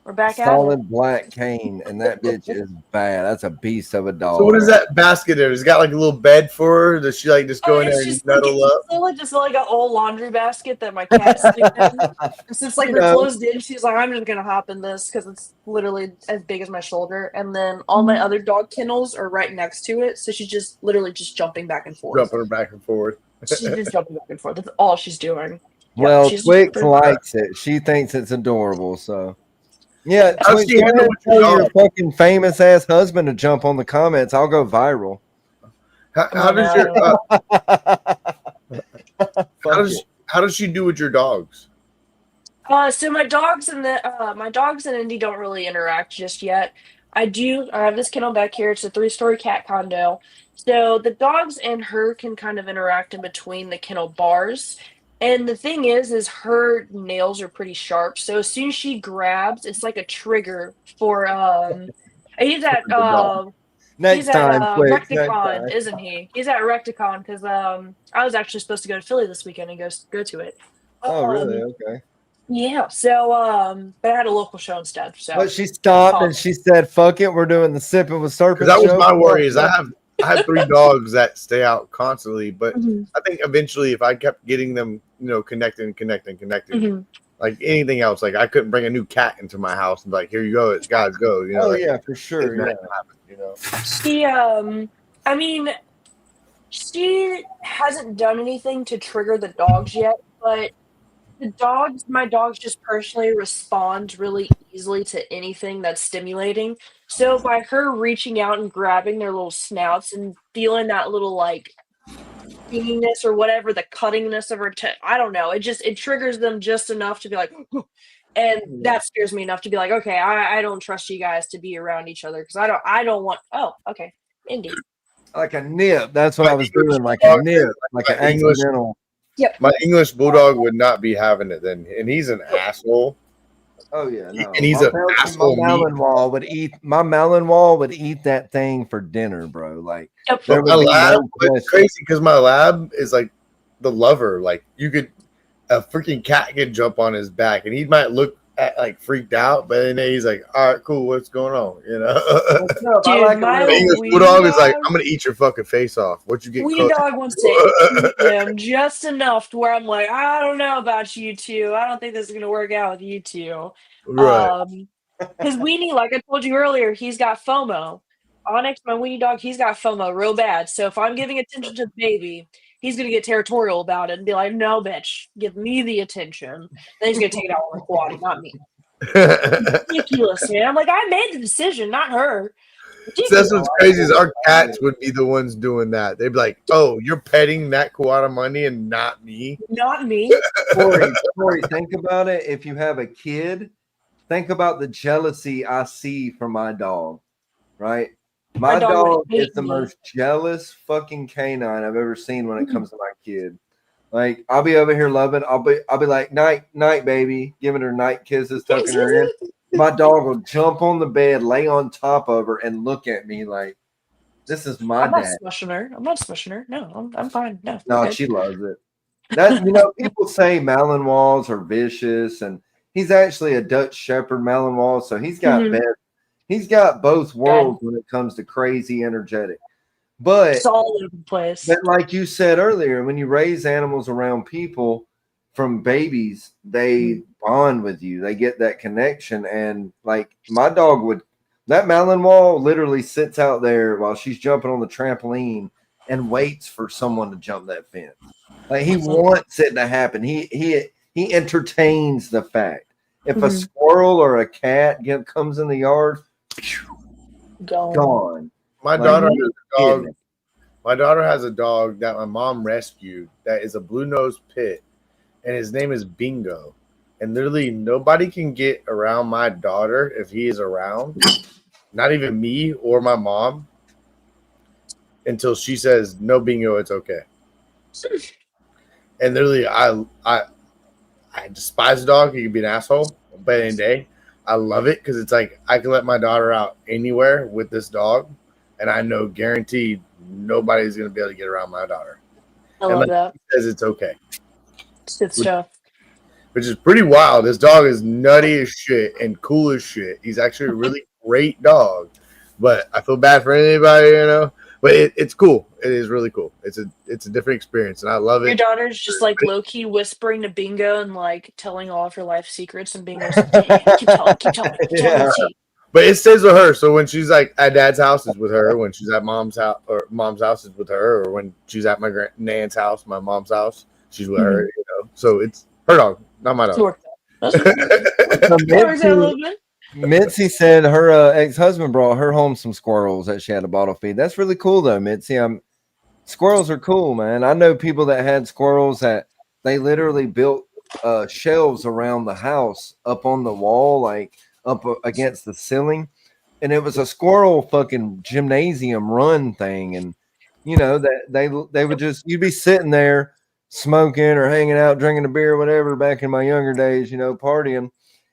We're back at it. Solid black cane, and that bitch is bad. That's a beast of a dog. So what is that basket there? It's got like a little bed for her. Does she like just go in there and snuggle up? It's just like an old laundry basket that my cat sleeps in. And since like we're closed in, she's like, I'm just gonna hop in this because it's literally as big as my shoulder. And then all my other dog kennels are right next to it, so she's just literally just jumping back and forth. Jumping back and forth. She's just jumping back and forth. That's all she's doing. Well, Twix likes it. She thinks it's adorable, so. Yeah, Twix, go ahead and tell your fucking famous ass husband to jump on the comments. I'll go viral. How does she do with your dogs? So my dogs and Indy don't really interact just yet. I have this kennel back here. It's a 3-story cat condo. So the dogs and her can kind of interact in between the kennel bars. And the thing is her nails are pretty sharp. So as soon as she grabs, it's like a trigger for he's at Recticon, isn't he? He's at Recticon because I was actually supposed to go to Philly this weekend and go to it. Oh, really? Okay. Yeah. So but I had a local show instead. So but she stopped and she said, "Fuck it, we're doing the Sippin' with Serpents." That was my worry. Is I have 3 dogs that stay out constantly, but I think eventually if I kept getting them, connecting, Like anything else, like I couldn't bring a new cat into my house and be like, here you go, it's guys go. You know, Oh like, yeah, for sure. it's not Yeah. gonna happen, you know. She, I mean, she hasn't done anything to trigger the dogs yet, but my dogs just personally respond really easily to anything that's stimulating. So by her reaching out and grabbing their little snouts and feeling that little like stinginess or whatever, the cuttingness of her I don't know. It triggers them just enough to be like, and that scares me enough to be like, okay, I don't trust you guys to be around each other because I don't want. Oh, okay, Indy. Like a nip. That's what My I was English doing. Like a bulldog nip. is Like an my English- accidental. My English bulldog would not be having it then, and he's an asshole. Oh yeah, no. And he's my an asshole. My Malinois would eat that thing for dinner, bro. Like Yep. there But my would be lab, no question. it's crazy because my lab is like the lover. Like a freaking cat could jump on his back, and he might look like freaked out, but then he's like, "All right, cool, what's going on?" You know. Dude, I like my it The English weenie bulldog is like, dog- "I'm gonna eat your fucking face off." What you get? Weenie cooked? dog wants to eat him just enough to where I'm like, I don't know about you two. I don't think this is gonna work out with you two. Right. Because Weenie, like I told you earlier, he's got FOMO. Onyx, my weenie dog, he's got FOMO real bad. So if I'm giving attention to the baby, he's gonna get territorial about it and be like, "No, bitch, give me the attention." Then he's gonna take it out on the quad, not me. Ridiculous, man. I'm like, I made the decision, not her. So that's what's crazy is our cats would be the ones doing that. They'd be like, "Oh, you're petting that koala money and not me." Not me. Corey, think about it. If you have a kid, think about the jealousy I see from my dog, right? My dog dog would hate is the me. most jealous fucking canine I've ever seen when it comes to my kid. Like I'll be over here loving, I'll be like, night, baby, giving her night kisses, tucking her in. My dog will jump on the bed, lay on top of her, and look at me like, this is my I'm not dad. smushing her. I'm not smushing her. No, I'm fine. No, No, okay. she loves it. That people say Malinois are vicious, and he's actually a Dutch Shepherd Malinois, so he's got he's got both worlds when it comes to crazy energetic. But It's all over the place. But like you said earlier, when you raise animals around people from babies, they bond with you. They get that connection. And like my dog that Malinois literally sits out there while she's jumping on the trampoline and waits for someone to jump that fence. Like he wants it to happen. He entertains the fact. If a squirrel or a cat comes in the yard, gone. My daughter has a dog. My daughter has a dog that my mom rescued that is a blue-nosed pit, and his name is Bingo. And literally nobody can get around my daughter if he is around, not even me or my mom, until she says, "No, Bingo, it's okay." And literally, I despise the dog. He can be an asshole, but any day, I love it because it's like I can let my daughter out anywhere with this dog, and I know guaranteed nobody's gonna be able to get around my daughter. I love that. He says it's okay. It's good stuff. Which is pretty wild. This dog is nutty as shit and cool as shit. He's actually a really great dog, but I feel bad for anybody, But it's cool. It is really cool. It's a different experience, and I love it. Your daughter's just like low key whispering to Bingo and like telling all of her life secrets, and Bingo's like, keep telling. But it stays with her. So when she's like at dad's house, it's with her. When she's at mom's house, or mom's house, is with her. Or when she's at my nan's house, my mom's house, she's with her. So it's her dog, not my dog. Mitzi said her ex-husband brought her home some squirrels that she had a bottle feed. That's really cool though, Mitzi. Squirrels are cool, man. I know people that had squirrels that they literally built shelves around the house up on the wall, like up against the ceiling, and it was a squirrel fucking gymnasium run thing. And that they would just, you'd be sitting there smoking or hanging out, drinking a beer, or whatever, back in my younger days, partying.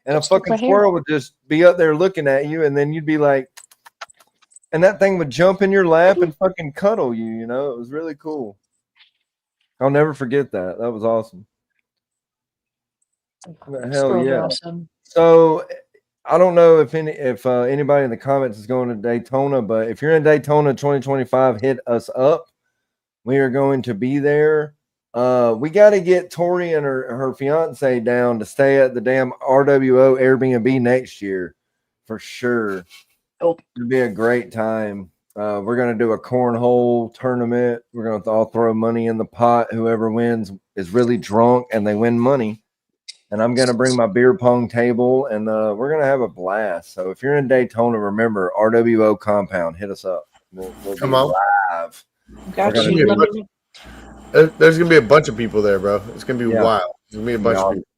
And a fucking squirrel would just be up there looking at you, and then you'd be like, and that thing would jump in your lap and fucking cuddle you, It was really cool. I'll never forget that. That was awesome. Hell yeah. Awesome. So I don't know if anybody in the comments is going to Daytona, but if you're in Daytona 2025, hit us up. We are going to be there. We got to get Tori and her fiance down to stay at the damn RWO Airbnb next year for sure. Oh. It'll be a great time. We're going to do a cornhole tournament. We're going to all throw money in the pot. Whoever wins is really drunk and they win money. And I'm going to bring my beer pong table and we're going to have a blast. So if you're in Daytona, remember RWO compound, hit us up. We'll Come be on. live. Got There's you. gonna be a bunch of people there, bro. It's gonna be wild. There's gonna be a bunch of people.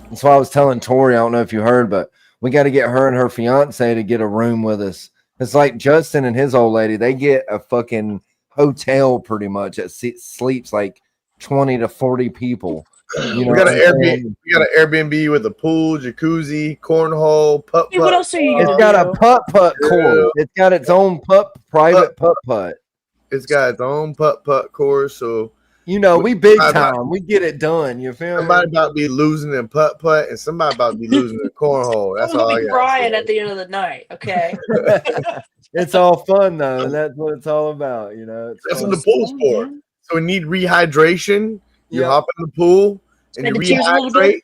That's why I was telling Tori, I don't know if you heard, but we got to get her and her fiance to get a room with us. It's like Justin and his old lady, they get a fucking hotel pretty much that sleeps like 20 to 40 people. You know, we got an Airbnb with a pool, jacuzzi, cornhole, putt. Hey, what else are you gonna It's got do? a putt course. It's got its own private putt. It's got its own putt course. So you know, we big time. We get it done. You feel somebody me? about to be losing in putt, and somebody about to be losing in cornhole. That's I'm all gonna I be got. crying at the end of the night. Okay. It's all fun though, and that's what it's all about. You know, That's what the pool's for. So we need rehydration. You hop in the pool and you rehydrate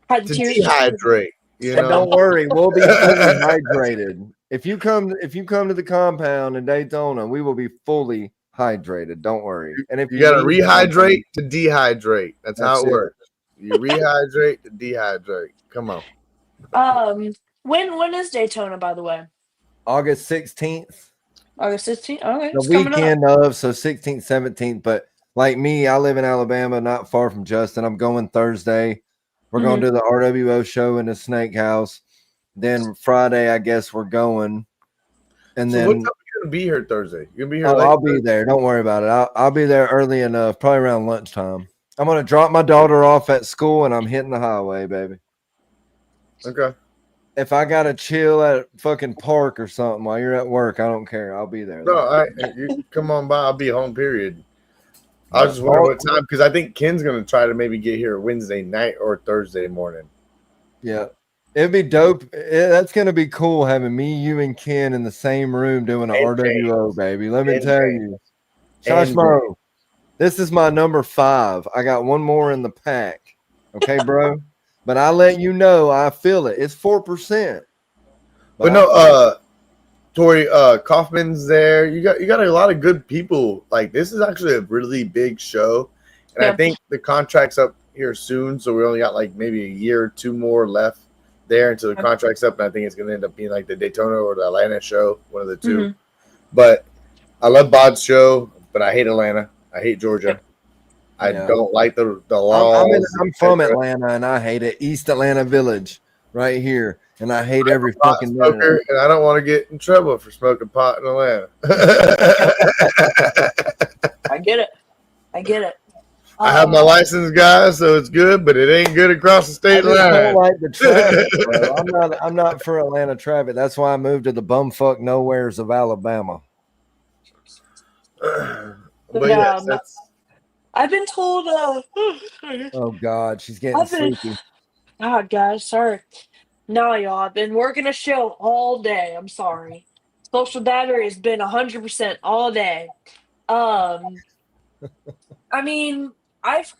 to dehydrate. You know? Don't worry, we'll be fully hydrated. If you come to the compound in Daytona, we will be fully hydrated. Don't worry. And if you got to rehydrate to dehydrate. That's how it works. You rehydrate to dehydrate. Come on. When is Daytona, by the way? August 16th. August 16th. Okay. The weekend of, so 16th, 17th. But like me, I live in Alabama, not far from Justin. I'm going Thursday. We're going to do the RWO show in the Snake House. Then Friday, I guess we're going. And so then what time are you gonna be here Thursday? You're gonna be here. I'll be there. Don't worry about it. I'll be there early enough, probably around lunchtime. I'm gonna drop my daughter off at school, and I'm hitting the highway, baby. Okay. If I gotta chill at a fucking park or something while you're at work, I don't care. I'll be there. No, you come on by. I'll be home. Period. I was just wondering what time, because I think Ken's gonna try to maybe get here Wednesday night or Thursday morning. Yeah, it'd be dope. That's gonna be cool having me, you, and Ken in the same room doing an RWO, baby. Let me tell you, Shashmo, this is my number 5. I got one more in the pack. Okay, bro. But I let you know, I feel it. It's 4%. But no, Tori, Kaufman's there. You got a lot of good people. Like, this is actually a really big show, and I think the contract's up here soon. So we only got like maybe a year or 2 more left there until the contract's up. And I think it's gonna end up being like the Daytona or the Atlanta show, one of the two. But I love Bod's show, but I hate Atlanta. I hate Georgia. I don't like the laws. I'm from Atlanta, and I hate it. East Atlanta Village, right here, and I hate every fucking smoker, and I don't want to get in trouble for smoking pot in Atlanta. I get it. I have my license, guys, so it's good, but it ain't good across the state line. I don't like the traffic, bro. I'm not for Atlanta traffic. That's why I moved to the bumfuck nowheres of Alabama. But yes, I've been told. Oh God, she's getting sleepy. God, guys, sorry. No, y'all. I've been working a show all day. I'm sorry. Social battery has been 100% all day. I mean, I've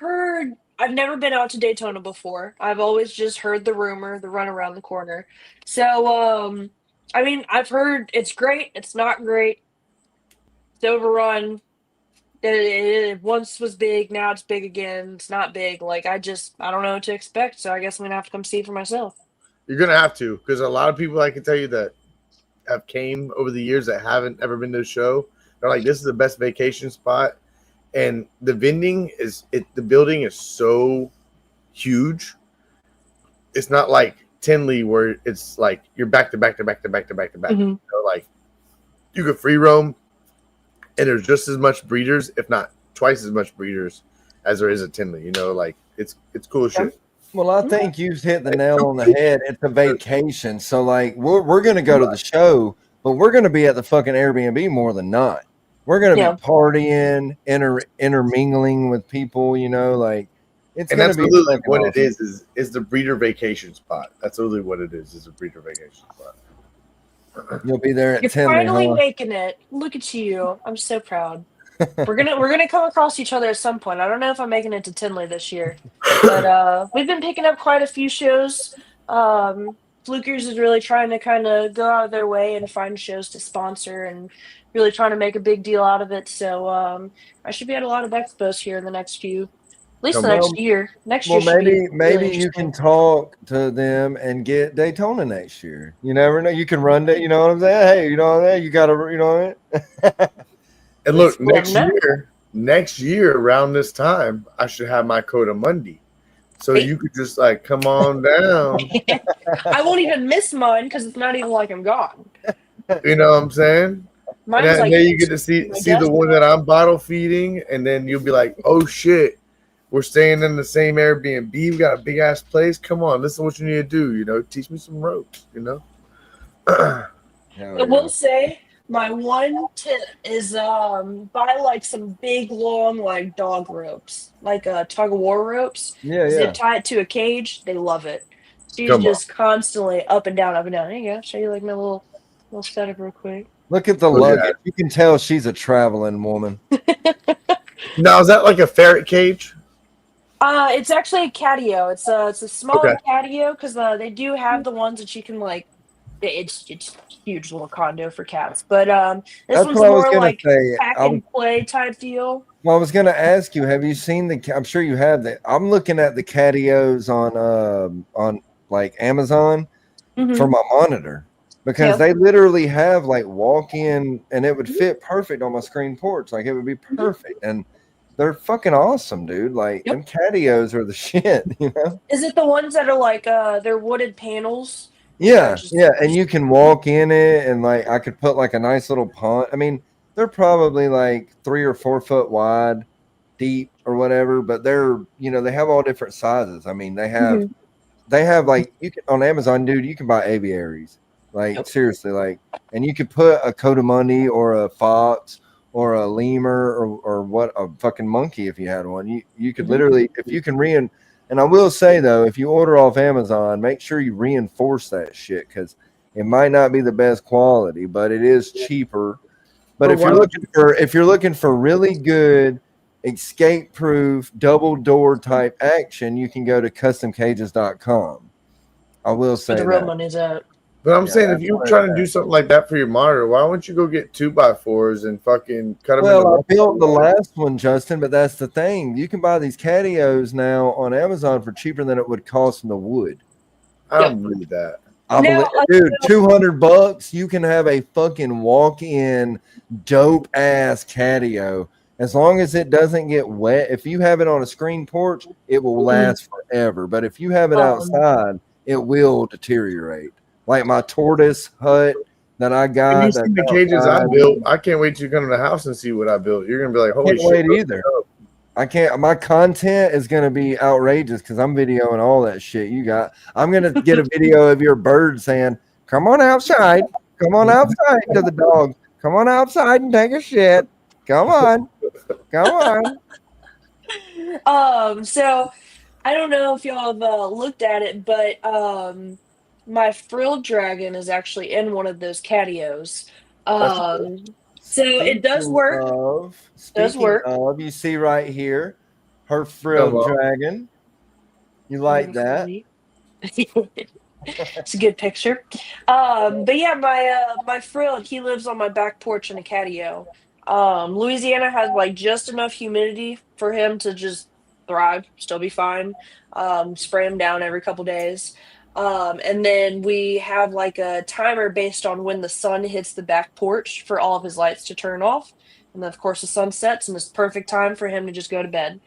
never been out to Daytona before. I've always just heard the rumor, the run around the corner. So, I mean, I've heard it's great. It's not great. It's overrun. It once was big, now it's big again. It's not big. Like, I don't know what to expect. So I guess I'm gonna have to come see it for myself. You're gonna have to, because a lot of people I can tell you that have came over the years that haven't ever been to the show. They're like, this is the best vacation spot, and the vending the building is so huge. It's not like Tinley where it's like you're back to back. So like you could free roam. And there's just as much breeders, if not twice as much breeders, as there is at Tinley. You know, like it's cool shit. Well, I think you've hit the nail on the head. It's a vacation, so like we're gonna go to the show, but we're gonna be at the fucking Airbnb more than not. We're gonna be partying, intermingling with people. You know, like it's gonna be really what awesome. It is the breeder vacation spot. That's really what it is a breeder vacation spot. You'll be there at You're Tinley, finally making it. Look at you. I'm so proud. We're gonna come across each other at some point. I don't know if I'm making it to Tinley this year, but we've been picking up quite a few shows. Flukers is really trying to kind of go out of their way and find shows to sponsor and really trying to make a big deal out of it. So I should be at a lot of expos here in the next few, at least the Come next on. year. Next Well, year should be maybe really you can interesting. talk to them and get Daytona next year. You never know. You can run it. You know what I'm saying? Hey, you know what I mean? You got to. You know what I mean? And look, You never know. next year around this time, I should have my Coda Monday. So Hey. you could just like come on down. I won't even miss mine because it's not even like I'm gone. You know what I'm saying? Mine's And like then you get to see my the desk. one that I'm bottle feeding, and then you'll be like, oh shit, we're staying in the same Airbnb. We got a big ass place. Come on, this is what you need to do. You know, teach me some ropes. You know. Hell I will yeah. say my one tip is buy like some big long like dog ropes, like tug of war ropes. Yeah, yeah. Zip tie it to a cage. They love it. She's Come on. just constantly up and down, up and down. There you go. Show you like my little setup real quick. Look at the Look at luggage. You can tell she's a traveling woman. Now is that like a ferret cage? It's actually a catio. It's a smaller Okay. catio because they do have the ones that you can like. It's huge little condo for cats, but this That's one's what I was more gonna like say. pack and play type deal. Well, I was gonna ask you. Have you seen the? I'm sure you have. That I'm looking at the catios on like Amazon for my monitor because Yep. they literally have like walk-in and it would fit perfect on my screen porch. Like it would be perfect, and they're fucking awesome, dude. Like Yep. them catios are the shit, you know. Is it the ones that are like they're wooded panels? Yeah, yeah, and you can walk in it, and like I could put like a nice little pond. I mean, they're probably like 3 or 4 foot wide, deep or whatever, but they're they have all different sizes. I mean, they have like you can on Amazon, dude. You can buy aviaries, like Yep. seriously, like, and you could put a coatimundi or a fox or a lemur or what a fucking monkey if you had one. You could literally if you can and I will say though, if you order off Amazon, make sure you reinforce that shit because it might not be the best quality, but it is cheaper. But But if you're looking for really good escape proof double door type action, you can go to customcages.com. I will say Where the real that. money's at. But I'm Yeah, saying if that's you're where trying it's to do at. something like that for your monitor, why don't you go get 2x4s and fucking cut them Well, I into built the last one, Justin, but that's the thing. You can buy these catios now on Amazon for cheaper than it would cost in the wood. I don't believe that. I Now, believe, dude, $200, you can have a fucking walk-in dope ass catio. As long as it doesn't get wet, if you have it on a screen porch, it will last forever. But if you have it outside, it will deteriorate. Like my tortoise hut that I When got. you see the cages I built, I can't wait to come to the house and see what I built. You're gonna be like, holy Can't shit. wait either. I can't. My content is going to be outrageous because I'm videoing all that shit you got. I'm going to get a video of your bird saying, "Come on outside, come on outside" to the dog. Come on outside and take a shit. Come on, come on. So I don't know if y'all have looked at it, but my frilled dragon is actually in one of those catios. So it does work. Speaking of, you see right here, her frilled dragon. You like that? It's a good picture. But yeah, my frilled, he lives on my back porch in a catio. Louisiana has like just enough humidity for him to just thrive, still be fine. Spray him down every couple days. And then we have like a timer based on when the sun hits the back porch for all of his lights to turn off. And then of course the sun sets and it's perfect time for him to just go to bed.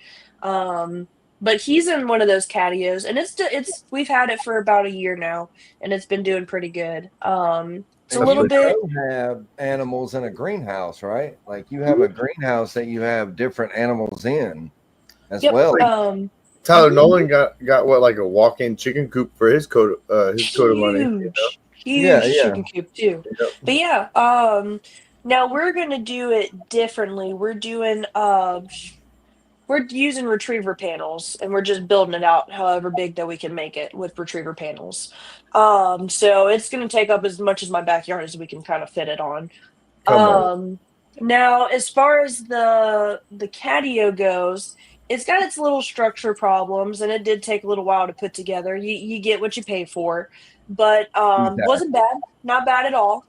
But he's in one of those catios, and it's we've had it for about a year now, and it's been doing pretty good. It's a little bit. You have animals in a greenhouse, right? Like you have a greenhouse that you have different animals in as well. Tyler Nolan got what, like a walk-in chicken coop for his coat money. You know? Huge chicken coop too. Yep. But yeah, now we're gonna do it differently. We're using retriever panels, and we're just building it out however big that we can make it with retriever panels. So it's going to take up as much as my backyard as we can kind of fit it on. Now, as far as the catio goes, it's got its little structure problems, and it did take a little while to put together. You get what you pay for, but wasn't bad, not bad at all.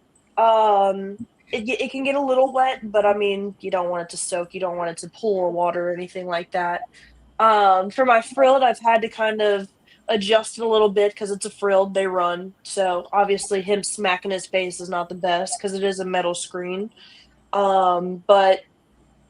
It can get a little wet, but I mean, you don't want it to soak, you don't want it to pool or water or anything like that. For my frilled, I've had to kind of adjust it a little bit because it's a frilled, they run. So obviously, him smacking his face is not the best because it is a metal screen. But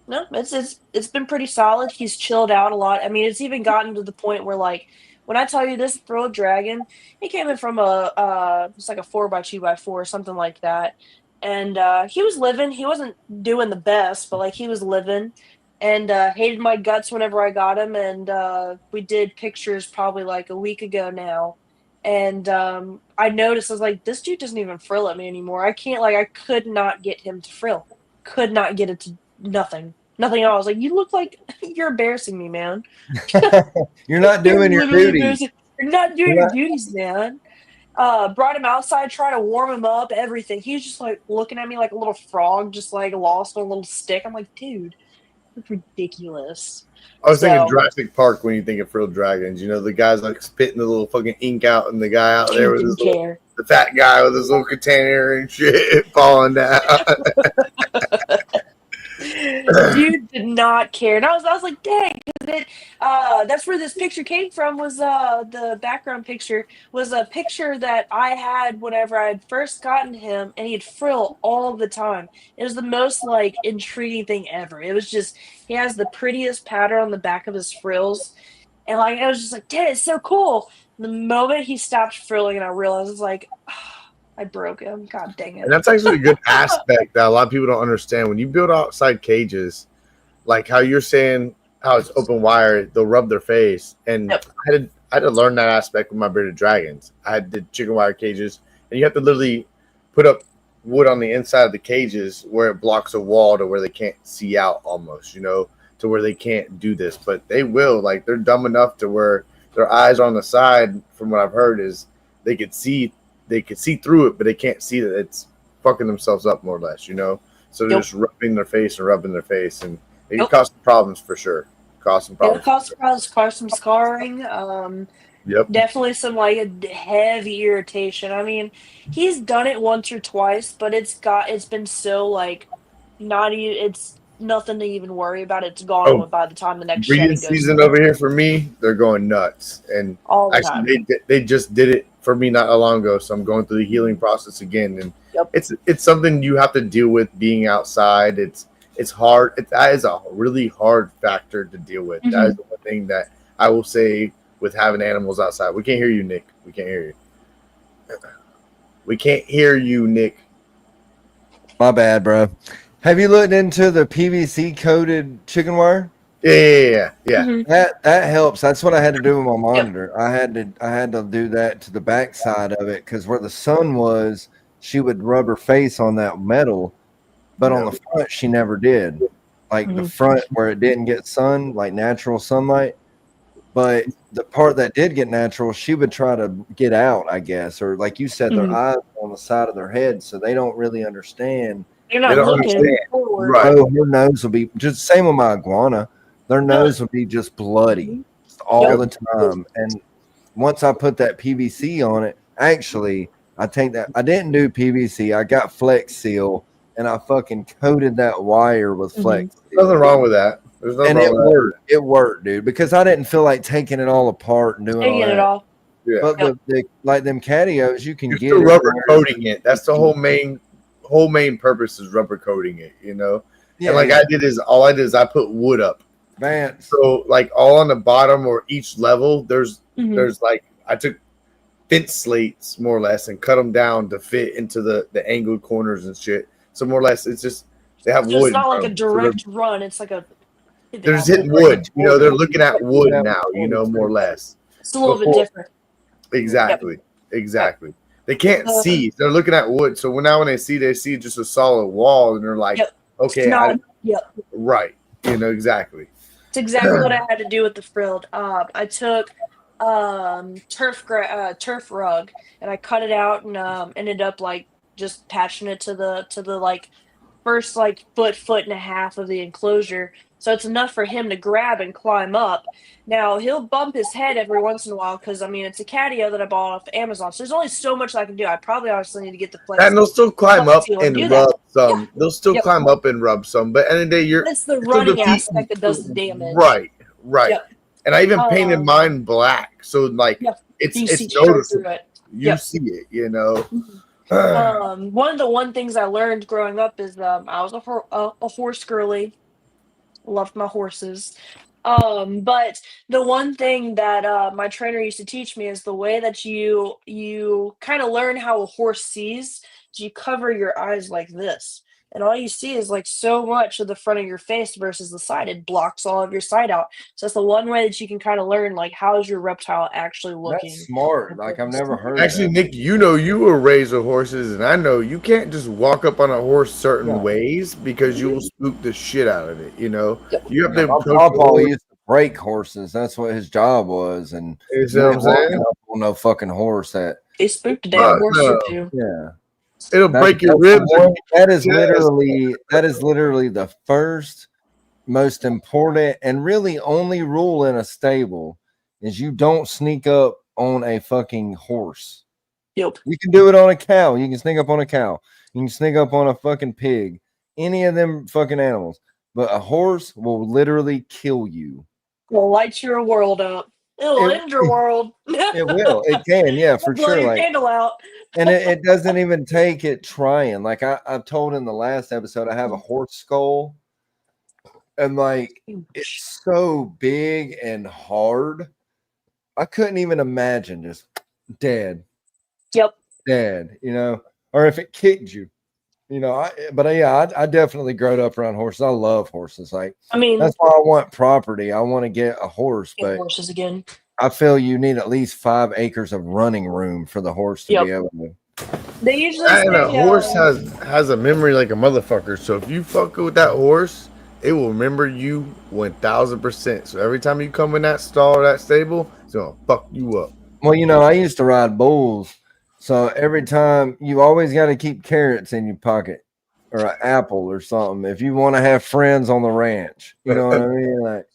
no, it's been pretty solid. He's chilled out a lot. I mean, it's even gotten to the point where like when I tell you this frilled dragon, he came in from a it's like a 4x2x4 or something like that. And he was living. He wasn't doing the best, but like he was living and hated my guts whenever I got him. And we did pictures probably like a week ago now. And I noticed I was like, this dude doesn't even frill at me anymore. I can't like I could not get him to frill. Could not get it to nothing. Nothing at all. I was like, you look like you're embarrassing me, man. You're not doing your duties. You're not doing your duties, man. Brought him outside, tried to warm him up, everything. He's just like looking at me like a little frog, just like lost on a little stick. I'm like, dude, that's ridiculous. I was thinking Jurassic Park when you think of frilled dragons. You know, the guy's like spitting the little fucking ink out, and the guy out there with his little, the fat guy with his little container and shit falling down. Dude did not care, and I was like, dang, because that's where this picture came from. Was the background picture was a picture that I had whenever I had first gotten him, and he'd frill all the time. It was the most like intriguing thing ever. It was just he has the prettiest pattern on the back of his frills, and like I was just like, Dad, it's so cool. The moment he stopped frilling, and I realized it's like. I broke him. God dang it. And that's actually a good aspect that a lot of people don't understand. When you build outside cages, like how you're saying how it's open wire, they'll rub their face. And I had to learn that aspect with my bearded dragons. I had the chicken wire cages, and you have to literally put up wood on the inside of the cages where it blocks a wall to where they can't see out almost, you know, to where they can't do this. But they will. Like, they're dumb enough to where their eyes on the side, from what I've heard, is they could see through it, but they can't see that it's fucking themselves up more or less, you know? So they're just rubbing their face, and it can cause some problems for sure. Cause some some scarring. Definitely some like a heavy irritation. I mean, he's done it once or twice, but it's been so like it's nothing to even worry about. It's gone by the time the next breeding season over here for me, they're going nuts. And all the actually they just did it for me not long ago, so I'm going through the healing process again, and it's something you have to deal with being outside. It's hard. That is a really hard factor to deal with. Mm-hmm. That is the one thing that I will say with having animals outside. We can't hear you, Nick. We can't hear you. We can't hear you, Nick. My bad, bro. Have you looked into the PVC coated chicken wire? Yeah. Mm-hmm. That helps. That's what I had to do with my monitor. Yep. I had to do that to the back side of it because where the sun was, she would rub her face on that metal, but on the front she never did. Like the front where it didn't get sun, like natural sunlight. But the part that did get natural, she would try to get out, I guess, or like you said, their eyes on the side of their head, so they don't really understand. You're not looking forward. Right. Oh, her nose will be just same with my iguana. Their nose will be just bloody all the time. And once I put that PVC on it, actually, I didn't do PVC. I got Flex Seal, and I fucking coated that wire with Flex Seal. Nothing wrong with that. There's nothing wrong with worked. It worked, dude, because I didn't feel like taking it all apart and doing all that. Yeah. But like them catios, you can get rubber coating it. That's the whole main purpose is rubber coating it, you know. Yeah, and all I did is I put wood up. Man. So like all on the bottom or each level, there's like I took fence slates more or less and cut them down to fit into the angled corners and shit. So more or less, it's just they have wood. It's not like a direct run. It's like they're just hitting wood. You know, they're looking at wood now. You know, more or less. It's a little bit different. Exactly. They can't see. They're looking at wood. So when they see just a solid wall, and they're like, okay, right. You know, exactly. It's exactly what I had to do with the frilled. I took turf rug and I cut it out and ended up like just patching it to the like first like foot and a half of the enclosure. So it's enough for him to grab and climb up. Now he'll bump his head every once in a while because I mean it's a catio that I bought off Amazon. So there's only so much I can do. I probably honestly need to get the flex. And they'll still climb up Steel and do and that. rub some. Yeah. They'll still Yep. climb up and rub some. But at the end of the day, you're It's the it's a running defeat- aspect that does the damage. Right. Yep. And I even painted mine black, so like Yep. it's You see it's straight noticeable. through it. You Yep. see it, you know. One of the things I learned growing up is I was a horse girly. Loved my horses. But the one thing that my trainer used to teach me is the way that you kind of learn how a horse sees. Is you cover your eyes like this, and all you see is like so much of the front of your face versus the side. It blocks all of your sight out. So that's the one way that you can kind of learn like how is your reptile actually looking. That's smart. Like I've never heard. Actually, that. Nick, you know you were raised with horses, and I know you can't just walk up on a horse certain No. ways because you will spook the shit out of it. You know, you have to My approach the papa horse. used to break horses. That's what his job was, and You see you what ain't I'm walking saying? up on no fucking horse. That They spooked a damn horse no. or two. yeah. It'll break your That's the ribs. one- that is Yes. literally the first most important and really only rule in a stable is you don't sneak up on a fucking horse. Yep. You can do it on a cow. You can sneak up on a cow. You can sneak up on a fucking pig. Any of them fucking animals. But a horse will literally kill you. It'll light your world up. It'll It- end your world. It will. It can. Yeah, for Blow sure. your Like, candle out. and it doesn't even take it trying. Like I've told in the last episode, I have a horse skull. And like it's so big and hard. I couldn't even imagine just dead. Yep. Dead, you know, or if it kicked you, you know. I definitely growed up around horses. I love horses. Like I mean, that's why I want property. I want to get a horse, get but horses again. I feel you need at least 5 acres of running room for the horse to be able to. They usually And a say, horse has a memory like a motherfucker. So if you fuck with that horse, it will remember you 1000%. So every time you come in that stall or that stable, it's gonna fuck you up. Well, you know, I used to ride bulls, so every time you always got to keep carrots in your pocket or an apple or something if you want to have friends on the ranch. You know what I mean? Like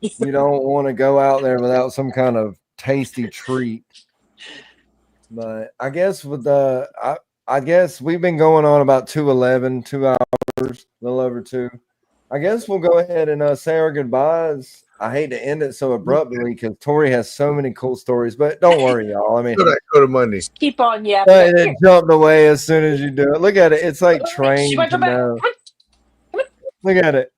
you don't want to go out there without some kind of tasty treat. But I guess with I guess we've been going on about 2:11, 2 hours, a little over 2. I guess we'll go ahead and say our goodbyes. I hate to end it so abruptly because Tori has so many cool stories, but don't worry, y'all. I mean, Go to money. keep on yapping. it jumped away as soon as you do it. Look at it. It's like trained She went to to bed. know. Look at it.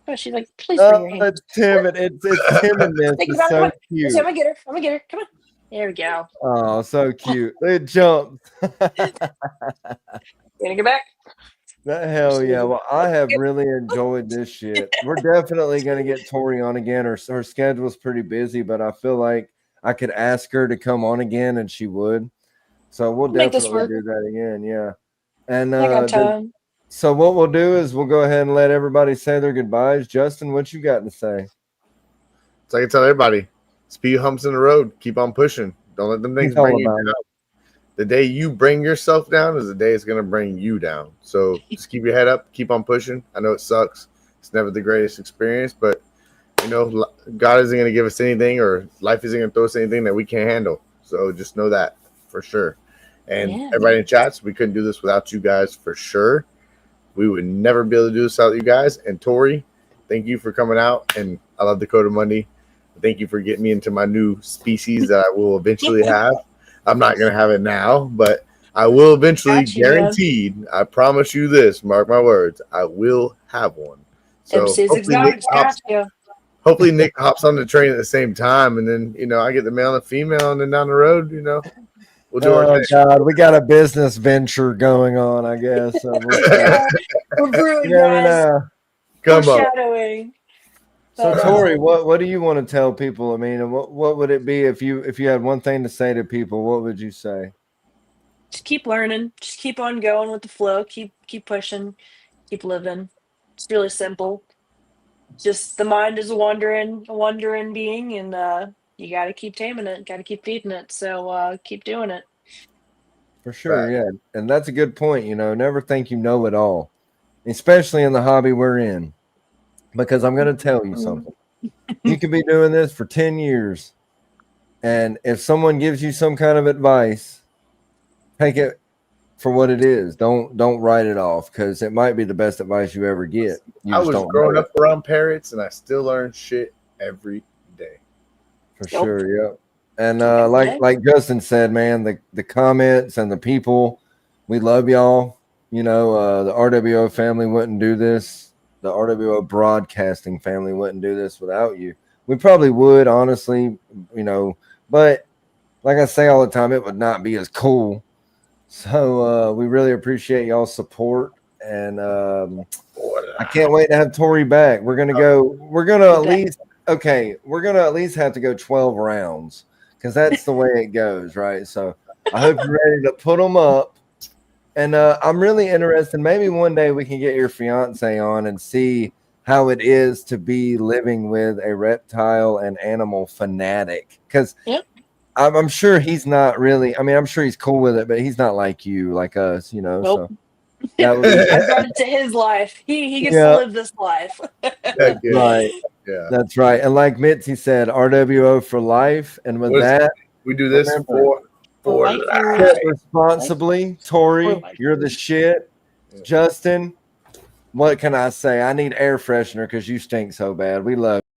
Oh, she's like, please bring your hand. It's timid. It's timidness. Take it It's out, come so on. cute. I'm gonna get her. I'm gonna get her. Come on. There we go. Oh, so cute. It jumped. You gonna get back? Hell yeah. Well, I have really enjoyed this shit. We're definitely going to get Tori on again. Her schedule's pretty busy, but I feel like I could ask her to come on again and she would. So we'll Make this definitely work. do that again. Yeah. And I got time. so what we'll do is we'll go ahead and let everybody say their goodbyes. Justin, what you got to say? So I can tell everybody, speed humps in the road. Keep on pushing. Don't let them things It's all bring you about down. it. The day you bring yourself down is the day it's going to bring you down. So just keep your head up. Keep on pushing. I know it sucks. It's never the greatest experience, but, you know, God isn't going to give us anything or life isn't going to throw us anything that we can't handle. So just know that for sure. And everybody in chats, we couldn't do this without you guys for sure. We would never be able to do this without you guys. And Tori, thank you for coming out. And I love Dakota Monday. Thank you for getting me into my new species that I will eventually have. I'm not going to have it now, but I will eventually, guaranteed. I promise you this, mark my words, I will have one. So hopefully Nick hops on the train at the same time, and then, you know, I get the male and the female, and then down the road, you know, we'll do our thing. God, we got a business venture going on, I guess. So We're brewing, guys. Come on. Foreshadowing. So Tori, what do you want to tell people? I mean, what would it be if you had one thing to say to people? What would you say? Just keep learning. Just keep on going with the flow. Keep pushing. Keep living. It's really simple. Just the mind is a wandering being, and you got to keep taming it. Got to keep feeding it. So keep doing it. For sure, Fact. yeah. And that's a good point, never think you know it all, especially in the hobby we're in. Because I'm going to tell you something. You could be doing this for 10 years, and if someone gives you some kind of advice, take it for what it is. Don't write it off, because it might be the best advice you ever get. You I just was don't growing know. up around parrots, and I still learn shit every day. For Yep. sure, yeah. And Okay. like Justin said, man, the comments and the people, we love y'all. The RWO family wouldn't do this. The RWO broadcasting family wouldn't do this without you. We probably would, honestly, but like I say all the time, it would not be as cool. So we really appreciate y'all's support, and I can't wait to have Tori back. We're gonna at least have to go 12 rounds, because that's the way it goes, right? So I hope you're ready to put them up. And I'm really interested. Maybe one day we can get your fiance on and see how it is to be living with a reptile and animal fanatic. Because Yep. I'm sure he's not really. I mean, I'm sure he's cool with it, but he's not like you, like us, Nope. So that would be I brought it to his life. He gets Yeah. to live this life. Heck yeah. right. Yeah. That's right. And like Mitzi said, RWO for life. And with What is- that, We do this Remember, for Life is- life. sit responsibly. Tori, life. you're the shit. Yeah. Justin, what can I say? I need air freshener because you stink so bad. We love you.